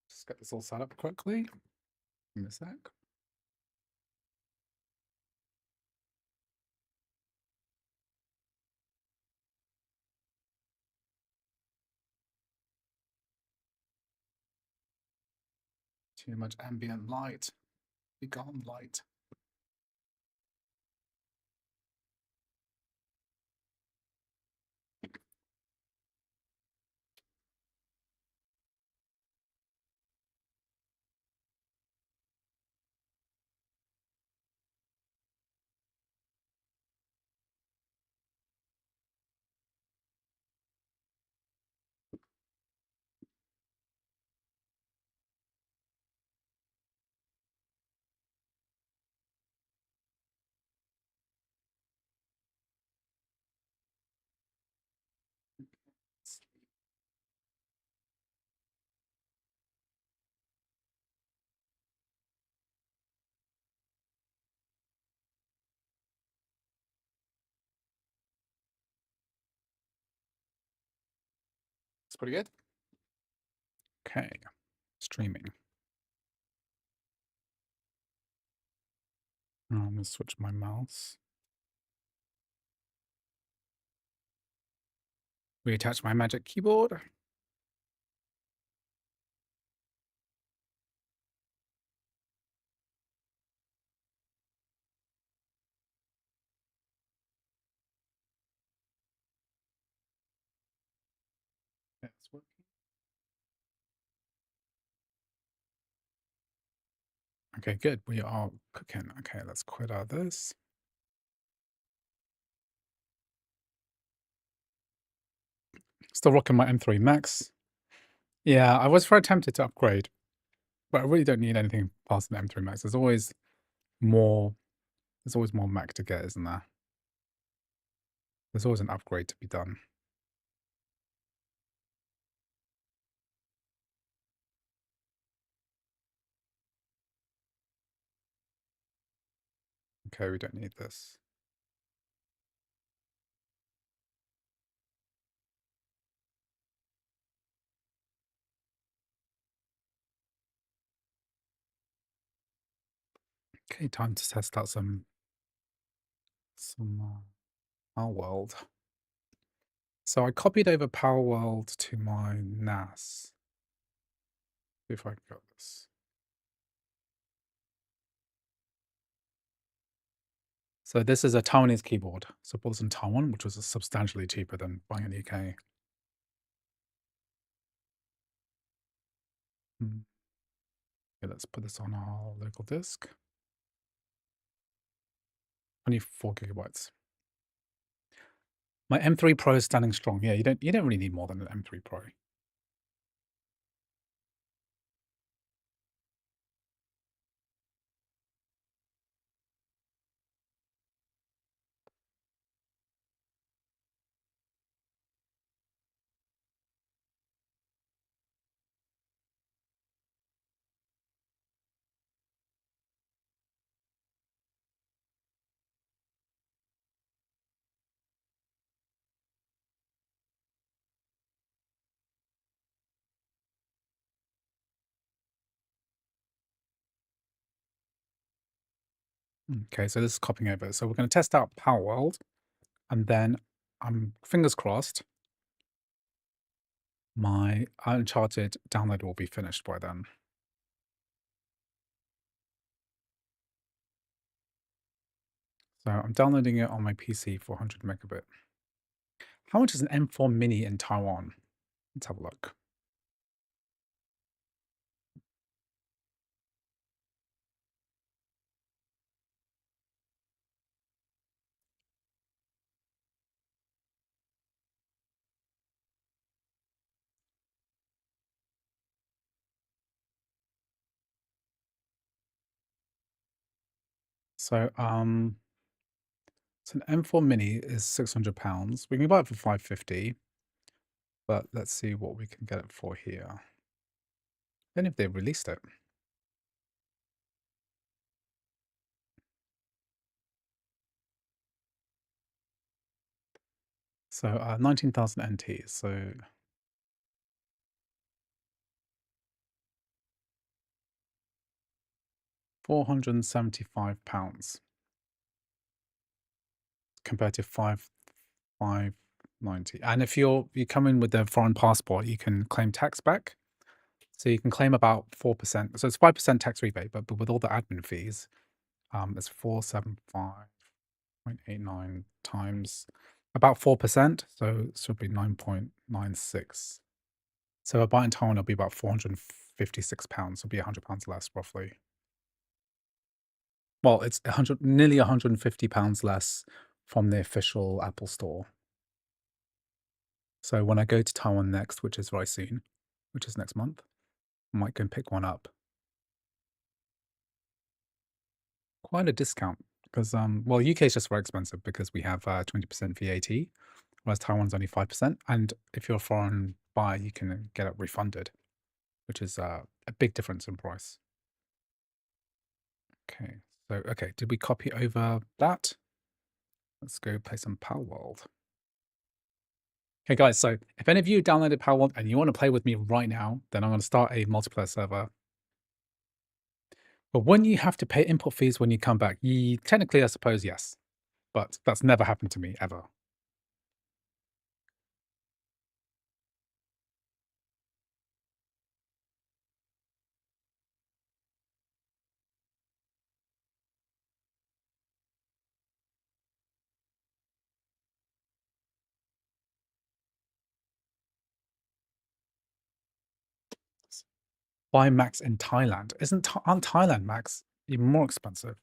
Just get this all set up quickly. Give me a sec. Too much ambient light. Be gone, light. It's pretty good. Okay, streaming. I'm gonna switch my mouse. Reattach my magic keyboard. Yeah, it's working. Okay, good. We are cooking. Okay, let's quit out this. Still rocking my M3 Max. Yeah, I was very tempted to upgrade, but I really don't need anything past the M3 Max. More, there's always more Mac to get, isn't there? There's always an upgrade to be done. Okay, we don't need this. Okay, time to test out some Palworld. So I copied over Palworld to my NAS. See if I got this. So this is a Taiwanese keyboard. So I bought this in Taiwan, which was substantially cheaper than buying in the UK. Okay, let's put this on our local disk. 24 gigabytes. My M3 Pro is standing strong. Yeah, you don't really need more than an M3 Pro. Okay, so this is copying over. So we're going to test out Palworld, and then I'm fingers crossed my Uncharted download will be finished by then. So I'm downloading it on my PC for 100 megabit. How much is an M4 Mini in Taiwan? Let's have a look. So, an M4 Mini is £600. We can buy it for 550, but let's see what we can get it for here. Then if they released it. So 19,000 NT. So £475 compared to 590. And if you come in with a foreign passport, you can claim tax back. So you can claim about 4%. So it's 5% tax rebate, but with all the admin fees, it's 475.89 times about 4%. So it should be 9.96. So a buy in Taiwan will be about £456. It'll be £100 less roughly. Well, it's nearly £150 less from the official Apple store. So when I go to Taiwan next, which is very soon, which is next month, I might go and pick one up. Quite a discount because, well, UK is just very expensive because we have 20% VAT, whereas Taiwan's only 5%. And if you're a foreign buyer, you can get it refunded, which is a big difference in price. Okay, so, okay, did we copy over that? Let's go play some Palworld. Okay, guys, so if any of you downloaded Palworld and you want to play with me right now, then I'm going to start a multiplayer server. But when you have to pay input fees when you come back, technically, I suppose, yes. But that's never happened to me, ever. Buy Macs in Thailand. Aren't Thailand Macs even more expensive?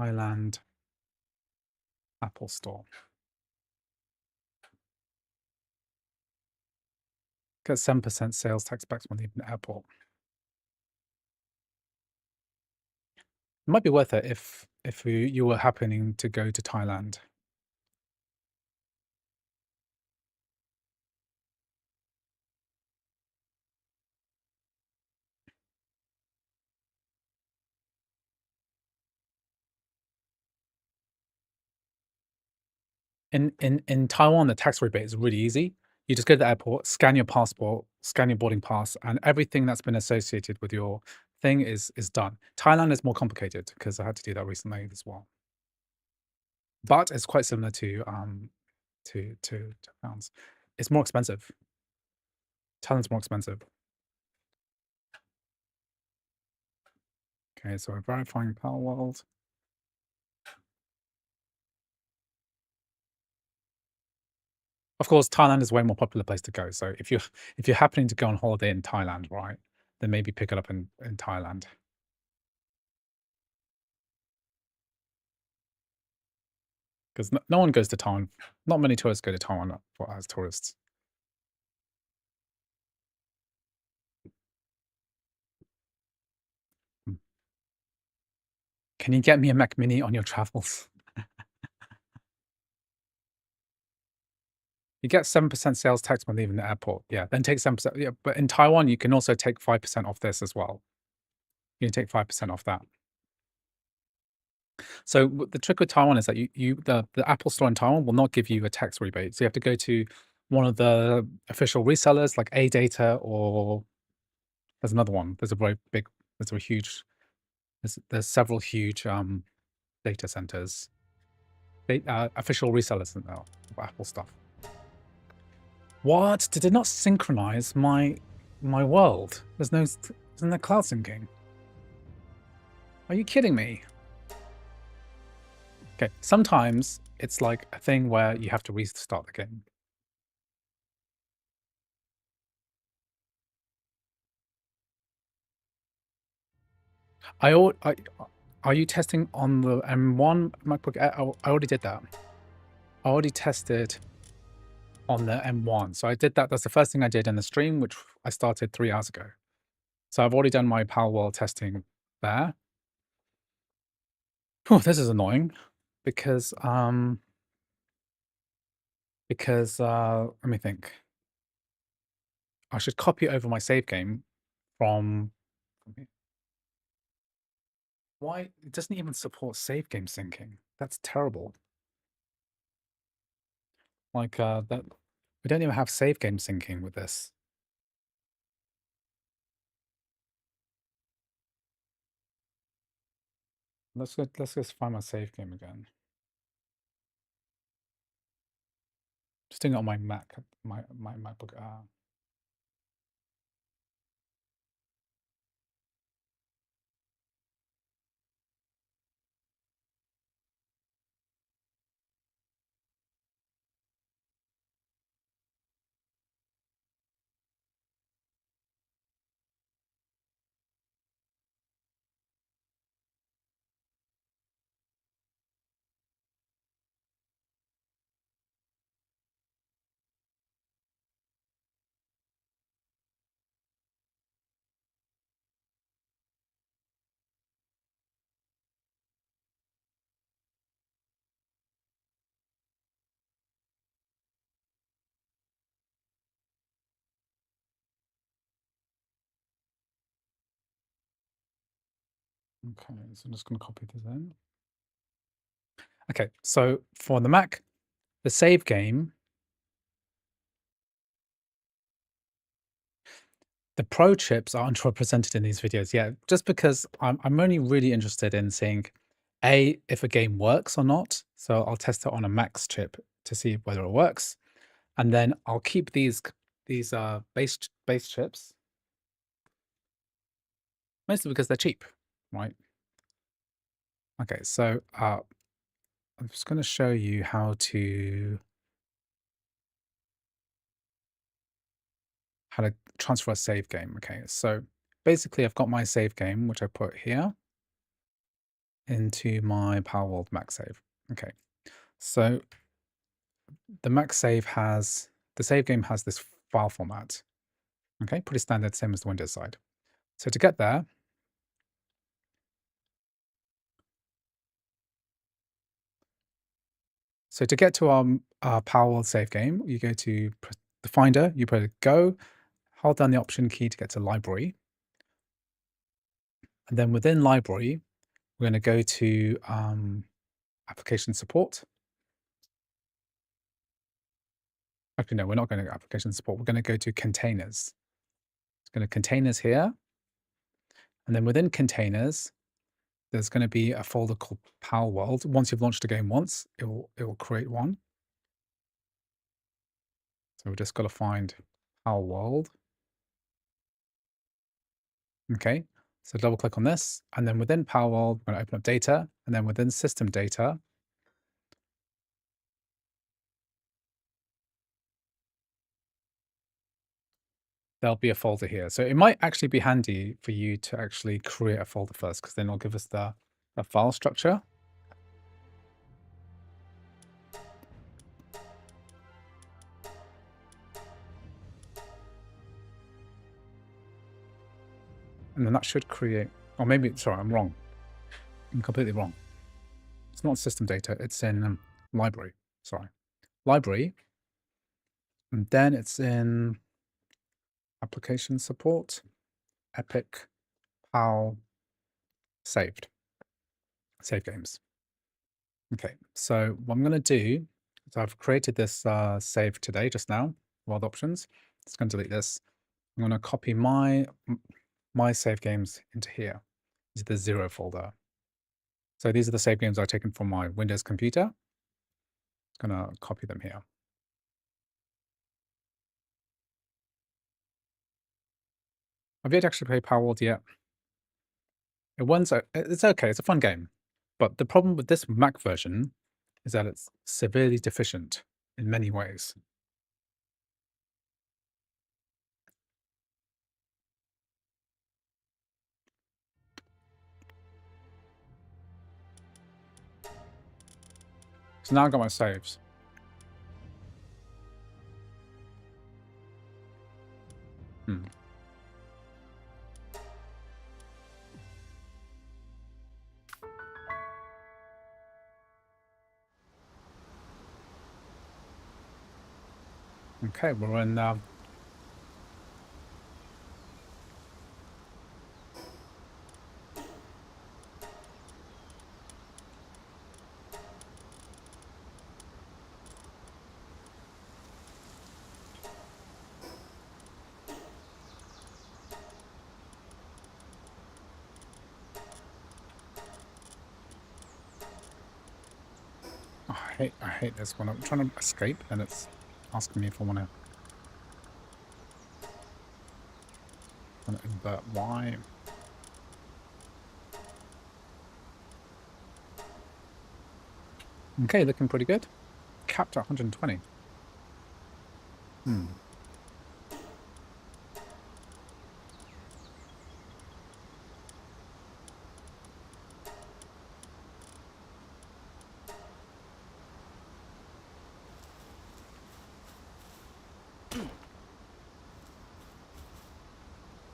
Thailand Apple Store. Get 7% sales tax back when leaving the airport. It might be worth it if you were happening to go to Thailand. In Taiwan, the tax rebate is really easy. You just go to the airport, scan your passport, scan your boarding pass, and everything that's been associated with your thing is done. Thailand is more complicated because I had to do that recently as well. But it's quite similar to pounds. It's more expensive. Thailand's more expensive. Okay, so we're verifying Palworld. Of course, Thailand is a way more popular place to go. So if you're happening to go on holiday in Thailand, right, then maybe pick it up in Thailand. Because no one goes to Taiwan. Not many tourists go to Taiwan as tourists. Can you get me a Mac Mini on your travels? You get 7% sales tax when leaving the airport. Yeah, then take 7%. Yeah, but in Taiwan, you can also take 5% off this as well. You can take 5% off that. So the trick with Taiwan is that the Apple Store in Taiwan will not give you a tax rebate. So you have to go to one of the official resellers like AData, or there's another one. There's several huge data centers. Official resellers now of Apple stuff. What? Did it not synchronize my world? Isn't there cloud syncing? Are you kidding me? Okay, sometimes it's like a thing where you have to restart the game. Are you testing on the M1 MacBook Air? I already did that. I already tested on the M1. So I did that. That's the first thing I did in the stream, which I started 3 hours ago. So I've already done my Palworld testing there. Oh, this is annoying because let me think. I should copy over my save game from why it doesn't even support save game syncing. That's terrible. Like that we don't even have save game syncing with this. Let's just find my save game again. Just doing it on my Mac, my MacBook Air. Okay, so I'm just going to copy this in. Okay, so for the Mac, the save game, the pro chips are underrepresented in these videos. Yeah, just because I'm only really interested in seeing if a game works or not. So I'll test it on a Max chip to see whether it works, and then I'll keep these base chips mostly because they're cheap, right? Okay, so I'm just going to show you how to transfer a save game. Okay, so basically I've got my save game, which I put here into my Palworld Mac save. Okay, so the save game has this file format. Okay, pretty standard, same as the Windows side. So to get there, so to get to our Palworld save game, you go to the Finder, you put Go, hold down the Option key to get to Library. And then within Library, we're going to go to Application Support. Actually, no, we're not going to Application Support. We're going to go to Containers. It's going to Containers here. And then within Containers, there's going to be a folder called Palworld. Once you've launched a game once, it will create one. So we've just got to find Palworld. Okay, so double click on this. And then within Palworld, we're going to open up data. And then within system data, there'll be a folder here. So it might actually be handy for you to actually create a folder first, because then it'll give us the file structure. And then that should create, or maybe, sorry, I'm wrong. I'm completely wrong. It's not system data, it's in library, sorry. Library, and then it's in application support, Epic, PAL, saved, save games. Okay, so what I'm going to do is I've created this save today just now, world options. It's going to delete this. I'm going to copy my save games into here, into the 0 folder. So these are the save games I've taken from my Windows computer. I'm going to copy them here. I've yet to actually play Palworld yet. It's okay, it's a fun game. But the problem with this Mac version is that it's severely deficient in many ways. So now I've got my saves. Okay, we're in I hate this one. I'm trying to escape and it's asking me if I want to invert. Why? Okay, looking pretty good. Capped at 120.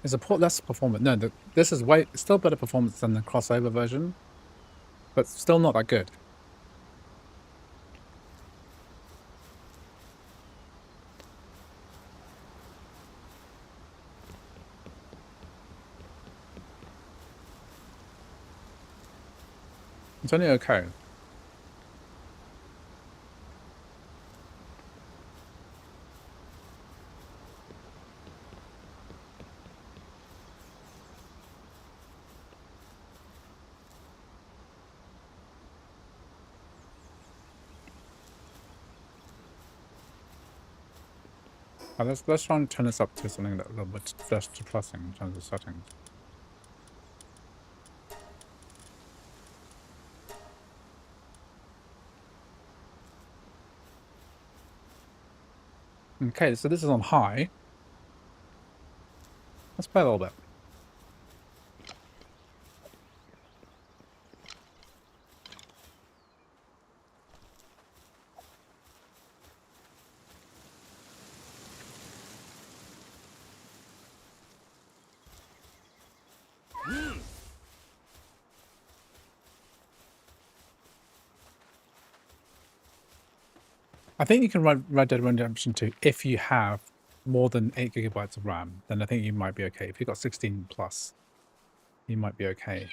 Is a port less performance? No, this is still better performance than the crossover version, but still not that good. It's only okay. Let's try and turn this up to something that a little bit less depressing in terms of settings. Okay, so this is on high. Let's play a little bit. I think you can run Red Dead Redemption 2 if you have more than 8 gigabytes of RAM. Then I think you might be okay. If you've got 16 plus, you might be okay.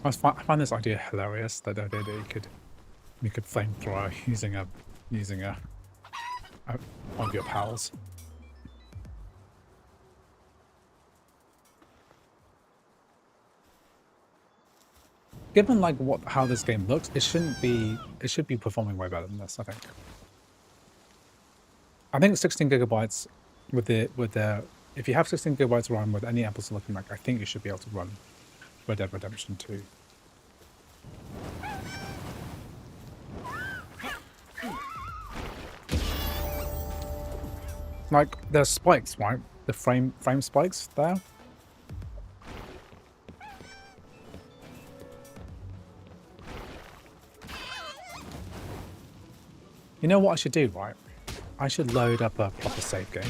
I find this idea hilarious. That idea that you could flamethrower using one of your pals. Given like how this game looks, it should be performing way better than this, I think. I think 16 gigabytes with the if you have 16 gigabytes of RAM with any Apple Silicon Mac, I think you should be able to run Red Dead Redemption 2. Like there's spikes, right? The frame spikes there. You know what I should do, right? I should load up a proper save game.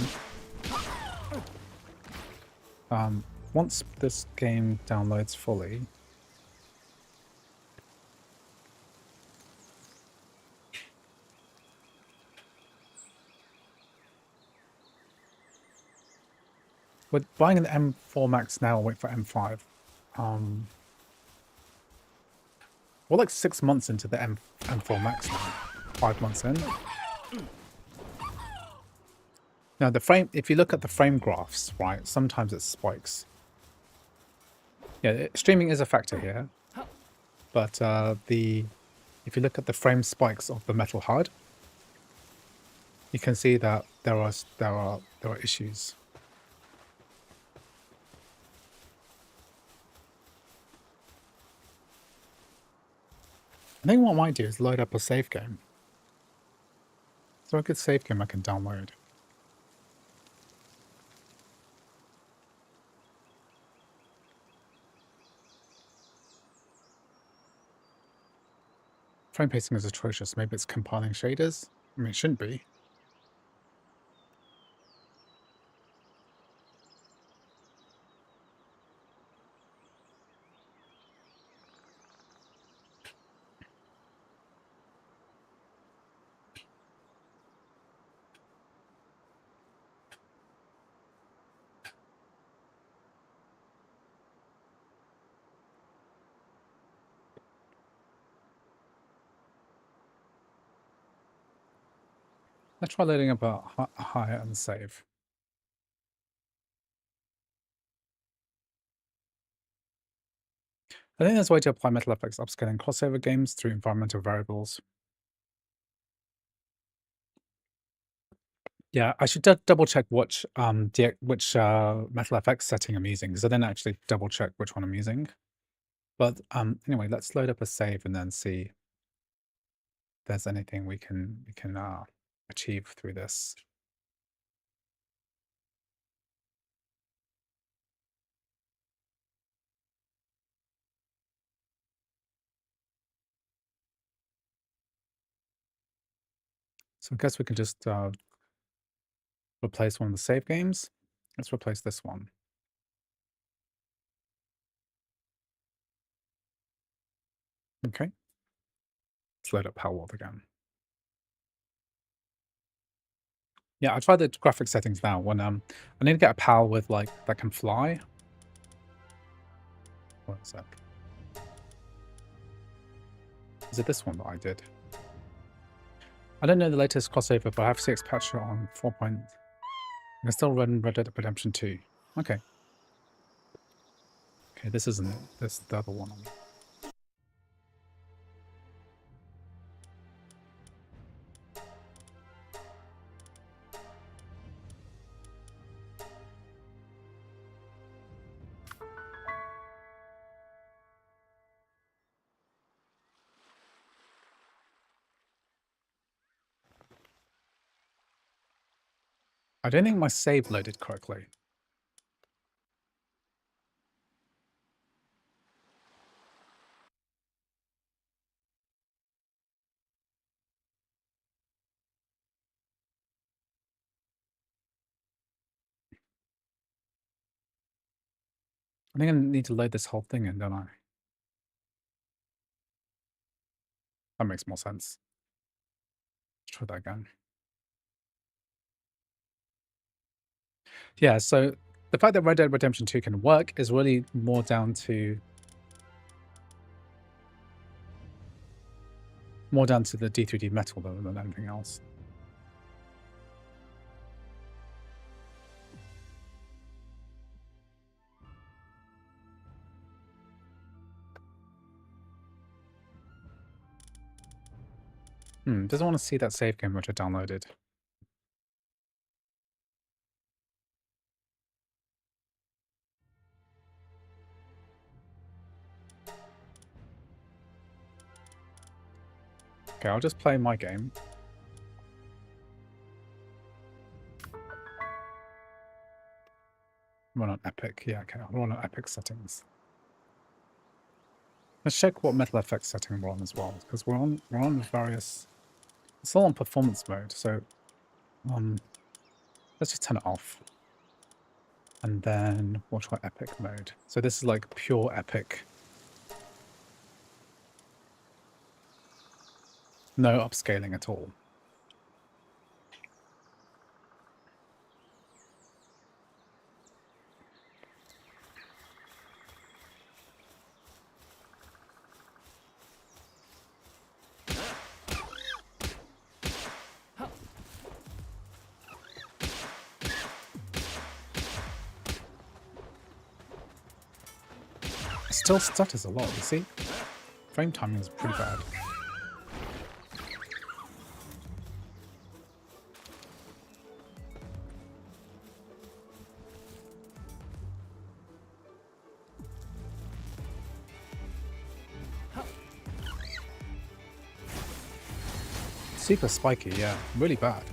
Once this game downloads fully, we're buying an M4 Max now. Wait for M5. We're like 6 months into the M4 Max now. 5 months in. Now the frame, if you look at the frame graphs, right, sometimes it spikes. Yeah, streaming is a factor here, but if you look at the frame spikes of the metal HUD, you can see that there are issues. I think what I might do is load up a save game. So a good save game I can download. Frame pacing is atrocious. Maybe it's compiling shaders? I mean, it shouldn't be. Let's try loading up a higher and save. I think there's a way to apply MetalFX upscaling crossover games through environmental variables. Yeah, I should double check which MetalFX setting I'm using, because I didn't actually double check which one I'm using. But anyway, let's load up a save and then see if there's anything we can achieve through this. So I guess we can just replace one of the save games. Let's replace this one. Okay. Let's load up Palworld again. Yeah, I tried the graphic settings now. When I need to get a PAL with like that can fly. What is that? Is it this one that I did? I don't know the latest crossover, but I have CX patch on 4. I can still run Red Dead Redemption 2. Okay. Okay, this isn't it. This is the other one. I don't think my save loaded correctly. I think I need to load this whole thing in, don't I? That makes more sense. Let's try that again. Yeah, so the fact that Red Dead Redemption 2 can work is really more down to the D3D metal than anything else. Doesn't want to see that save game which I downloaded. Okay, I'll just play my game. Run on Epic. Yeah, okay, I'll run on Epic settings. Let's check what MetalFX setting we're on as well, because we're on various. It's all on performance mode, so let's just turn it off. And then we'll try Epic mode. So this is like pure Epic. No upscaling at all. It still stutters a lot, you see? Frame timing is pretty bad. Super spiky, yeah, really bad.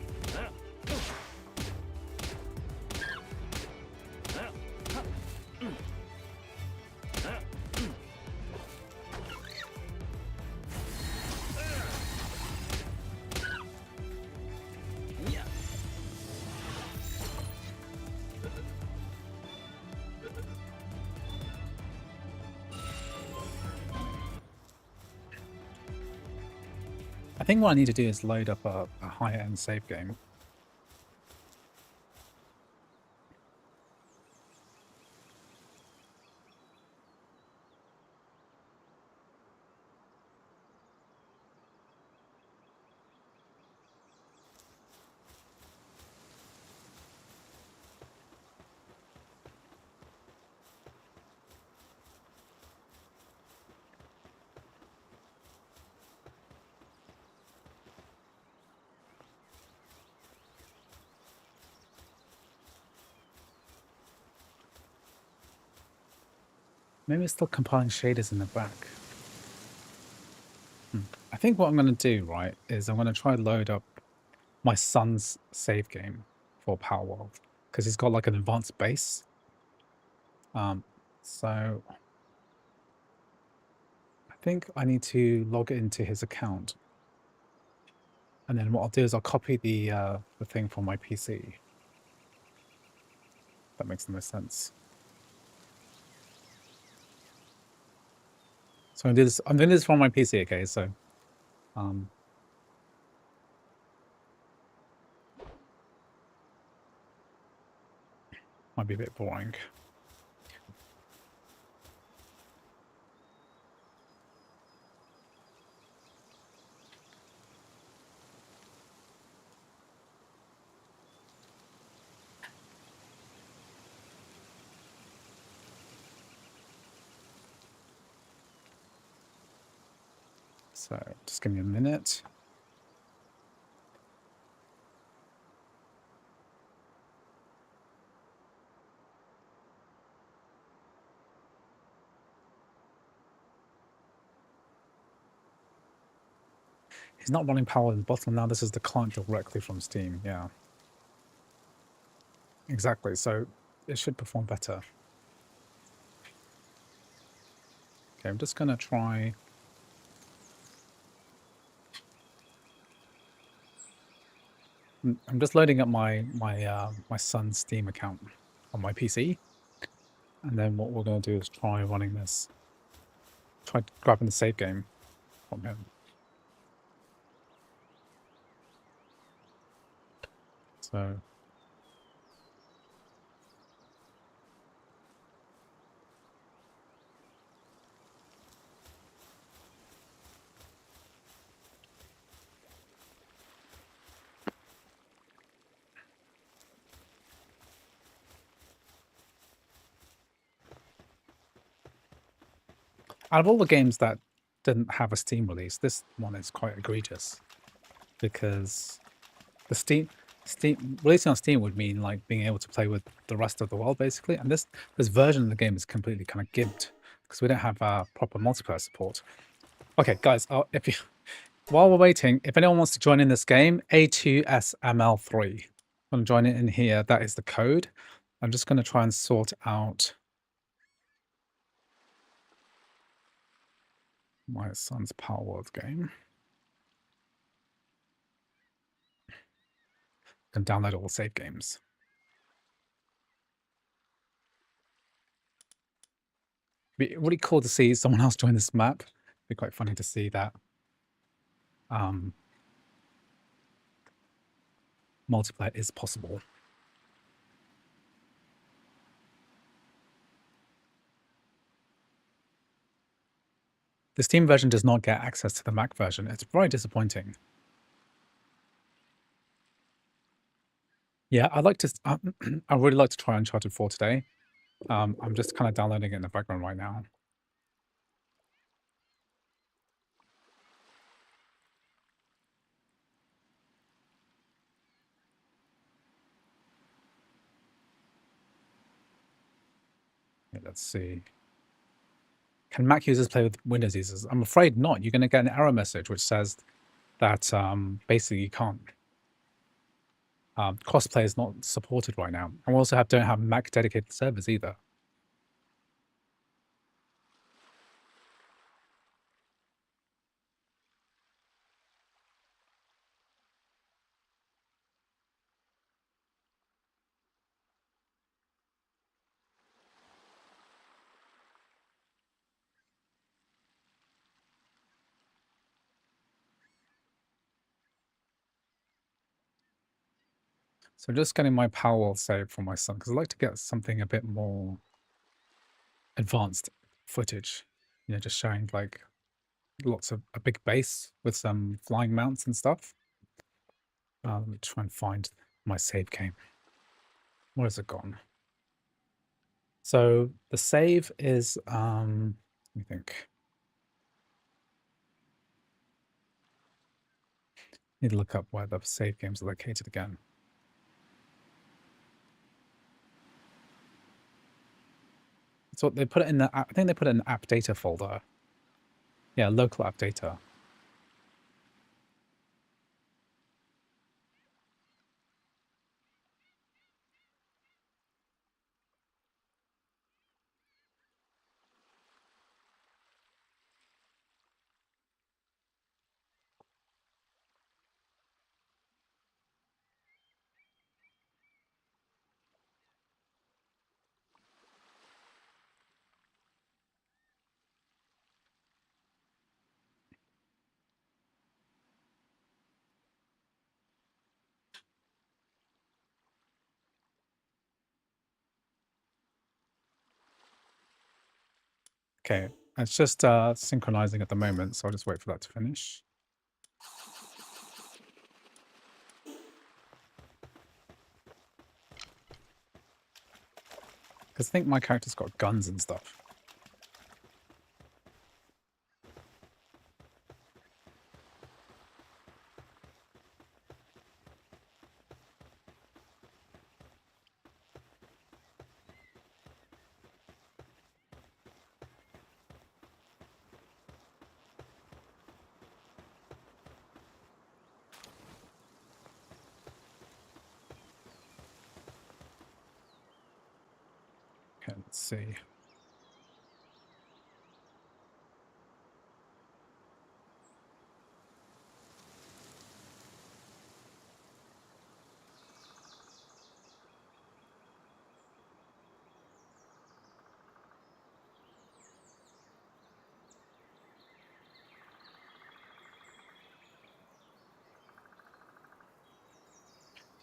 I think what I need to do is load up a higher-end save game. Maybe it's still compiling shaders in the back. I think what I'm going to do, right, is I'm going to try to load up my son's save game for Palworld, because he's got like an advanced base. So I think I need to log into his account. And then what I'll do is I'll copy the thing from my PC. That makes the most sense. So I'm doing this from my PC, okay? So might be a bit boring. So just give me a minute. He's not running Palworld at the bottom now. This is the client directly from Steam. Yeah, exactly. So it should perform better. Okay, I'm just gonna try. I'm just loading up my son's Steam account on my PC, and then what we're gonna do is try running this. Try grabbing the save game from him. So out of all the games that didn't have a Steam release, this one is quite egregious, because the Steam releasing on Steam would mean like being able to play with the rest of the world basically, and this version of the game is completely kind of gimped because we don't have proper multiplayer support. Okay, guys, if you while we're waiting, if anyone wants to join in this game, A2SML3, I'm going to join it in here. That is the code. I'm just going to try and sort out my son's Palworld game. Can download all the save games. It'd be really cool to see someone else join this map. It'd be quite funny to see that multiplayer is possible. The Steam version does not get access to the Mac version. It's very disappointing. Yeah, I'd like to. I really like to try Uncharted 4 today. I'm just kind of downloading it in the background right now. Okay, let's see. Can Mac users play with Windows users? I'm afraid not. You're going to get an error message which says that basically you can't. Crossplay is not supported right now. And we also don't have Mac dedicated servers either. So just getting my Palworld saved for my son, because I'd like to get something a bit more advanced footage. You know, just showing like lots of a big base with some flying mounts and stuff. Let me try and find my save game. Where has it gone? So the save is let me think. Need to look up where the save games are located again. So they put it in the I think they put it in the app data folder. Yeah, local app data. Okay, it's just synchronizing at the moment, so I'll just wait for that to finish. Because I think my character's got guns and stuff. Okay, let's see. Do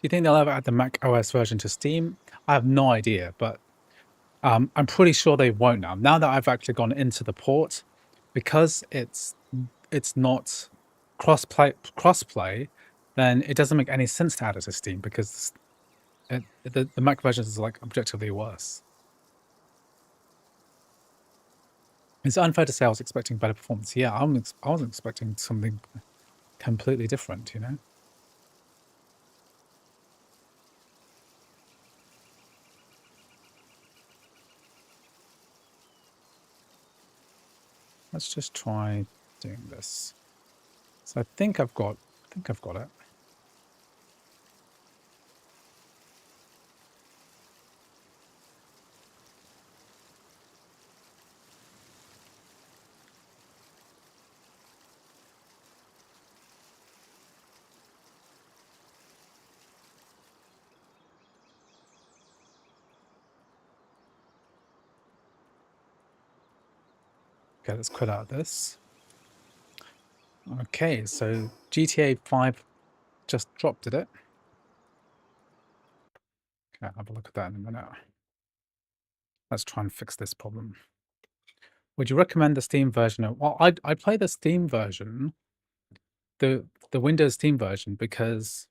you think they'll ever add the macOS version to Steam? I have no idea, but I'm pretty sure they won't now. Now that I've actually gone into the port, because it's not crossplay, then it doesn't make any sense to add it to Steam because the Mac version is like objectively worse. It's unfair to say I was expecting better performance. Yeah, I was expecting something completely different, you know? Let's just try doing this. So I think I've got it. Okay, let's quit out of this. Okay, so GTA 5 just dropped, did it? Okay, I'll have a look at that in a minute. Let's try and fix this problem. Would you recommend the Steam version? Well, I play the Steam version, the Windows Steam version, because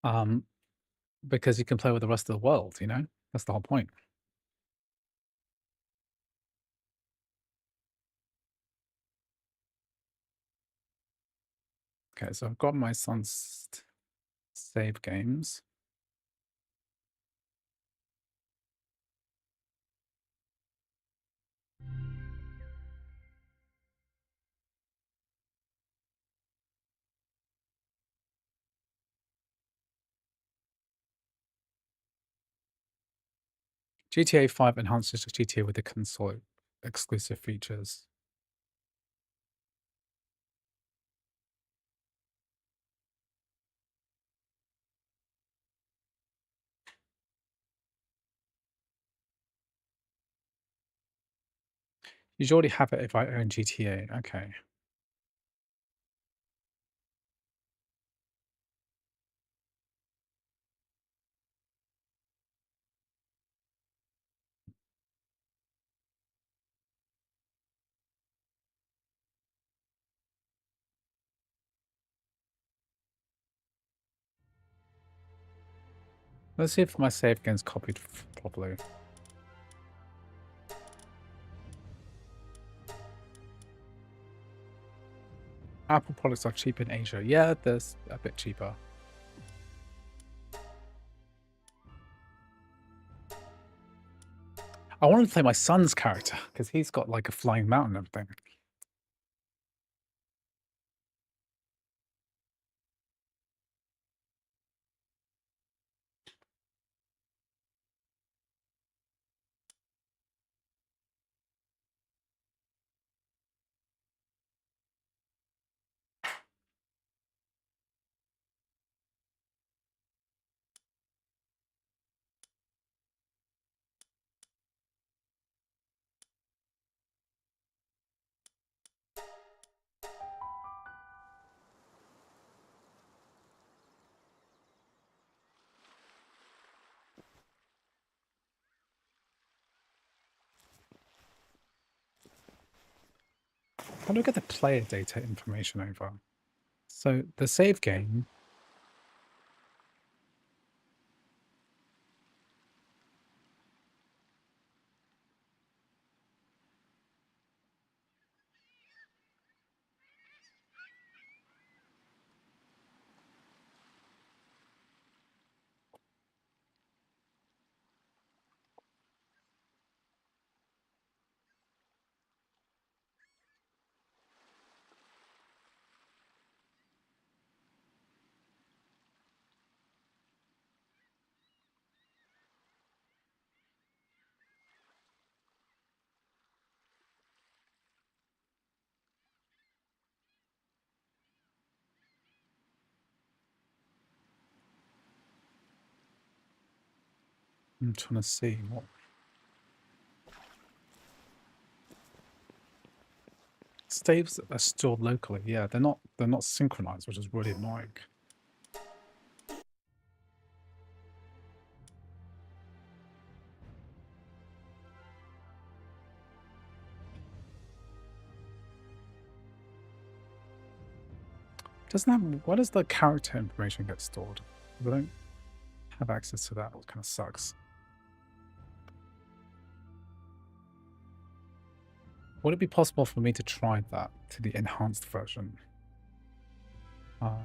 you can play with the rest of the world, you know? That's the whole point. Okay, so I've got my son's save games. GTA 5 enhances GTA with the console exclusive features. You should already have it if I own GTA. Okay. Let's see if my save game's copied properly. Apple products are cheap in Asia. Yeah, there's a bit cheaper. I wanted to play my son's character because he's got like a flying mountain and everything. How do I get the player data information over? So the save game. I'm trying to see what saves are stored locally. Yeah, they're not synchronized, which is really annoying. Why does the character information get stored? I don't have access to that. It kind of sucks. Would it be possible for me to try that to the enhanced version? I'll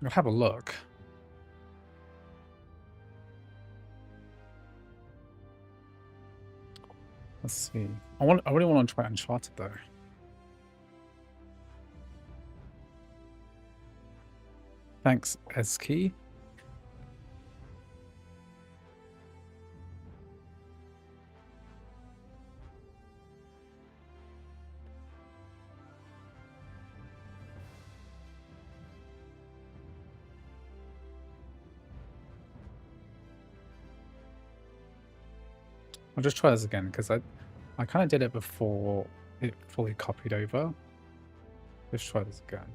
have a look. Let's see. I really want to try Uncharted though. Thanks, Eski. I'll just try this again because I kind of did it before it fully copied over. Let's try this again.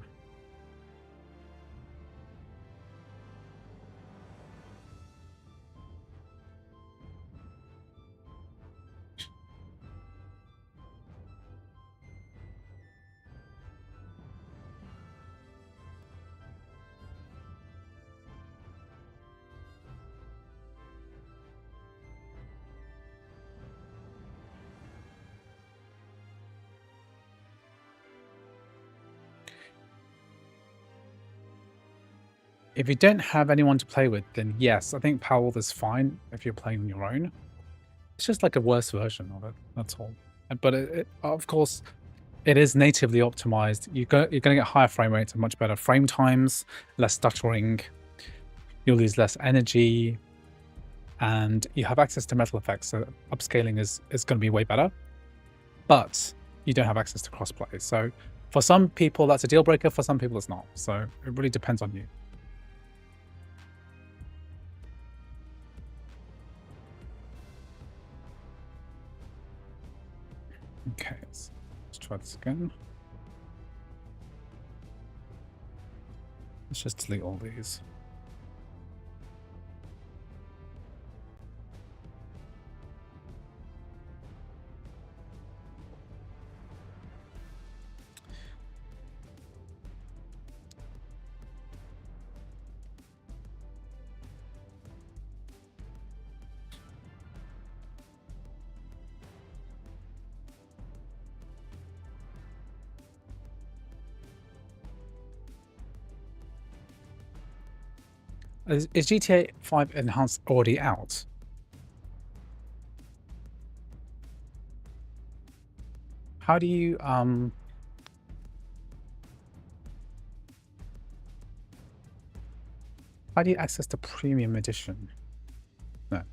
If you don't have anyone to play with, then yes, I think Palworld is fine if you're playing on your own. It's just like a worse version of it, that's all. But of course, it is natively optimized. You're going to get higher frame rates and much better frame times, less stuttering. You'll lose less energy, and you have access to metal effects, so upscaling is going to be way better. But you don't have access to crossplay. So for some people, that's a deal breaker. For some people, it's not. So it really depends on you. Okay, let's try this again. Let's just delete all these. Is GTA 5 Enhanced already out? How do you access the premium edition? No.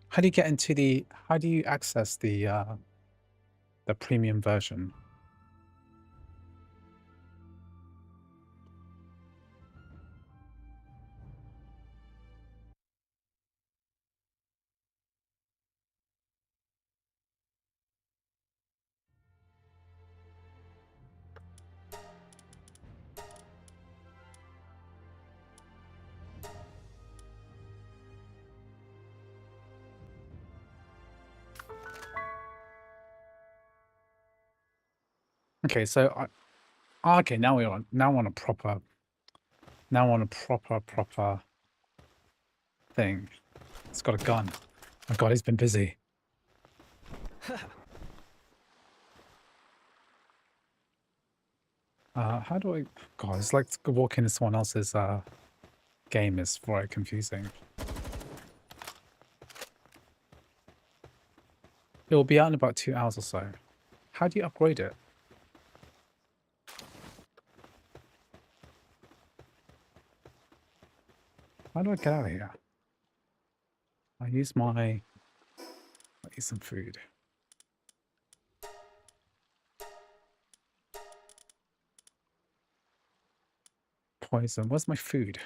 How do you get into the? How do you access the premium version? Okay, so okay, now we're on a proper thing. It's got a gun. Oh god, he's been busy. How do I? God, it's like walking into someone else's game is very confusing. It will be out in about 2 hours or so. How do you upgrade it? How do I get out of here? I use some food. Poison. Where's my food?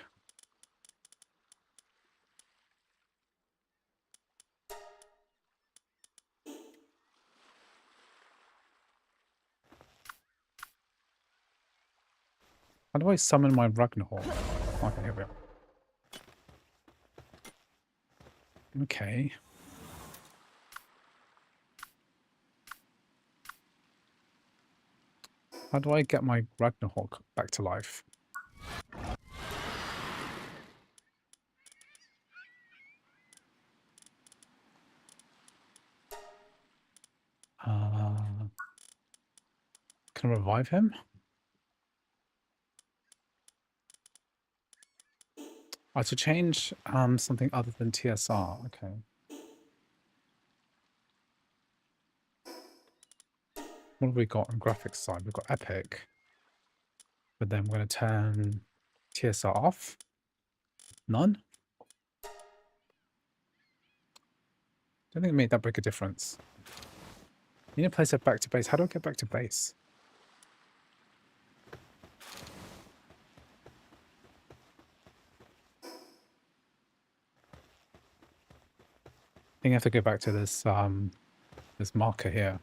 How do I summon my Ragnarok? Okay, here we are. Okay. How do I get my Ragnarok back to life? Can I revive him? Oh, to change something other than TSR. Okay. What have we got on graphics side? We've got Epic. But then we're going to turn TSR off. None? Don't think it made that big a difference. You need to place it back to base. How do I get back to base? I think I have to go back to this this marker here.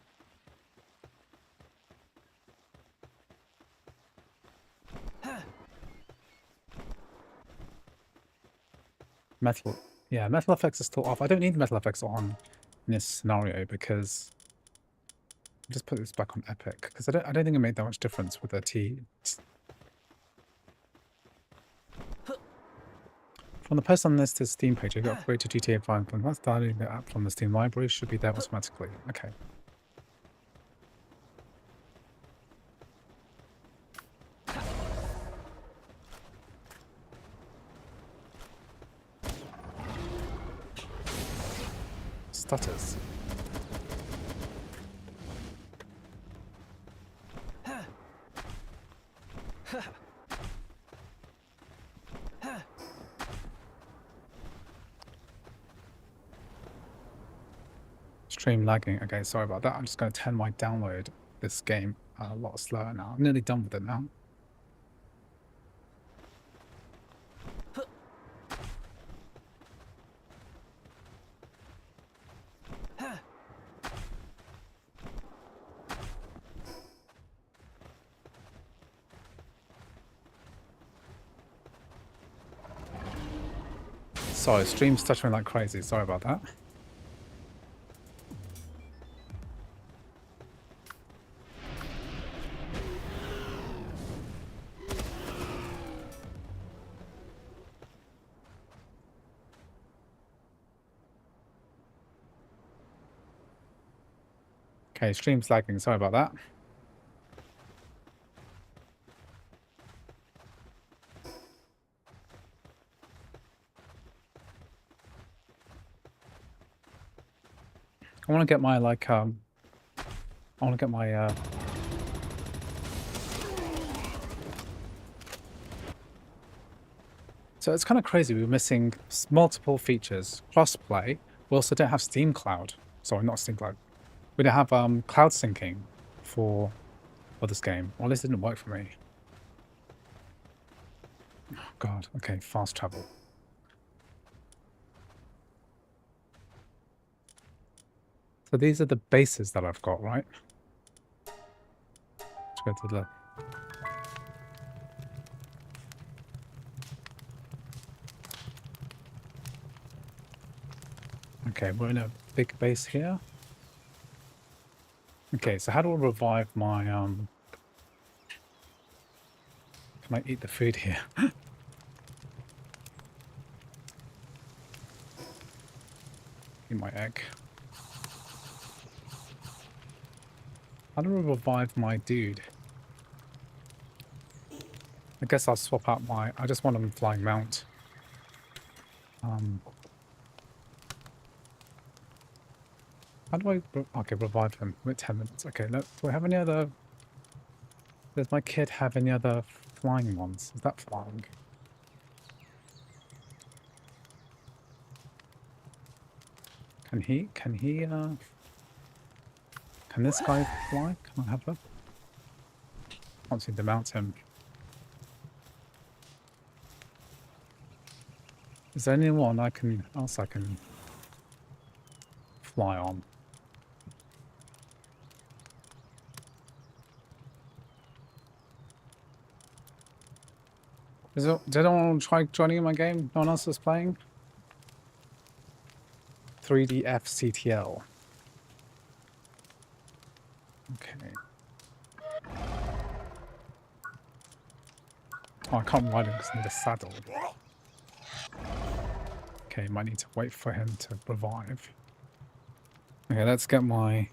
Metal. Yeah, metal effects are still off. I don't need metal effects on in this scenario because I'll just put this back on Epic because I don't think it made that much difference with the T. From the post on this to Steam page, if you upgrade to GTA 5, and that's downloading the app from the Steam library should be there automatically. Okay. Stutters. Stream lagging. Okay, sorry about that. I'm just going to turn my download this game a lot slower now. I'm nearly done with it now. Sorry, stream's stuttering like crazy. Sorry about that. Okay, stream's lagging. Sorry about that. I want to get my like I want to get my So it's kind of crazy. We're missing multiple features. Crossplay. We also don't have Steam Cloud. Sorry, not Steam Cloud. We don't have cloud syncing for this game. Well, this didn't work for me. Oh God. Okay, fast travel. So these are the bases that I've got, right? Let's go to the... Okay, we're in a big base here. Okay, so how do I revive my Can I eat the food here? Eat my egg. How do I revive my dude? I guess I'll swap out my... I just want him flying mount. How do I... Okay, revive him. We're at 10 minutes. Okay, look. Do I have any other... Does my kid have any other flying ones? Is that flying? Can he... Can this guy fly? Can I have that? Can't seem to mount him. Is there anyone else I can fly on? Did anyone try joining in my game? No one else was playing? 3DF CTL. Okay. Oh, I can't ride him because I need a saddle. Okay, might need to wait for him to revive. Okay, let's get my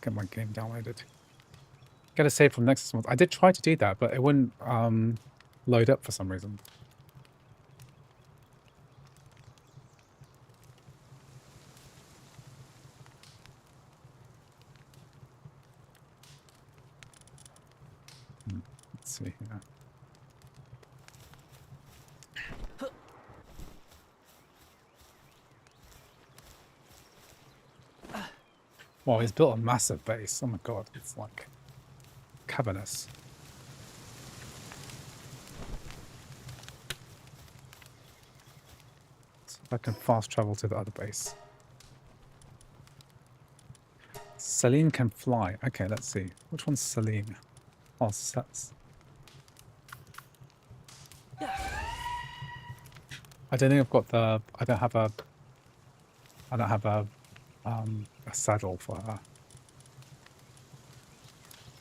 game downloaded. Get a save from Nexus month. I did try to do that, but it wouldn't load up for some reason. Let's see here. Wow, he's built a massive base. Oh my God, it's like cavernous. So I can fast travel to the other base. Celine can fly. Okay, let's see. Which one's Celine? Oh, that's... I don't think I've got the... I don't have a saddle for her.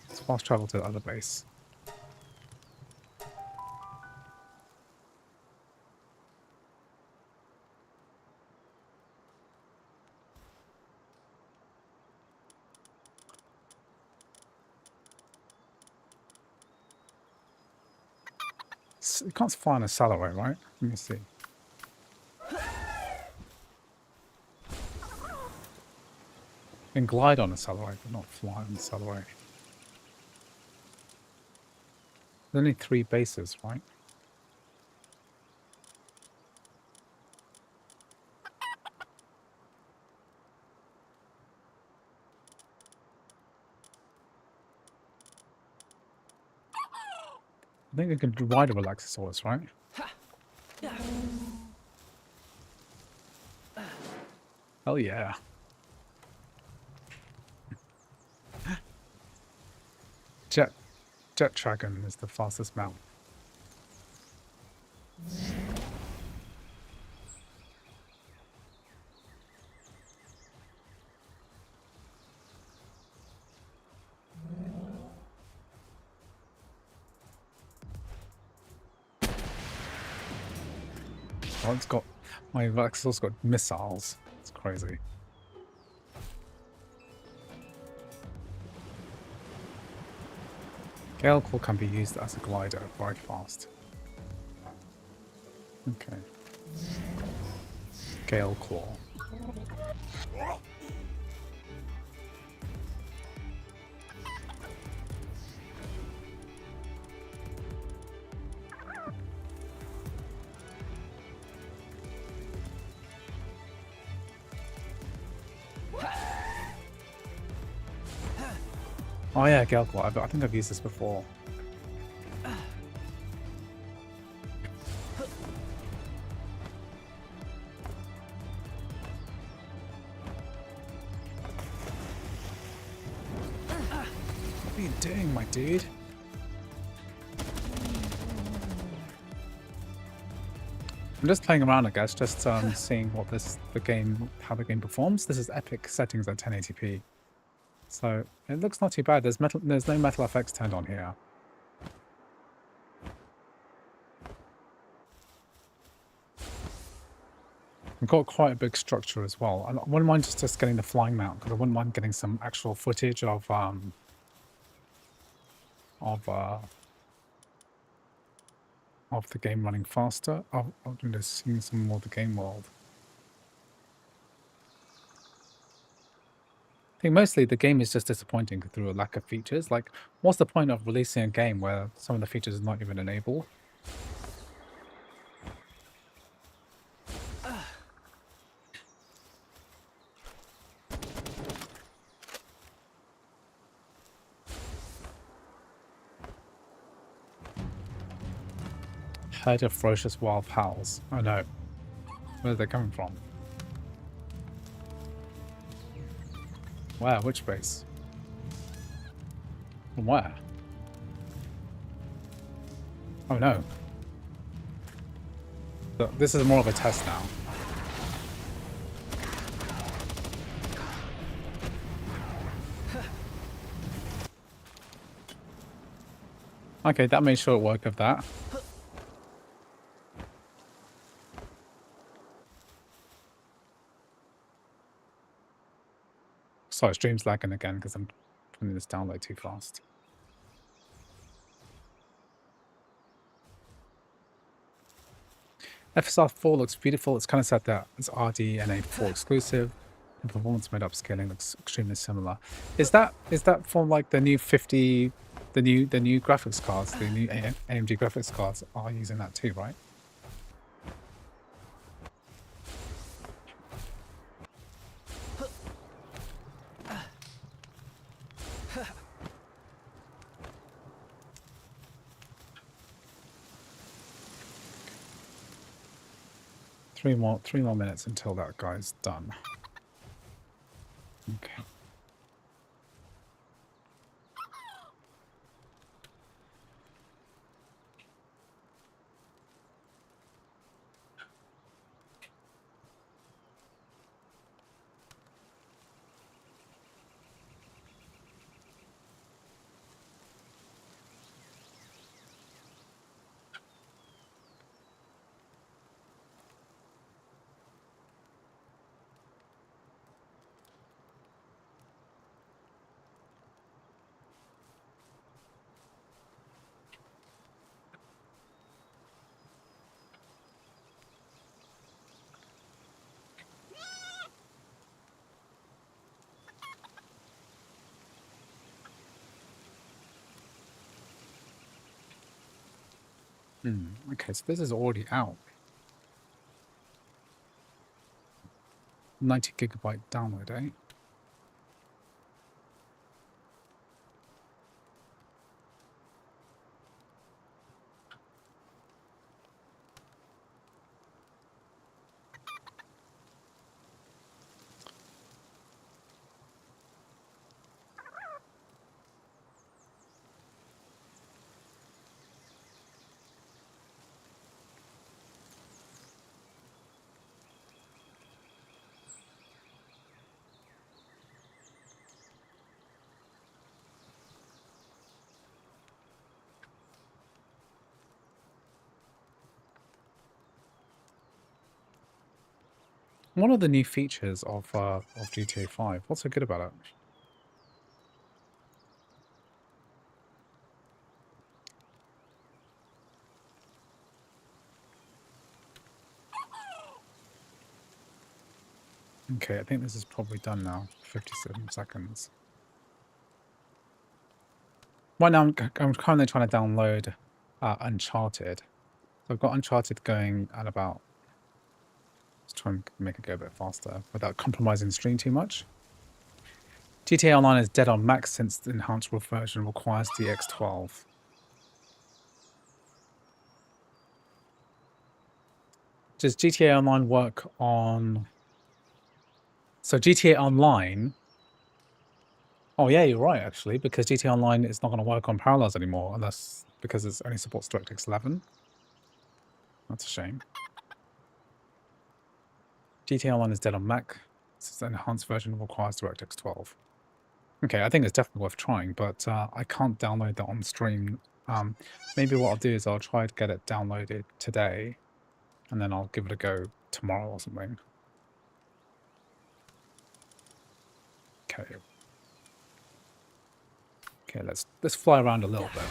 Let's fast travel to the other base. You can't fly on a Salaway, right? Let me see. You can glide on a Salaway, but not fly on a Salaway. There's only 3 bases, right? I think we can ride a Relaxosaurus, right? Hell yeah. Jet Dragon is the fastest mount. Oh, it's got... My Relaxosaurus got missiles. It's crazy. Gale Core can be used as a glider very fast. Okay. Gale Core. Oh yeah, Gale Core. I think I've used this before. What are you doing, my dude? I'm just playing around, I guess, just seeing what how the game performs. This is epic settings at 1080p, so it looks not too bad. There's no metal effects turned on here. We've got quite a big structure as well. I wouldn't mind just getting the flying mount, because I wouldn't mind getting some actual footage of the game running faster. I'm just seeing some more of the game world. I think mostly the game is just disappointing through a lack of features. Like, what's the point of releasing a game where some of the features are not even enabled? Herd of ferocious wild pals. Oh no. Where are they coming from? Where? Which base? From where? Oh no. So this is more of a test now. Okay, that made short work of that. Sorry, stream's lagging again because I'm putting this download too fast. FSR 4 looks beautiful. It's kind of sad that it's RDNA 4 exclusive. The performance mode upscaling looks extremely similar. Is that from like the new 50, the new graphics cards, the new AMD graphics cards are using that too, right? Three more minutes until that guy's done. Okay. Okay, so this is already out. 90 gigabyte download, eh? What are the new features of GTA 5? What's so good about it? Okay, I think this is probably done now. 57 seconds. Right now, I'm currently trying to download Uncharted. So I've got Uncharted going at about... Let's try and make it go a bit faster without compromising the stream too much. GTA Online is dead on Mac since the enhanced version requires DX12. Does GTA Online work on... So GTA Online... Oh yeah, you're right, actually, because GTA Online is not going to work on Parallels anymore, unless because it only supports DirectX 11. That's a shame. GTA Online is dead on Mac. Since the enhanced version requires DirectX 12. Okay, I think it's definitely worth trying, but I can't download that on stream. Maybe what I'll do is I'll try to get it downloaded today, and then I'll give it a go tomorrow or something. Okay. Okay, let's fly around a little bit.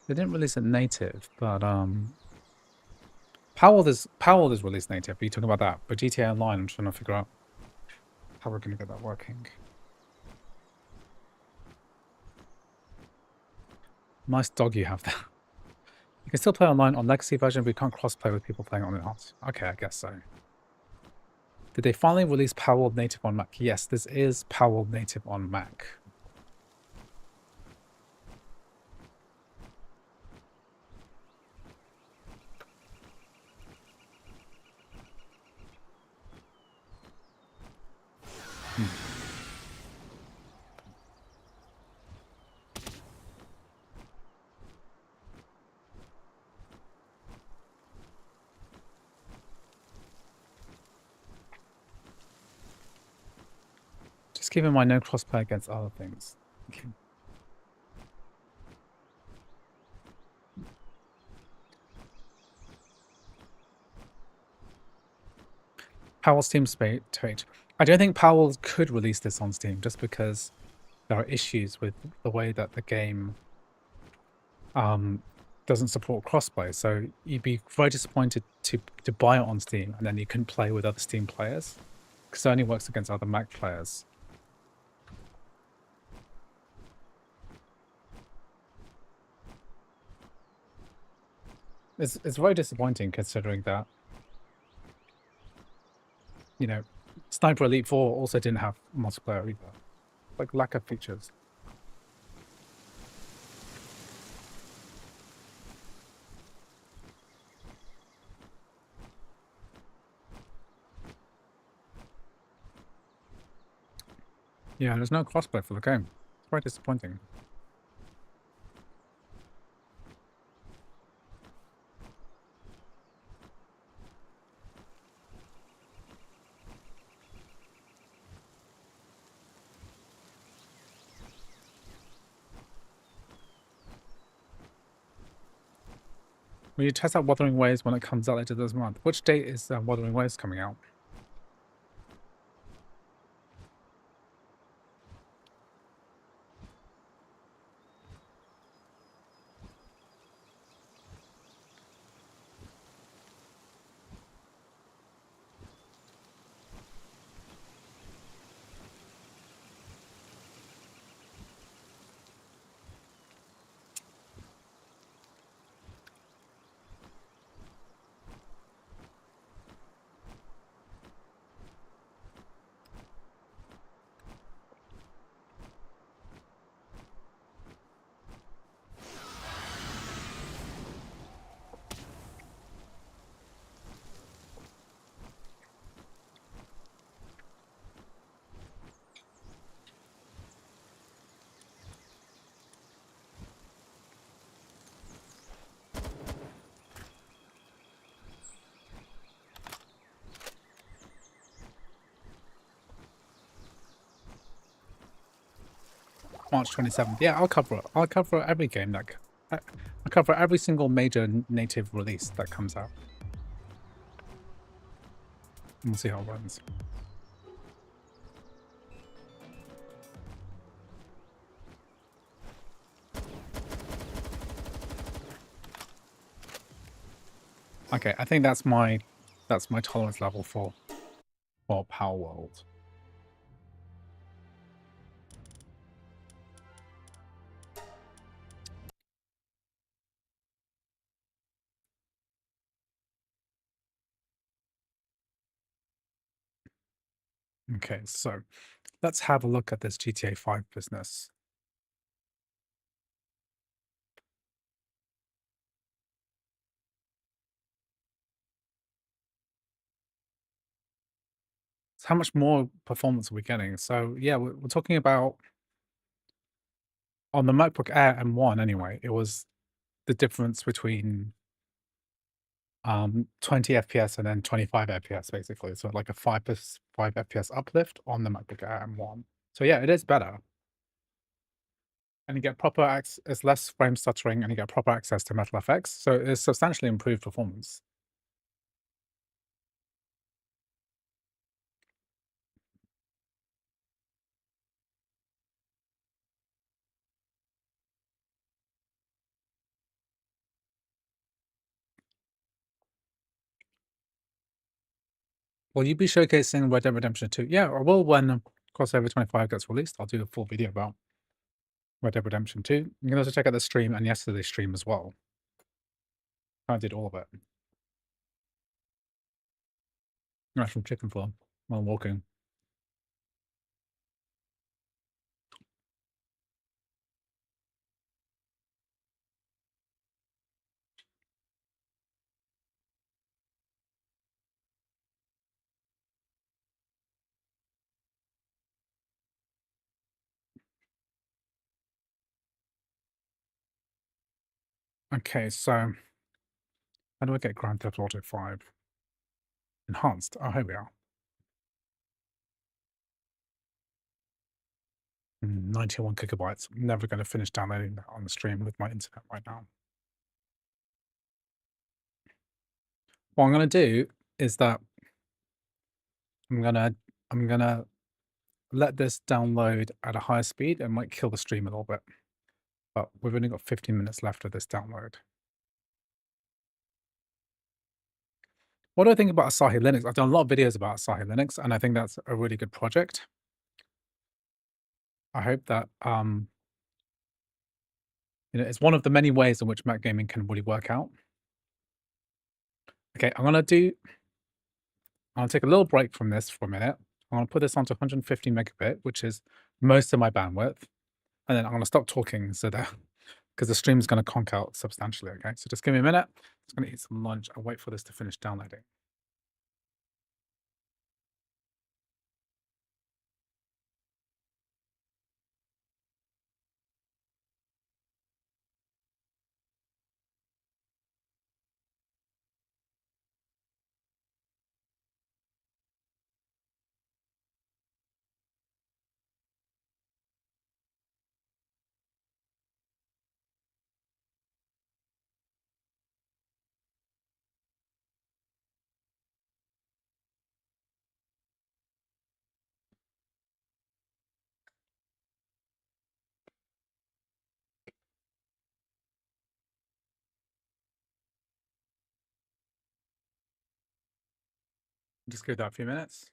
They didn't release it native, but Palworld is released native. Are you talking about that? But GTA Online, I'm trying to figure out how we're going to get that working. Nice dog you have there. You can still play online on legacy version, but you can't cross-play with people playing on enhanced. Okay, I guess so. Did they finally release Palworld native on Mac? Yes, this is Palworld native on Mac. Just keep in mind no crossplay against other things. Okay. Palworld Steam page. I don't think Palworld could release this on Steam just because there are issues with the way that the game doesn't support crossplay. So you'd be very disappointed to buy it on Steam and then you couldn't play with other Steam players because it only works against other Mac players. It's very disappointing considering that, you know, Sniper Elite 4 also didn't have multiplayer either. Like, lack of features. Yeah, there's no crossplay for the game. It's very disappointing. Will you test out Wuthering Waves when it comes out later this month? Which date is Wuthering Waves coming out? March 27th. Yeah, I'll cover it. I'll cover every game I'll cover every single major native release that comes out. And we'll see how it runs. Okay, I think that's my tolerance level for Palworld. Okay, so let's have a look at this GTA 5 business. So how much more performance are we getting? So yeah, we're talking about on the MacBook Air M1 anyway, it was the difference between 20 FPS and then 25 FPS basically. So like a 5 FPS uplift on the MacBook Air M1. So yeah, it is better. And you get proper access, it's less frame stuttering, and you get proper access to Metal FX. So it's substantially improved performance. Will you be showcasing Red Dead Redemption 2? Yeah, I will when Crossover 25 gets released. I'll do a full video about Red Dead Redemption 2. You can also check out the stream and yesterday's stream as well. I did all of it. That's from chicken farm while walking. Okay, so how do I get Grand Theft Auto 5? Enhanced. Oh, here we are. 91 gigabytes. I'm never going to finish downloading that on the stream with my internet right now. What I'm going to do is that I'm gonna let this download at a higher speed. It might kill the stream a little bit, but we've only got 15 minutes left of this download. What do I think about Asahi Linux? I've done a lot of videos about Asahi Linux, and I think that's a really good project. I hope that it's one of the many ways in which Mac gaming can really work out. Okay, I'm gonna take a little break from this for a minute. I'm gonna put this onto 150 megabit, which is most of my bandwidth, and then I'm gonna stop talking so that because the stream is gonna conk out substantially. Okay, so just give me a minute. I'm just gonna eat some lunch and wait for this to finish downloading. Just give that a few minutes.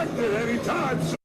like it anytime soon.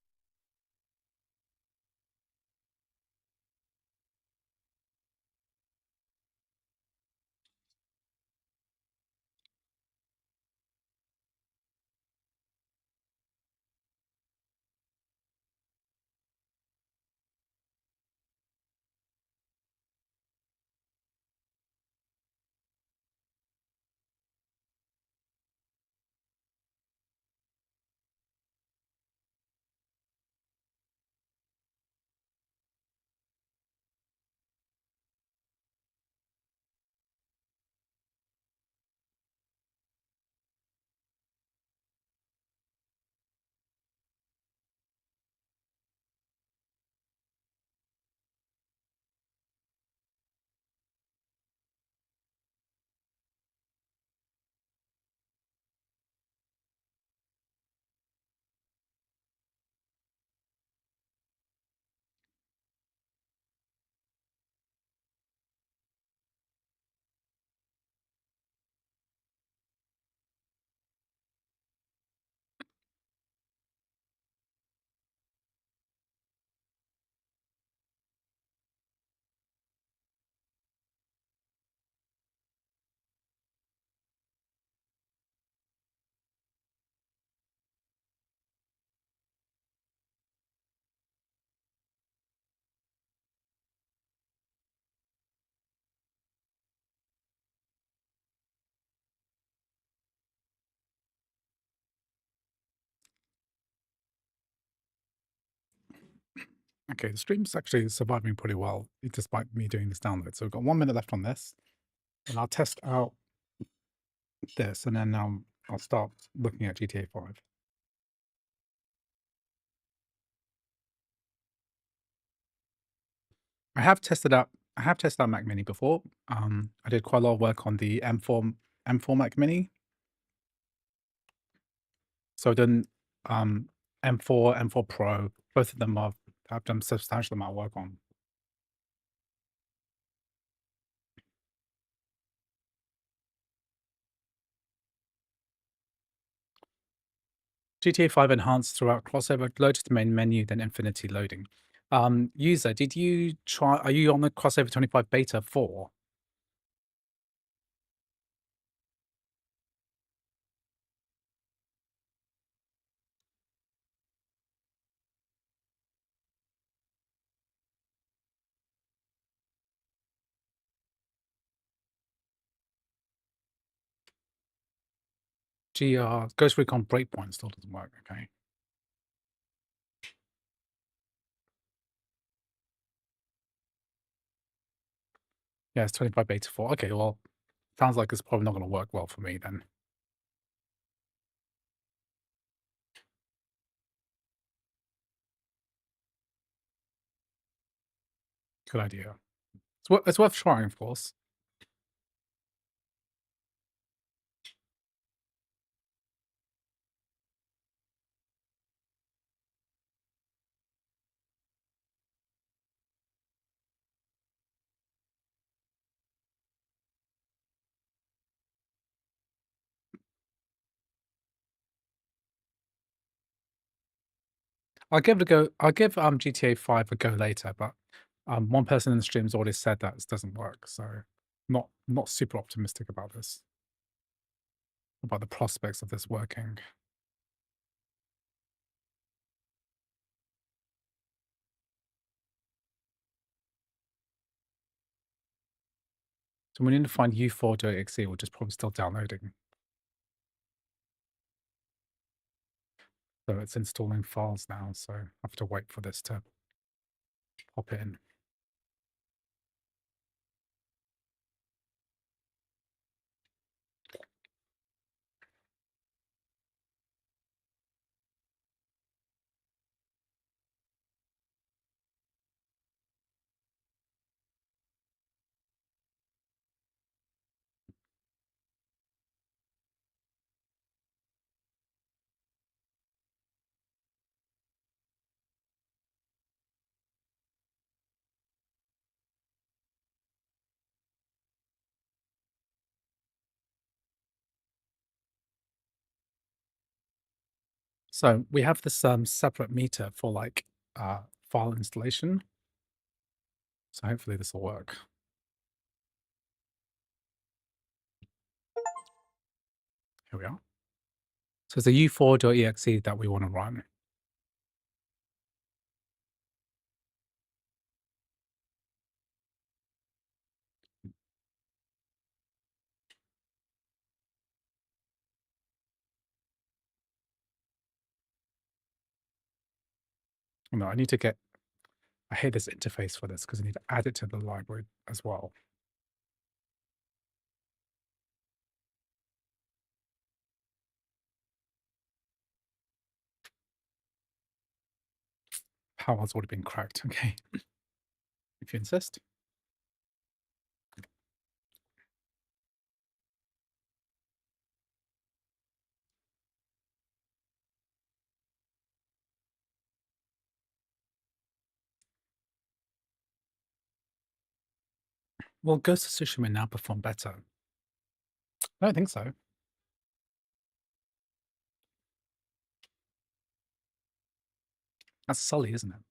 Okay, the stream's actually surviving pretty well, despite me doing this download. So we've got 1 minute left on this, and I'll test out this, and then I'll start looking at GTA 5. I have tested out Mac Mini before. I did quite a lot of work on the M4 Mac Mini. So then M4 Pro, both of them I've done substantial amount of work on. GTA 5 enhanced throughout crossover, load to the main menu, then infinity loading. User, are you on the crossover 25 beta 4? Ghost Recon Breakpoint still doesn't work, okay. Yeah, it's 25 beta 4. Okay, well, sounds like it's probably not gonna work well for me then. Good idea. It's worth trying, of course. I'll give it a go. I'll give GTA 5 a go later, but one person in the stream's already said that it doesn't work, so not super optimistic about this, about the prospects of this working. So we need to find u4.exe, which is probably still downloading. So it's installing files now, so I have to wait for this to pop in. So we have this separate meter for like file installation. So hopefully this will work. Here we are. So it's a u4.exe that we want to run. No, I need to get, I hate this interface for this because I need to add it to the library as well. Palworld's already been cracked. Okay. If you insist. Will Ghost of Tsushima now perform better? I don't think so. That's Sully, isn't it?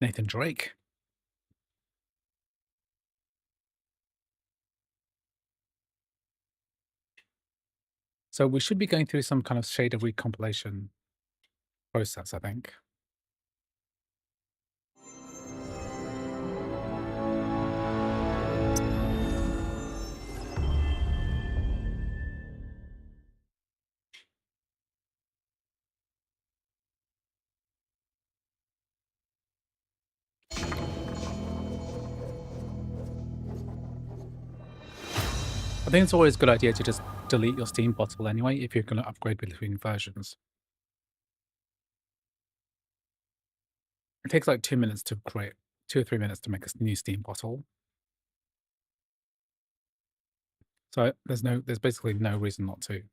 Nathan Drake. So we should be going through some kind of shader recompilation process, I think. I think it's always a good idea to just delete your Steam bottle anyway if you're going to upgrade between versions. It takes like 2 minutes to create, 2 or 3 minutes to make a new Steam bottle. So there's basically no reason not to.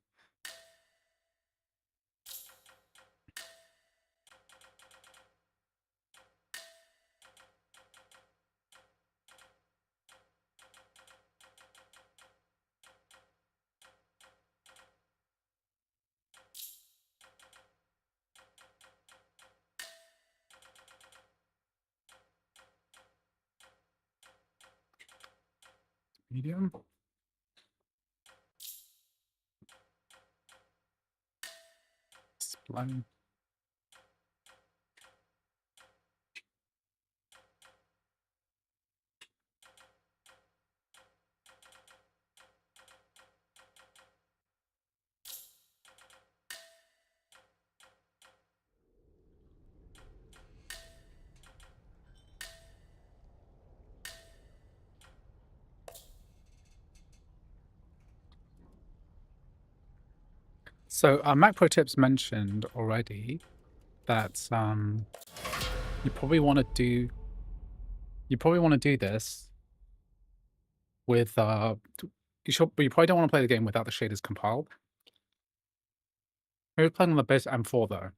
Medium. Spline. So Mac Pro Tips mentioned already that you probably want to do this with you probably don't want to play the game without the shaders compiled. Maybe playing on the base M4 though.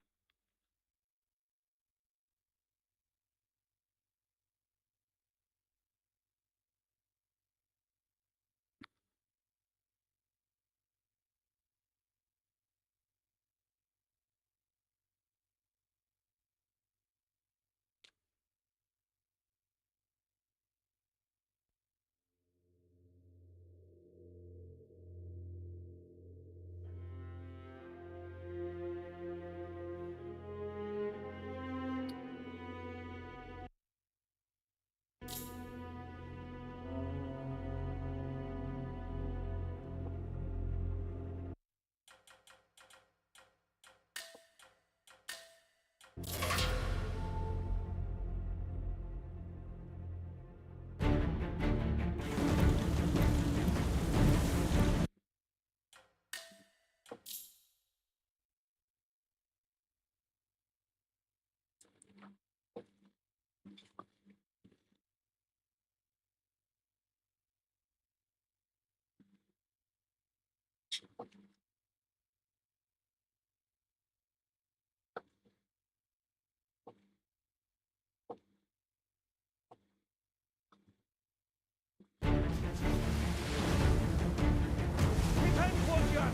Komm, Jan!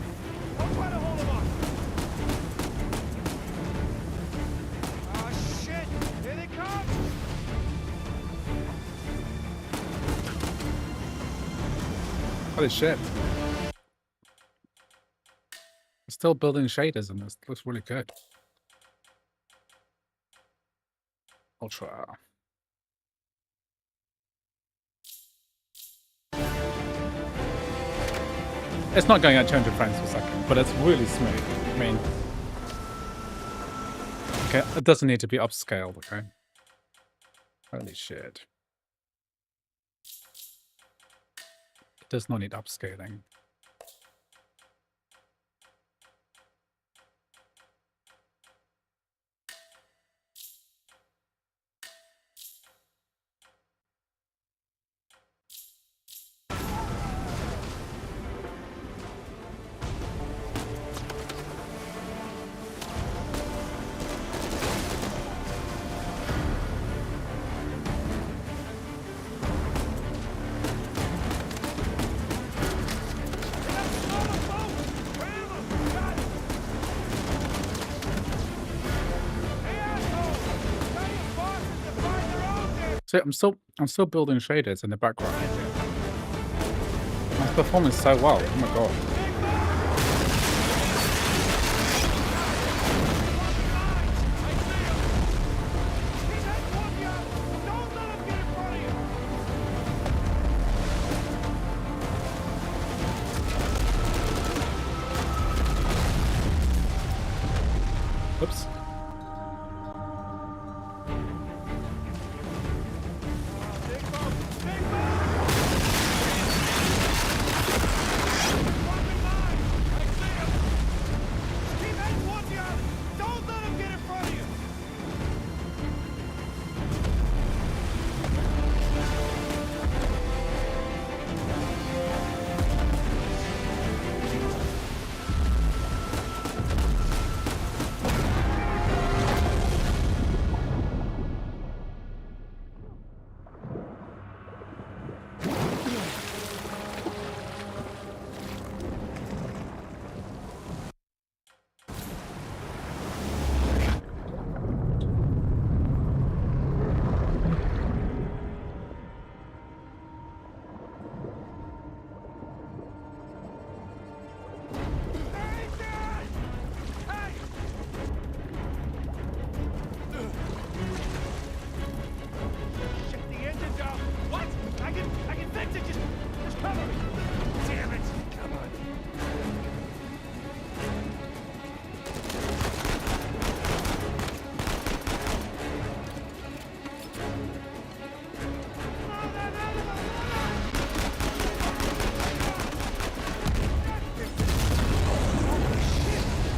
Komm, alle Hole, Mann! Holy shit. I'm still building shaders and this looks really good. Ultra. It's not going at 200 frames per second, but it's really smooth. I mean, okay, it doesn't need to be upscaled, okay? Holy shit. It does not need upscaling. So I'm still building shaders in the background. It's performing so well. Oh my god. Whoops.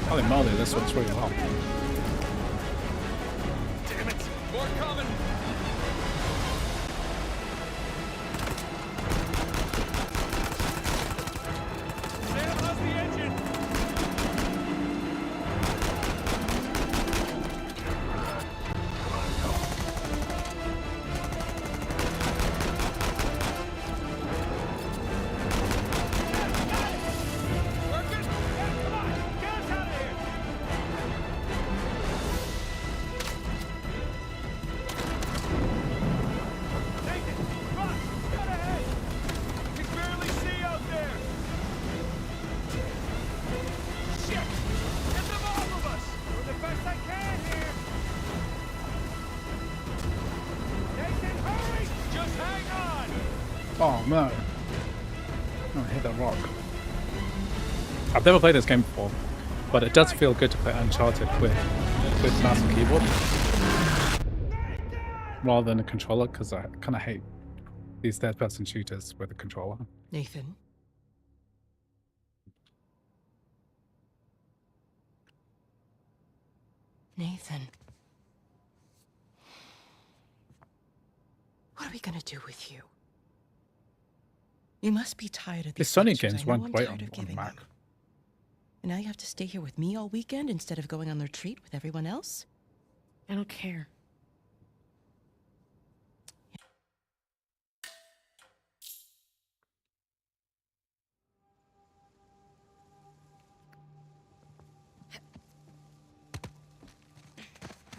Holy moly, this works really well. Damn it! More coming! Sam, how's the engine? Working? Yeah, come on! Get us out of here! Nathan, run! Cut ahead! We can barely see out there! Shit! Get them off of us! Doing the best I can here! Nathan, hurry! Just hang on! Oh no. Oh, I hit that rock. I've never played this game before, but it does feel good to play Uncharted with mouse and keyboard rather than a controller, because I kind of hate these third-person shooters with a controller. Nathan? Nathan? What are we gonna do with you? You must be tired of The these Sony lectures. games I know won't I'm play tired of on giving Mac. them. And now you have to stay here with me all weekend instead of going on the retreat with everyone else? I don't care.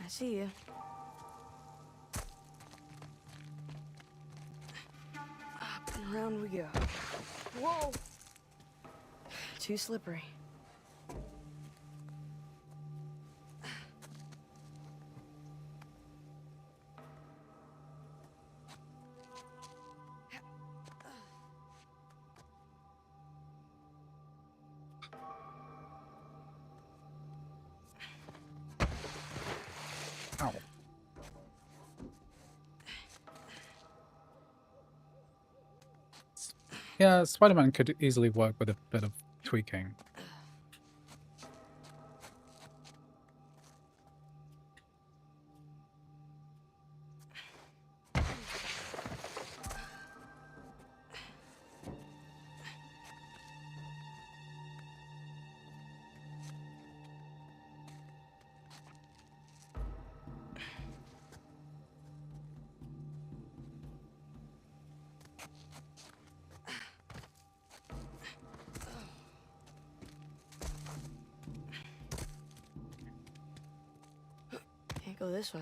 I see you. Up and around we go. Whoa! Too slippery. Ow. Yeah, Spider-Man could easily work with a bit of tweaking. Can't go this way.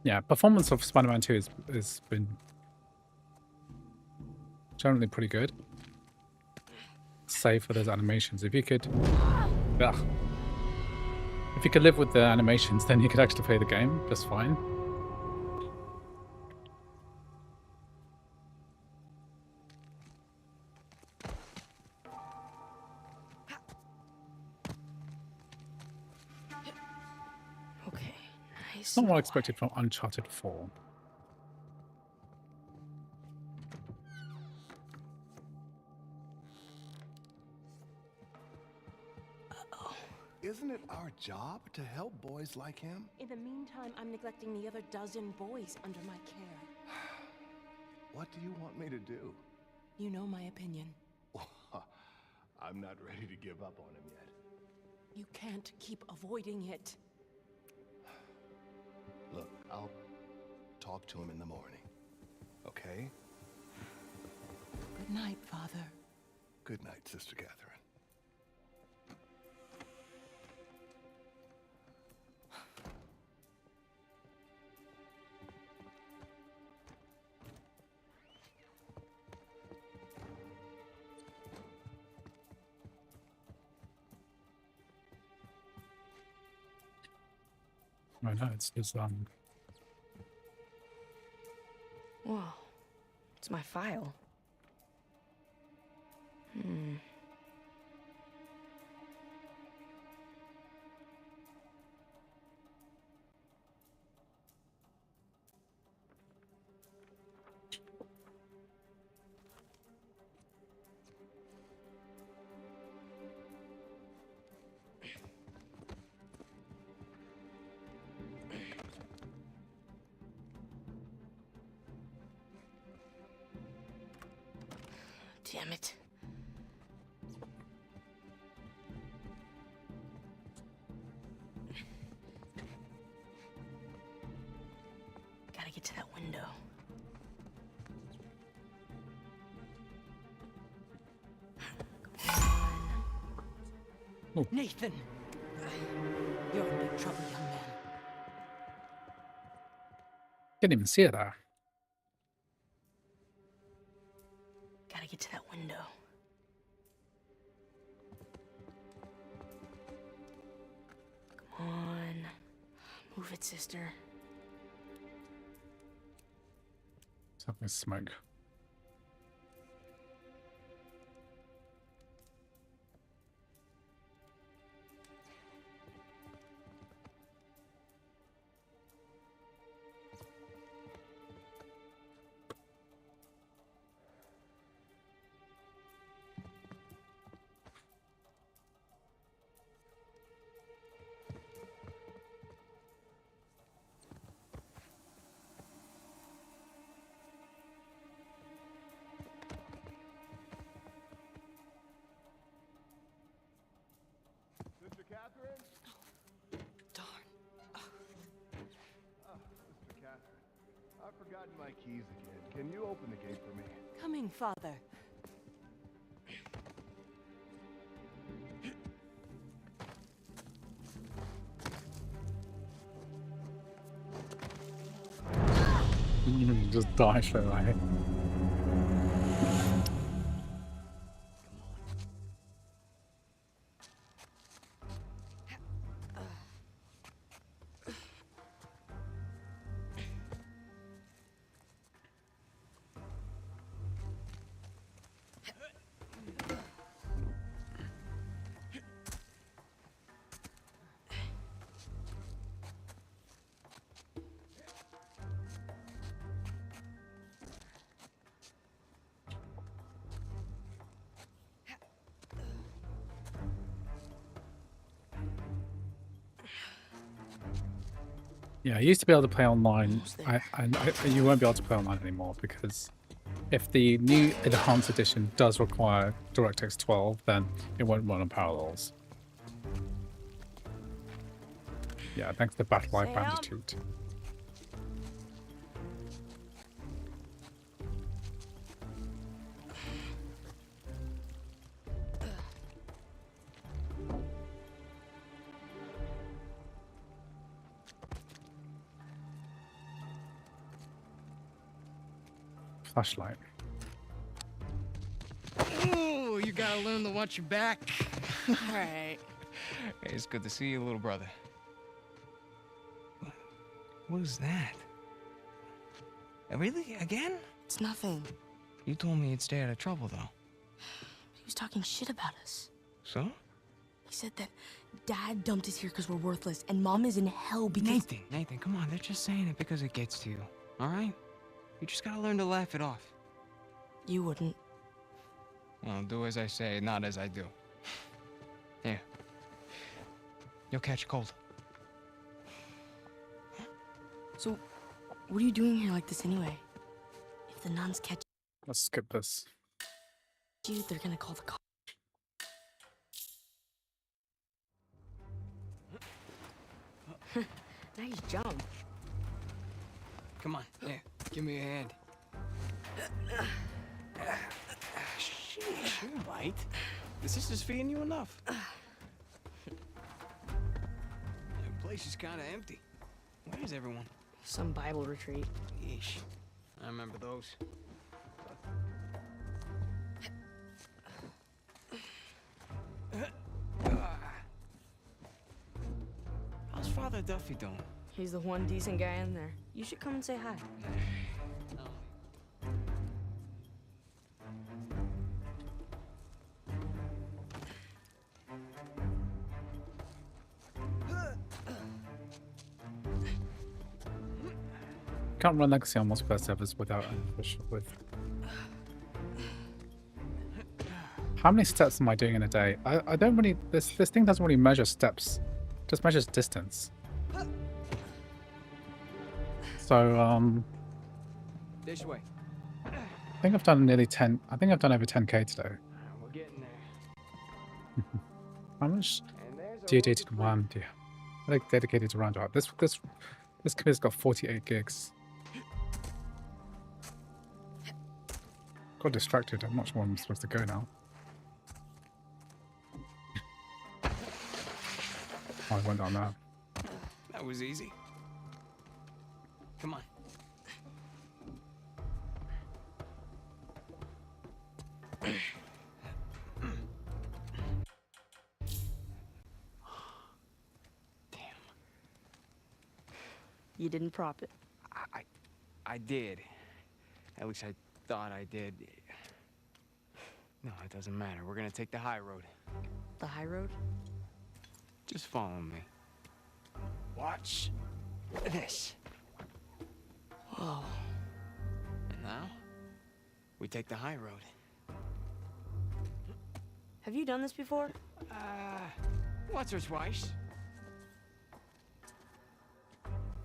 Yeah, performance of Spider-Man 2 has been generally pretty good. Save for those animations. If you could... Ugh. If you could live with the animations, then you could actually play the game just fine. Okay, nice. It's not what I expected from Uncharted 4. Isn't it our job to help boys like him? In the meantime, I'm neglecting the other dozen boys under my care. What do you want me to do? You know my opinion. I'm not ready to give up on him yet. You can't keep avoiding it. Look, I'll talk to him in the morning. Okay? Good night, Father. Good night, Sister Catherine. I know, it's Whoa. It's my file. Damn it. Gotta get to that window. Nathan! You're in big trouble, young man. didn't even see it there. Gotta get to that window. Come on. Move it, sister. Something smoke. Sister Catherine? Darn. Sister Catherine. I've forgotten my keys again. Can you open the gate for me? Coming, Father. Just die straight away. Yeah, I used to be able to play online. You won't be able to play online anymore because if the new Enhanced Edition does require DirectX 12, then it won't run on Parallels. Yeah, thanks to Battle Life Bandicoot. Flashlight. Ooh, you gotta learn to watch your back. Alright. Hey, it's good to see you, little brother. What is that? Really? Again? It's nothing. You told me you'd stay out of trouble, though. He was talking shit about us. So? He said that Dad dumped us here because we're worthless, and Mom is in hell because... Nathan, come on. They're just saying it because it gets to you, all right? You just gotta learn to laugh it off. You wouldn't. Well, do as I say, not as I do. Here. You'll catch a cold. So, what are you doing here like this anyway? If the nuns catch Let's skip this. you, they're gonna call the cops. Nice jump. Come on, here. Give me a hand. Sheesh, you're right. The sister's feeding you enough. The place is kind of empty. Where is everyone? Some Bible retreat. Yeesh. I remember those. How's Father Duffy doing? He's the one decent guy in there. You should come and say hi. Can't run Legacy on multiplayer servers without with. How many steps am I doing in a day? I don't really. This thing doesn't really measure steps. It just measures distance. So This way. I think I've done nearly 10. I think I've done over 10k today. We're getting there. How much And there's a dedicated road to RAM do you have? I think dedicated to RAM do I have? This computer's got 48 gigs. Got distracted. I'm not sure where I'm supposed to go now. Oh, I went down there. That was easy. Come on. Damn. You didn't prop it. I did. At least I thought I did. No, it doesn't matter. We're gonna take the high road. The high road? Just follow me. Watch this. Whoa. And now, we take the high road. Have you done this before? Once or twice.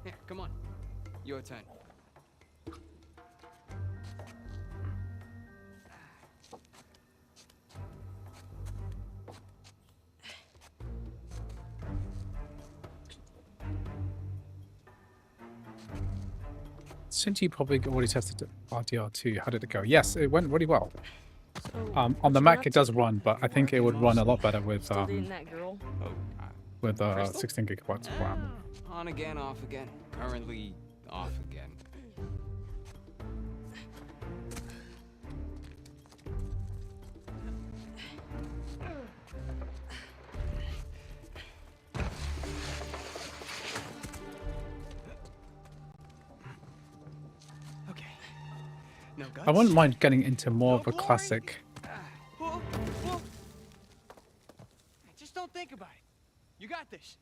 Here, come on. Your turn. Since you probably already tested RDR2, how did it go? Yes, it went really well. So, On what the you Mac got it does run, but I think it would run a lot better with Still dating that girl? Crystal? 16 gigabytes of RAM. On again, off again. Currently off again. No guts? I wouldn't mind getting into more No of a glory? classic. Whoa, whoa. Just don't think about it. You got this.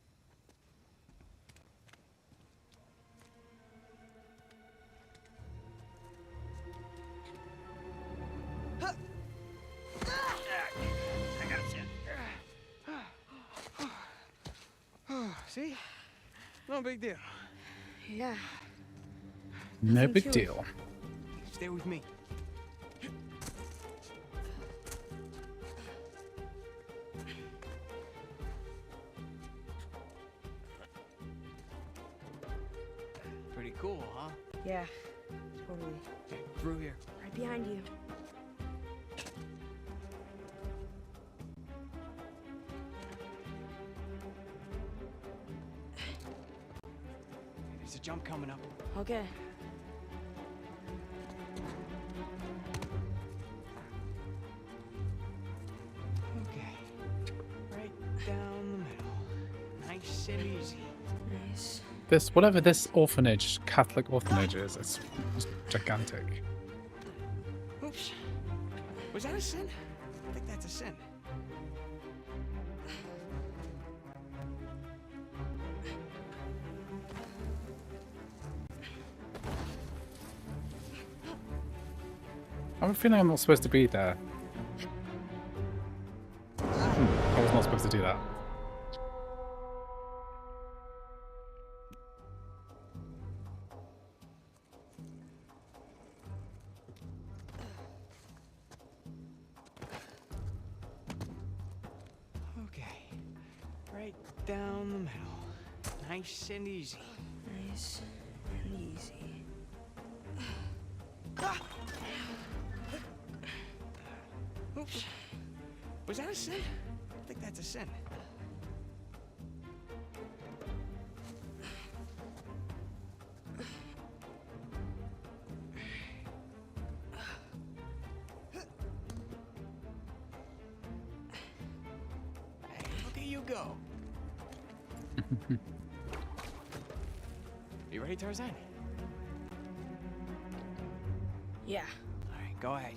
I got you. See? No big deal. Yeah. No think big too. deal. Stay with me. Pretty cool, huh? Yeah. Totally. Okay, through here. Right behind you. There's a jump coming up. Okay. Okay. Right down the middle. Nice and easy. Nice. This, whatever this orphanage, Catholic orphanage is, it's gigantic. Oops. Was that a sin? I think that's a sin. I have a feeling I'm not supposed to be there. I was not supposed to do that. Okay. Right down the middle. Nice and easy. Nice and easy. Oops. Was that a sin? I think that's a sin. Hey, look at you go. You ready, Tarzan? Yeah. All right, go ahead.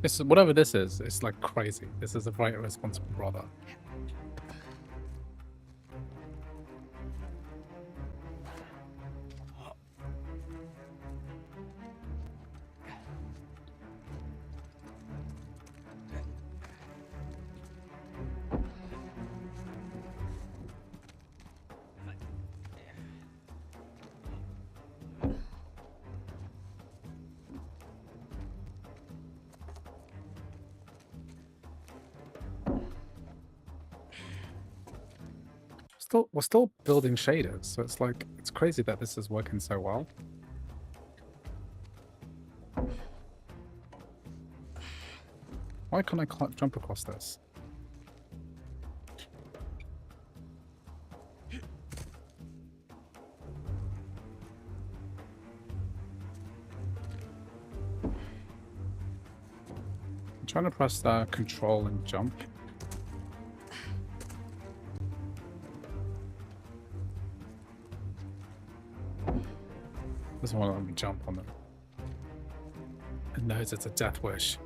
This is, whatever this is, it's like crazy. This is a very irresponsible brother. We're still building shaders, so it's like, it's crazy that this is working so well. Why can't I jump across this? I'm trying to press control and jump. Doesn't want to let me jump on it. It knows it's a death wish.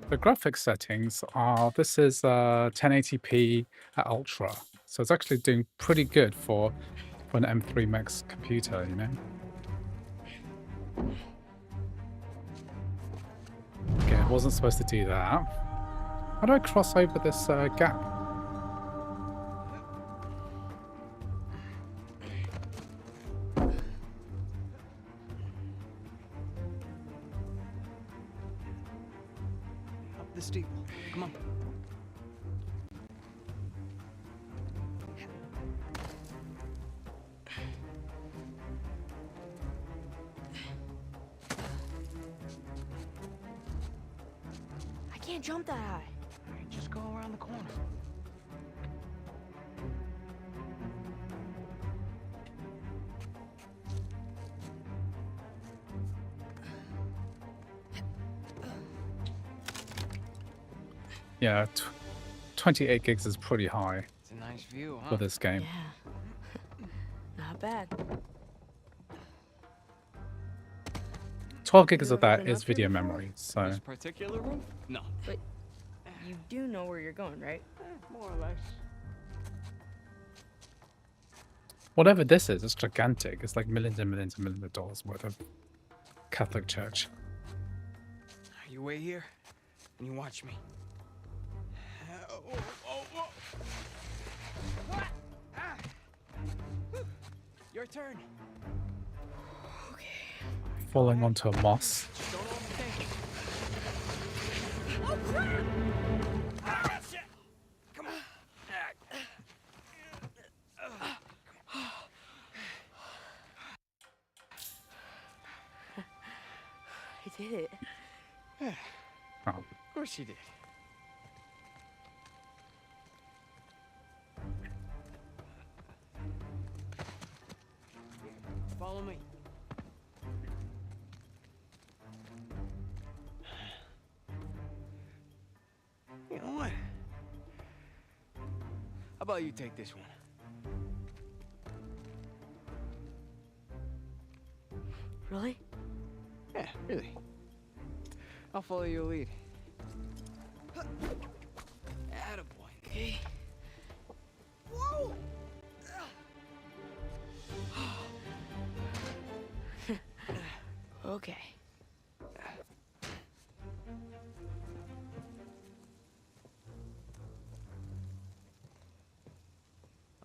The graphics settings are, this is 1080p at ultra, so it's actually doing pretty good for an M3 Max computer, you know? Okay, I wasn't supposed to do that. How do I cross over this gap? Up the steeple. Come on. I can't jump that high. All right, just go around the corner. Yeah, 28 gigs is pretty high It's a nice view, huh? for this game. Yeah. Not bad. 12 gigs You of ever that been is up here video before? memory, so This particular room? No. You do know where you're going, right? More or less. whatever this is, it's gigantic. It's like millions and millions and millions of dollars worth of Catholic Church. You wait here, and you watch me. Your turn. Falling onto a moss. Just don't overthink it. Come on. I did it. Oh, Of course you did. Follow me. You know what? How about you take this one? Really? Yeah, really. I'll follow your lead. Attaboy. Okay. Whoa! Okay.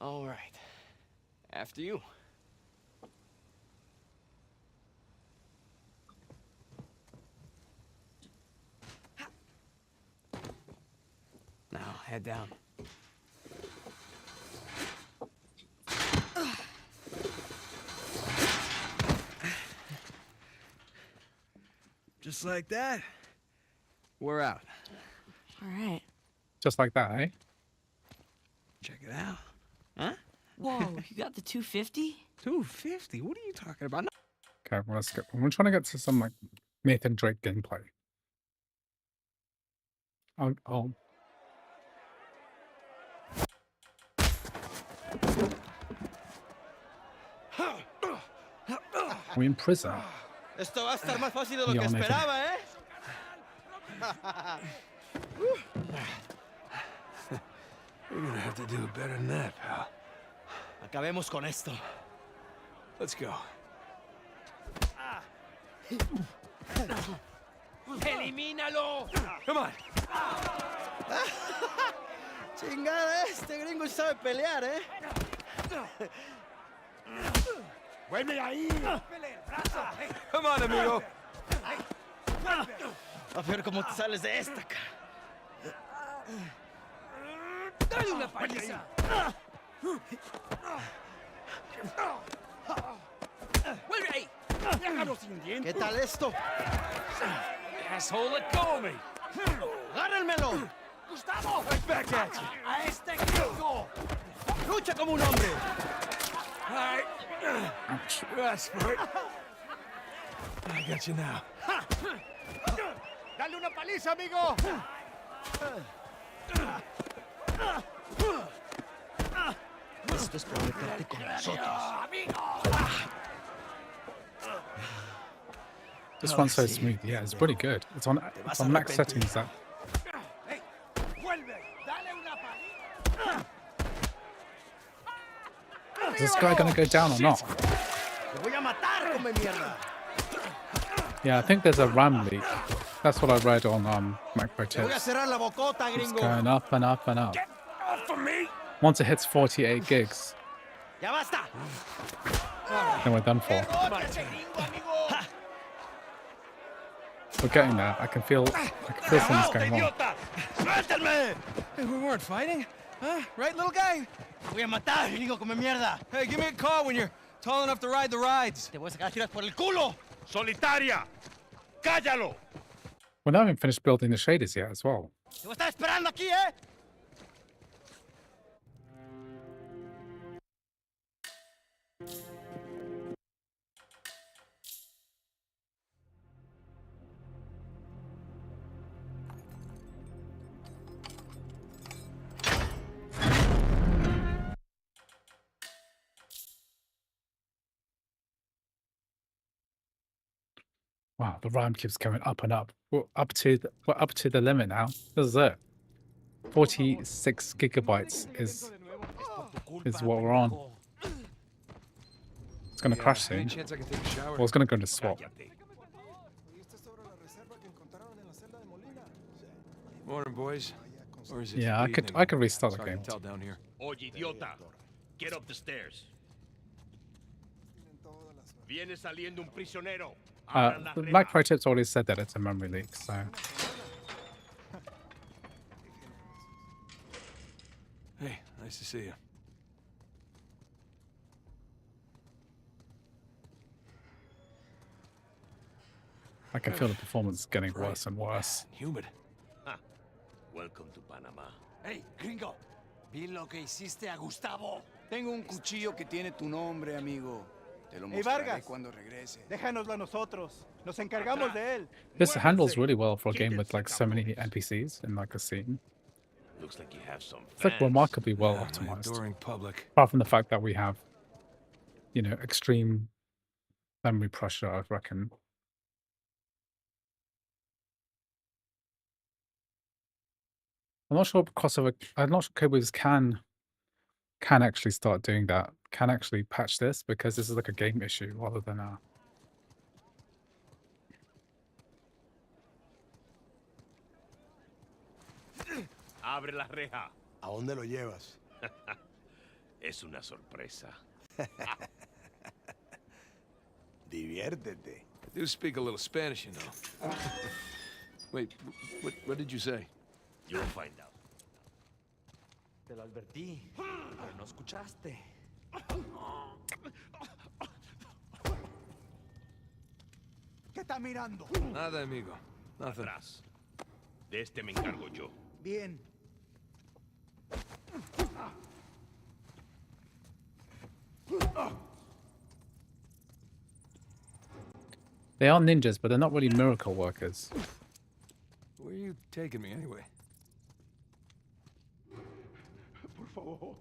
All right. After you. Now, head down. Just like that? We're out. All right. just like that, eh? Check it out. Huh? Whoa, you got the 250? 250? What are you talking about? No. Okay, well, let's go. We're trying to get to some like Nathan Drake gameplay. I'll We're in prison. Esto va a estar más fácil de lo Yo, que Nathan. esperaba, ¿eh? You're gonna have to do it better than that, pal. Acabemos con esto. Let's go. ¡Elimínalo! Come on. Chingada, este gringo sabe pelear, ¿eh? ¡Vuelve ahí! Come on, amigo. A ver cómo te sales de esta, cara. ¡Dale una paliza! ¡Vuelve ahí! ¡Déjalo sin dientes! ¿Qué tal esto? Asshole, let go of me! ¡Agárrenmelo! ¡Gustavo! Right back at you! ¡A este gringo! ¡Lucha como un hombre! All right. Ouch. That's right. I got you now. ¡Dale una paliza, amigo! Esto es por meterte con nosotros. This one's so smooth. Yeah, it's pretty good. It's on max settings. That ¡Hey! ¡Vuelve! ¡Dale una paliza! is this guy gonna go down or not? ¡Te voy a matar, come mierda! Yeah, I think there's a RAM leak. That's what I read on MacBook Te voy a Tips. cerrar la bocota, It's gringo. going up and up and up. Get off of me! Once it hits 48 gigs, ¡Ya basta! then we're done for. ¡Derrote a ese gringo, amigo! We're getting there. I can feel things going on. idiota! ¡Suéltenme! Hey, we weren't fighting, huh? Right, little guy? Te voy a matar, gringo, come mierda. Hey, give me a call when you're tall enough to ride the rides. Te voy a sacar tiras por el culo. ¡Solitaria! ¡Cállalo! Well, now I haven't finished building the shaders yet as well. Te voy a estar esperando aquí, ¿eh? Wow, the RAM keeps going up and up. We're up to the limit now. This is it. 46 gigabytes is what we're on. It's gonna crash Any soon. chance I can take a shower? Well, it's gonna go into swap. Morning, boys. Or is it Yeah, I evening? could restart It's the hard game. to tell down here. Oye, idiota, get up the stairs. Viene saliendo un prisionero. Abran la The reja. Mac Pro Tips already said that it's a memory leak, so Hey, nice to see you. I can feel the performance getting worse and worse. Humid. Welcome to Panama. Hey, gringo. Vi lo que hiciste a Gustavo. Tengo un cuchillo que tiene tu nombre, amigo. Te lo mostraré Vargas. cuando regrese. Déjanoslo a nosotros. Nos encargamos de él. This handles really well for a game with like so many NPCs in like a scene. Looks like you have some It's like fans. remarkably well My optimized. adoring public. Apart from the fact that we have, you know, extreme memory pressure, I reckon. I'm not sure crossover. I'm not sure Codewars can actually start doing that. Can actually patch this because this is like a game issue rather than a. Abre la reja. ¿A dónde lo llevas? Es una sorpresa. Diviértete. I do speak a little Spanish, you know. Wait, what did you say? You'll find out. Te lo advertí, pero no escuchaste. ¿Qué está mirando? Nada, amigo. Nothing. Atrás. De este me encargo yo. Bien. They are ninjas, but they're not really miracle workers. Where are you taking me anyway? Por favor.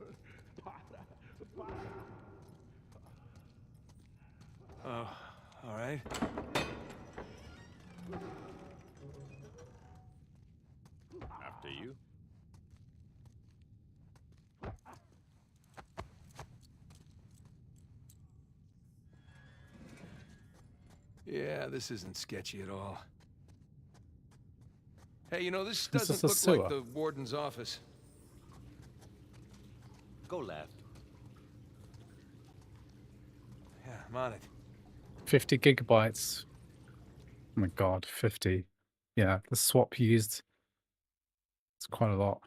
Oh, all right. After you. Yeah, this isn't sketchy at all. Hey, you know, this This doesn't is a look sewer. like the warden's office. Go left. Yeah, I'm on it. 50 gigabytes. Oh my god, 50. Yeah, the swap used. It's quite a lot.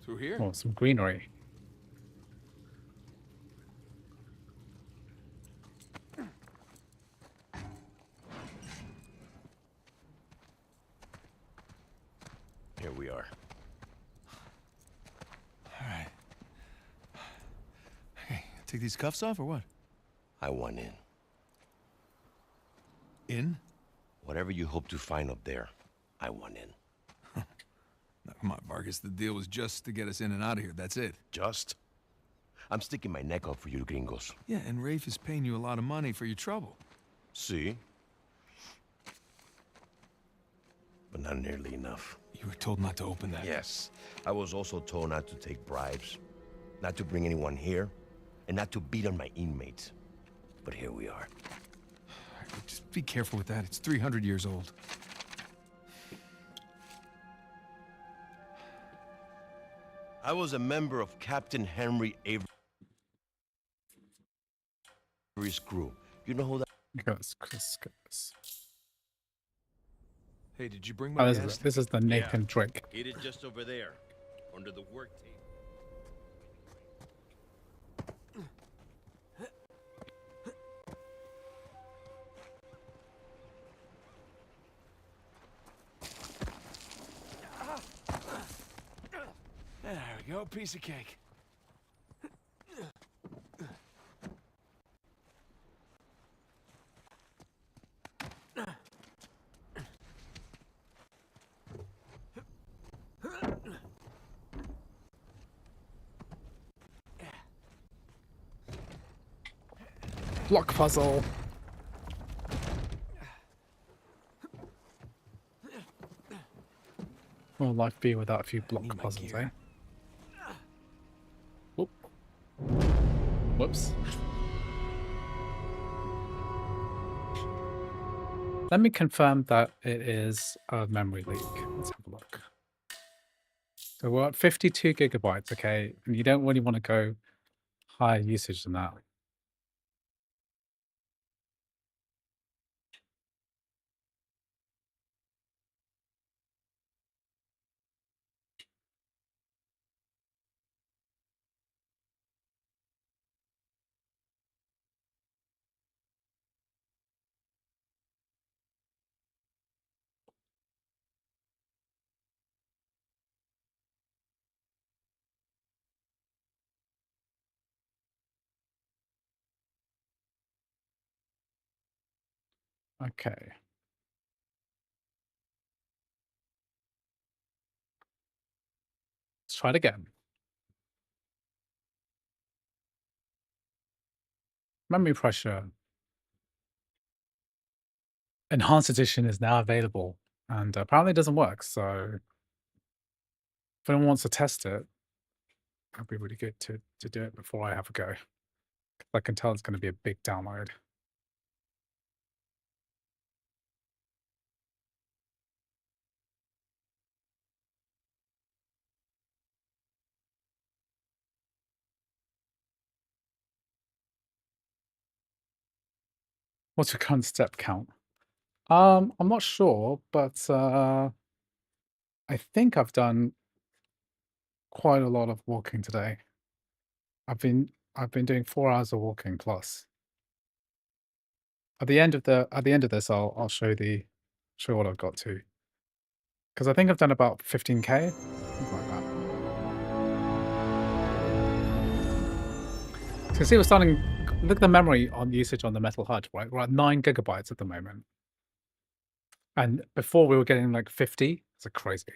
Through here? Oh, some greenery. Here we are. All right. Hey, take these cuffs off or what? I want in. In? Whatever you hope to find up there, I want in. No, come on, Vargas. The deal was just to get us in and out of here. That's it. Just? I'm sticking my neck out for you gringos. Yeah, and Rafe is paying you a lot of money for your trouble. See? But not nearly enough. You were told not to open that. Yes. I was also told not to take bribes, not to bring anyone here, and not to beat on my inmates. But here we are. Just be careful with that. It's 300 years old. I was a member of Captain Henry Avery's crew. You know who that? Let's get this. Hey, did you bring Oh, my this is the Nathan Drake. It is just over there, under the work table. There we go, piece of cake. Block puzzle. What will life be without a few block need my puzzles, gear. eh? Whoop. Whoops. Let me confirm that it is a memory leak. Let's have a look. So we're at 52 gigabytes, okay? And you don't really want to go higher usage than that. Okay. Let's try it again. Memory pressure. Enhanced edition is now available, and apparently it doesn't work. So if anyone wants to test it, that'd be really good to do it before I have a go. I can tell it's going to be a big download. What's your current step count? I'm not sure, but I think I've done quite a lot of walking today. I've been doing 4 hours of walking plus. At the end of this, I'll show what I've got to. Because I think I've done about 15K, something like that. So you can see we're starting. Look at the memory on usage on the metal HUD, right? We're at 9 gigabytes at the moment. And before we were getting like 50. It's like crazy.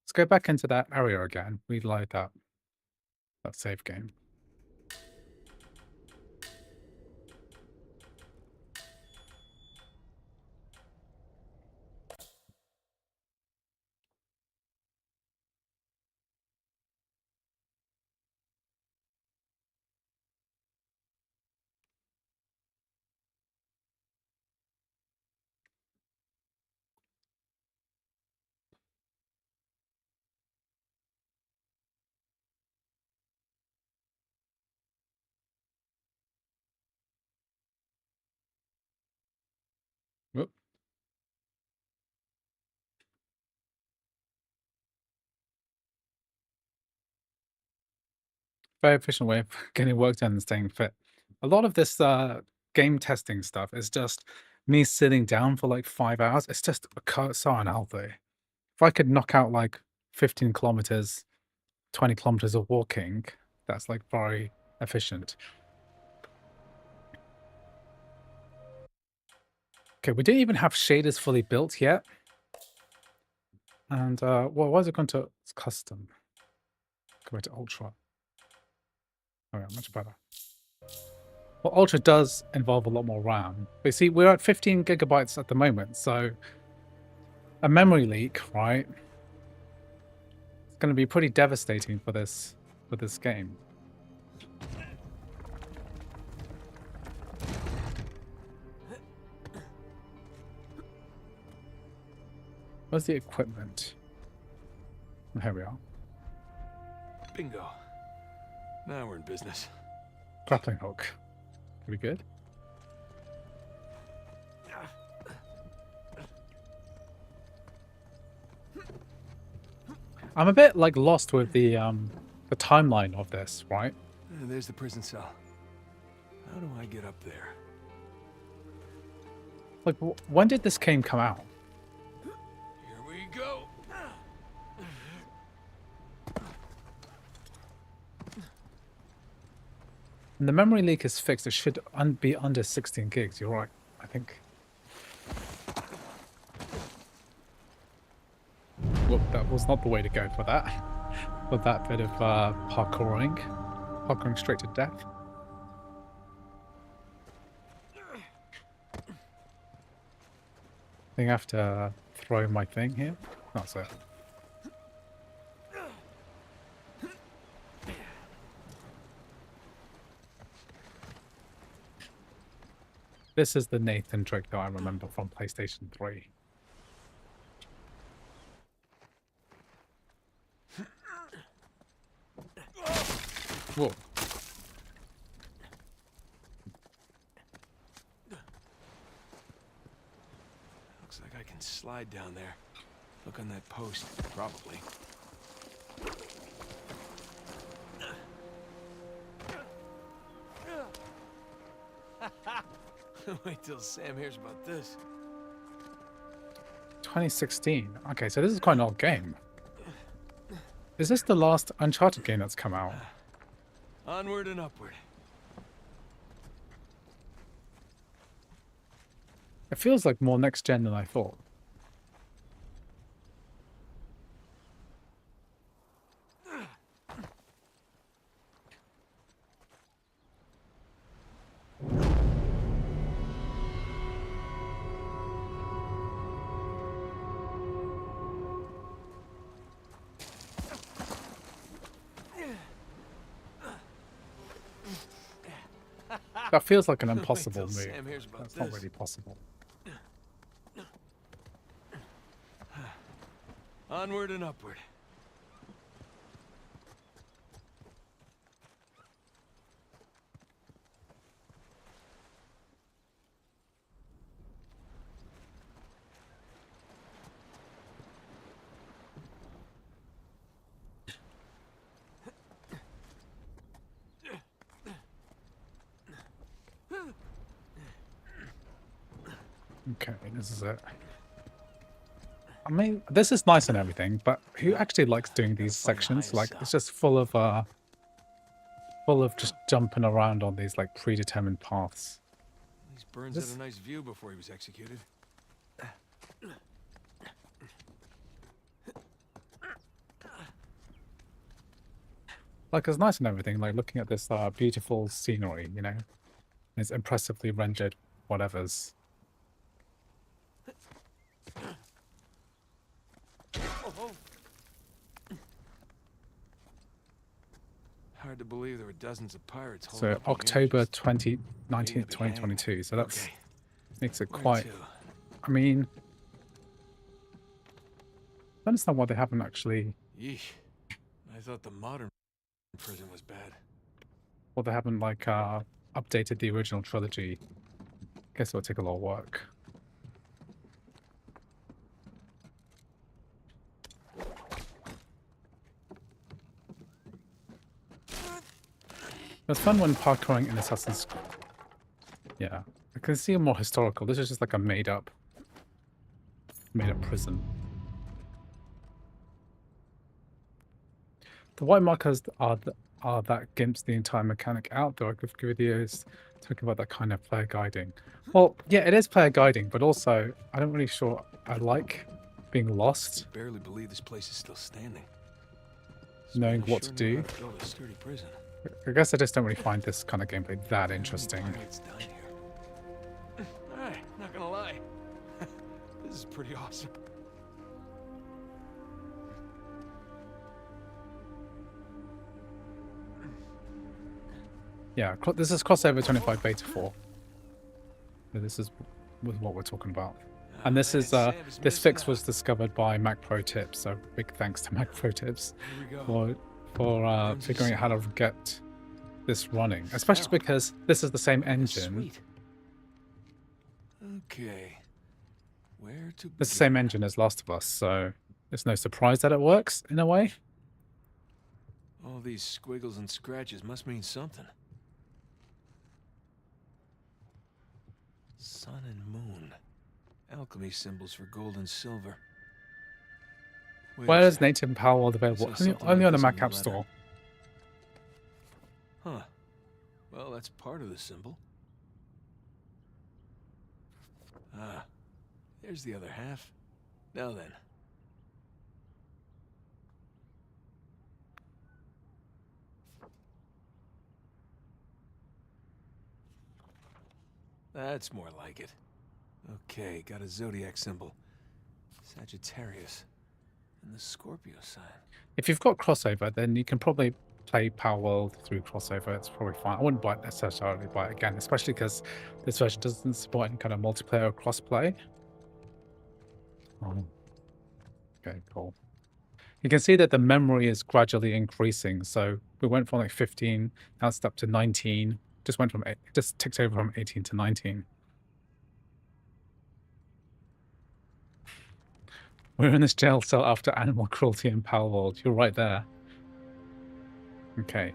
Let's go back into that area again. Reload that save game. Whoop. Very efficient way of getting work done and staying fit. A lot of this game testing stuff is just me sitting down for like 5 hours. It's just so unhealthy. If I could knock out like 15 kilometers, 20 kilometers of walking, that's like very efficient. Okay, we didn't even have shaders fully built yet. And well, why is it going to it's custom? Go to ultra. Oh yeah, much better. Well, ultra does involve a lot more RAM. But you see, we're at 15 gigabytes at the moment, so a memory leak, right? It's going to be pretty devastating for this game. Where's the equipment? Oh, here we are. Bingo. Now we're in business. Grappling hook. Pretty good. I'm a bit like lost with the timeline of this, right? And there's the prison cell. How do I get up there? Like, when did this game come out? Here we go. When the memory leak is fixed, it should be under 16 gigs. You're right, I think. Whoop, that was not the way to go for that. for that bit of parkouring straight to death. I think I have to throw my thing here. That's it. This is the Nathan trick that I remember from PlayStation 3. Whoa. Looks like I can slide down there. Look on that post, probably. Wait till Sam hears about this. 2016. Okay, so this is quite an old game. Is this the last Uncharted game that's come out? Onward and upward. It feels like more next gen than I thought. That feels like an impossible move. Sam hears about That's not this. really possible. Onward and upward. Okay, this is it. I mean, this is nice and everything, but who actually likes doing these sections? Like, it's just full of just jumping around on these like predetermined paths. These Burns had a nice view before he was executed. Like, it's nice and everything. Like looking at this beautiful scenery, you know, it's impressively rendered whatevers. Hard to believe there were dozens of pirates. So October 19th, 2022. So that's makes it quite. I mean, I understand why they haven't actually. Yeesh. I thought the modern prison was bad. Well, they haven't like updated the original trilogy. Guess it'll take a lot of work. It was fun when parkouring in Assassin's Creed. Yeah, I can see a more historical. This is just like a made-up prison. The white markers are that gimps the entire mechanic out. There are good videos talking about that kind of player guiding. Well, yeah, it is player guiding, but also I don't really sure I like being lost, Barely believe this place is still standing. knowing what to do. Built a sturdy prison. I guess I just don't really find this kind of gameplay that interesting. Pirates down here. Alright, not gonna lie. This is pretty awesome. Yeah, this is crossover 25 beta 4. So this is what we're talking about. And this is this fix was discovered by Mac Pro Tips, so big thanks to Mac Pro Tips for figuring out how to get this running, especially because this is the same engine. Okay. Where to It's the same engine as Last of Us, so it's no surprise that it works in a way. All these squiggles and scratches must mean something. Sun and moon. Alchemy symbols for gold and silver. Where is native Palworld available? Only on the Mac App Store. Huh. Well, that's part of the symbol. Ah, there's the other half. Now then. That's more like it. Okay, got a zodiac symbol. Sagittarius. And the Scorpio sign. If you've got crossover, then you can probably play Palworld through crossover. It's probably fine. I wouldn't necessarily buy it again, especially because this version doesn't support any kind of multiplayer or crossplay. Oh. Okay, cool. You can see that the memory is gradually increasing. So we went from like 15, now it's up to 19. Just went from just ticked over from 18 to 19. We're in this jail cell after animal cruelty in Palworld. You're right there. Okay.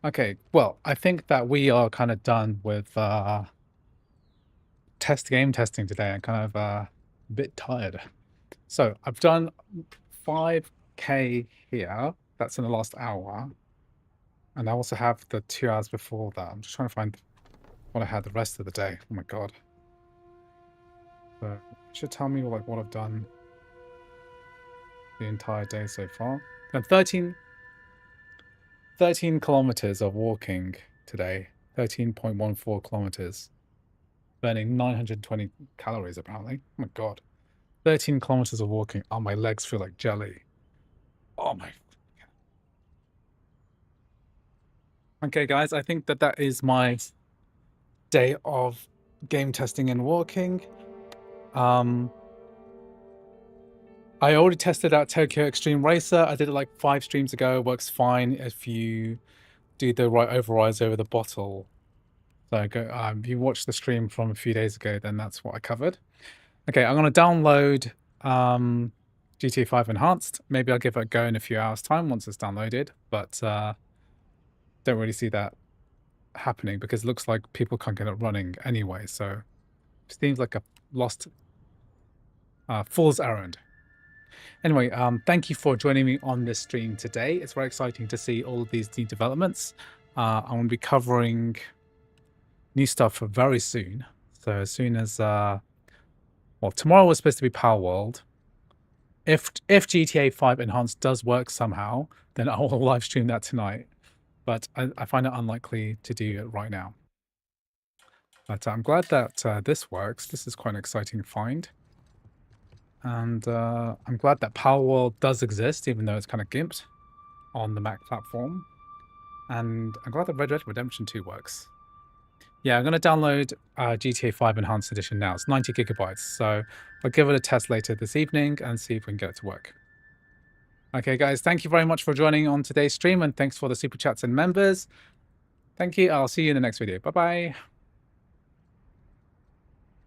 Okay, well, I think that we are kind of done with game testing today. I'm kind of a bit tired. So I've done 5K here. That's in the last hour. And I also have the 2 hours before that. I'm just trying to find what I had the rest of the day. Oh my god. So it should tell me like what I've done the entire day so far. And 13 kilometers of walking today. 13.14 kilometers. Burning 920 calories apparently. Oh my god. 13 kilometers of walking. Oh, my legs feel like jelly. Oh my. Okay, guys, I think that is my day of game testing and walking. I already tested out Tokyo Extreme Racer. I did it like 5 streams ago. It works fine if you do the right overrides over the bottle. So go, if you watched the stream from a few days ago, then that's what I covered. Okay, I'm going to download GTA 5 Enhanced. Maybe I'll give it a go in a few hours' time once it's downloaded. But don't really see that happening because it looks like people can't get it running anyway. So it seems like a lost fool's errand. Anyway, thank you for joining me on this stream today. It's very exciting to see all of these new developments. I'm going to be covering new stuff very soon. So as soon as, well, tomorrow was supposed to be Palworld. If GTA 5 Enhanced does work somehow, then I will live stream that tonight. But I find it unlikely to do it right now. But I'm glad that this works. This is quite an exciting find. And I'm glad that Palworld does exist, even though it's kind of gimped on the Mac platform. And I'm glad that Red Dead Redemption 2 works. Yeah, I'm going to download GTA 5 Enhanced Edition now. It's 90 gigabytes. So I'll give it a test later this evening and see if we can get it to work. Okay, guys, thank you very much for joining on today's stream. And thanks for the super chats and members. Thank you. I'll see you in the next video. Bye-bye.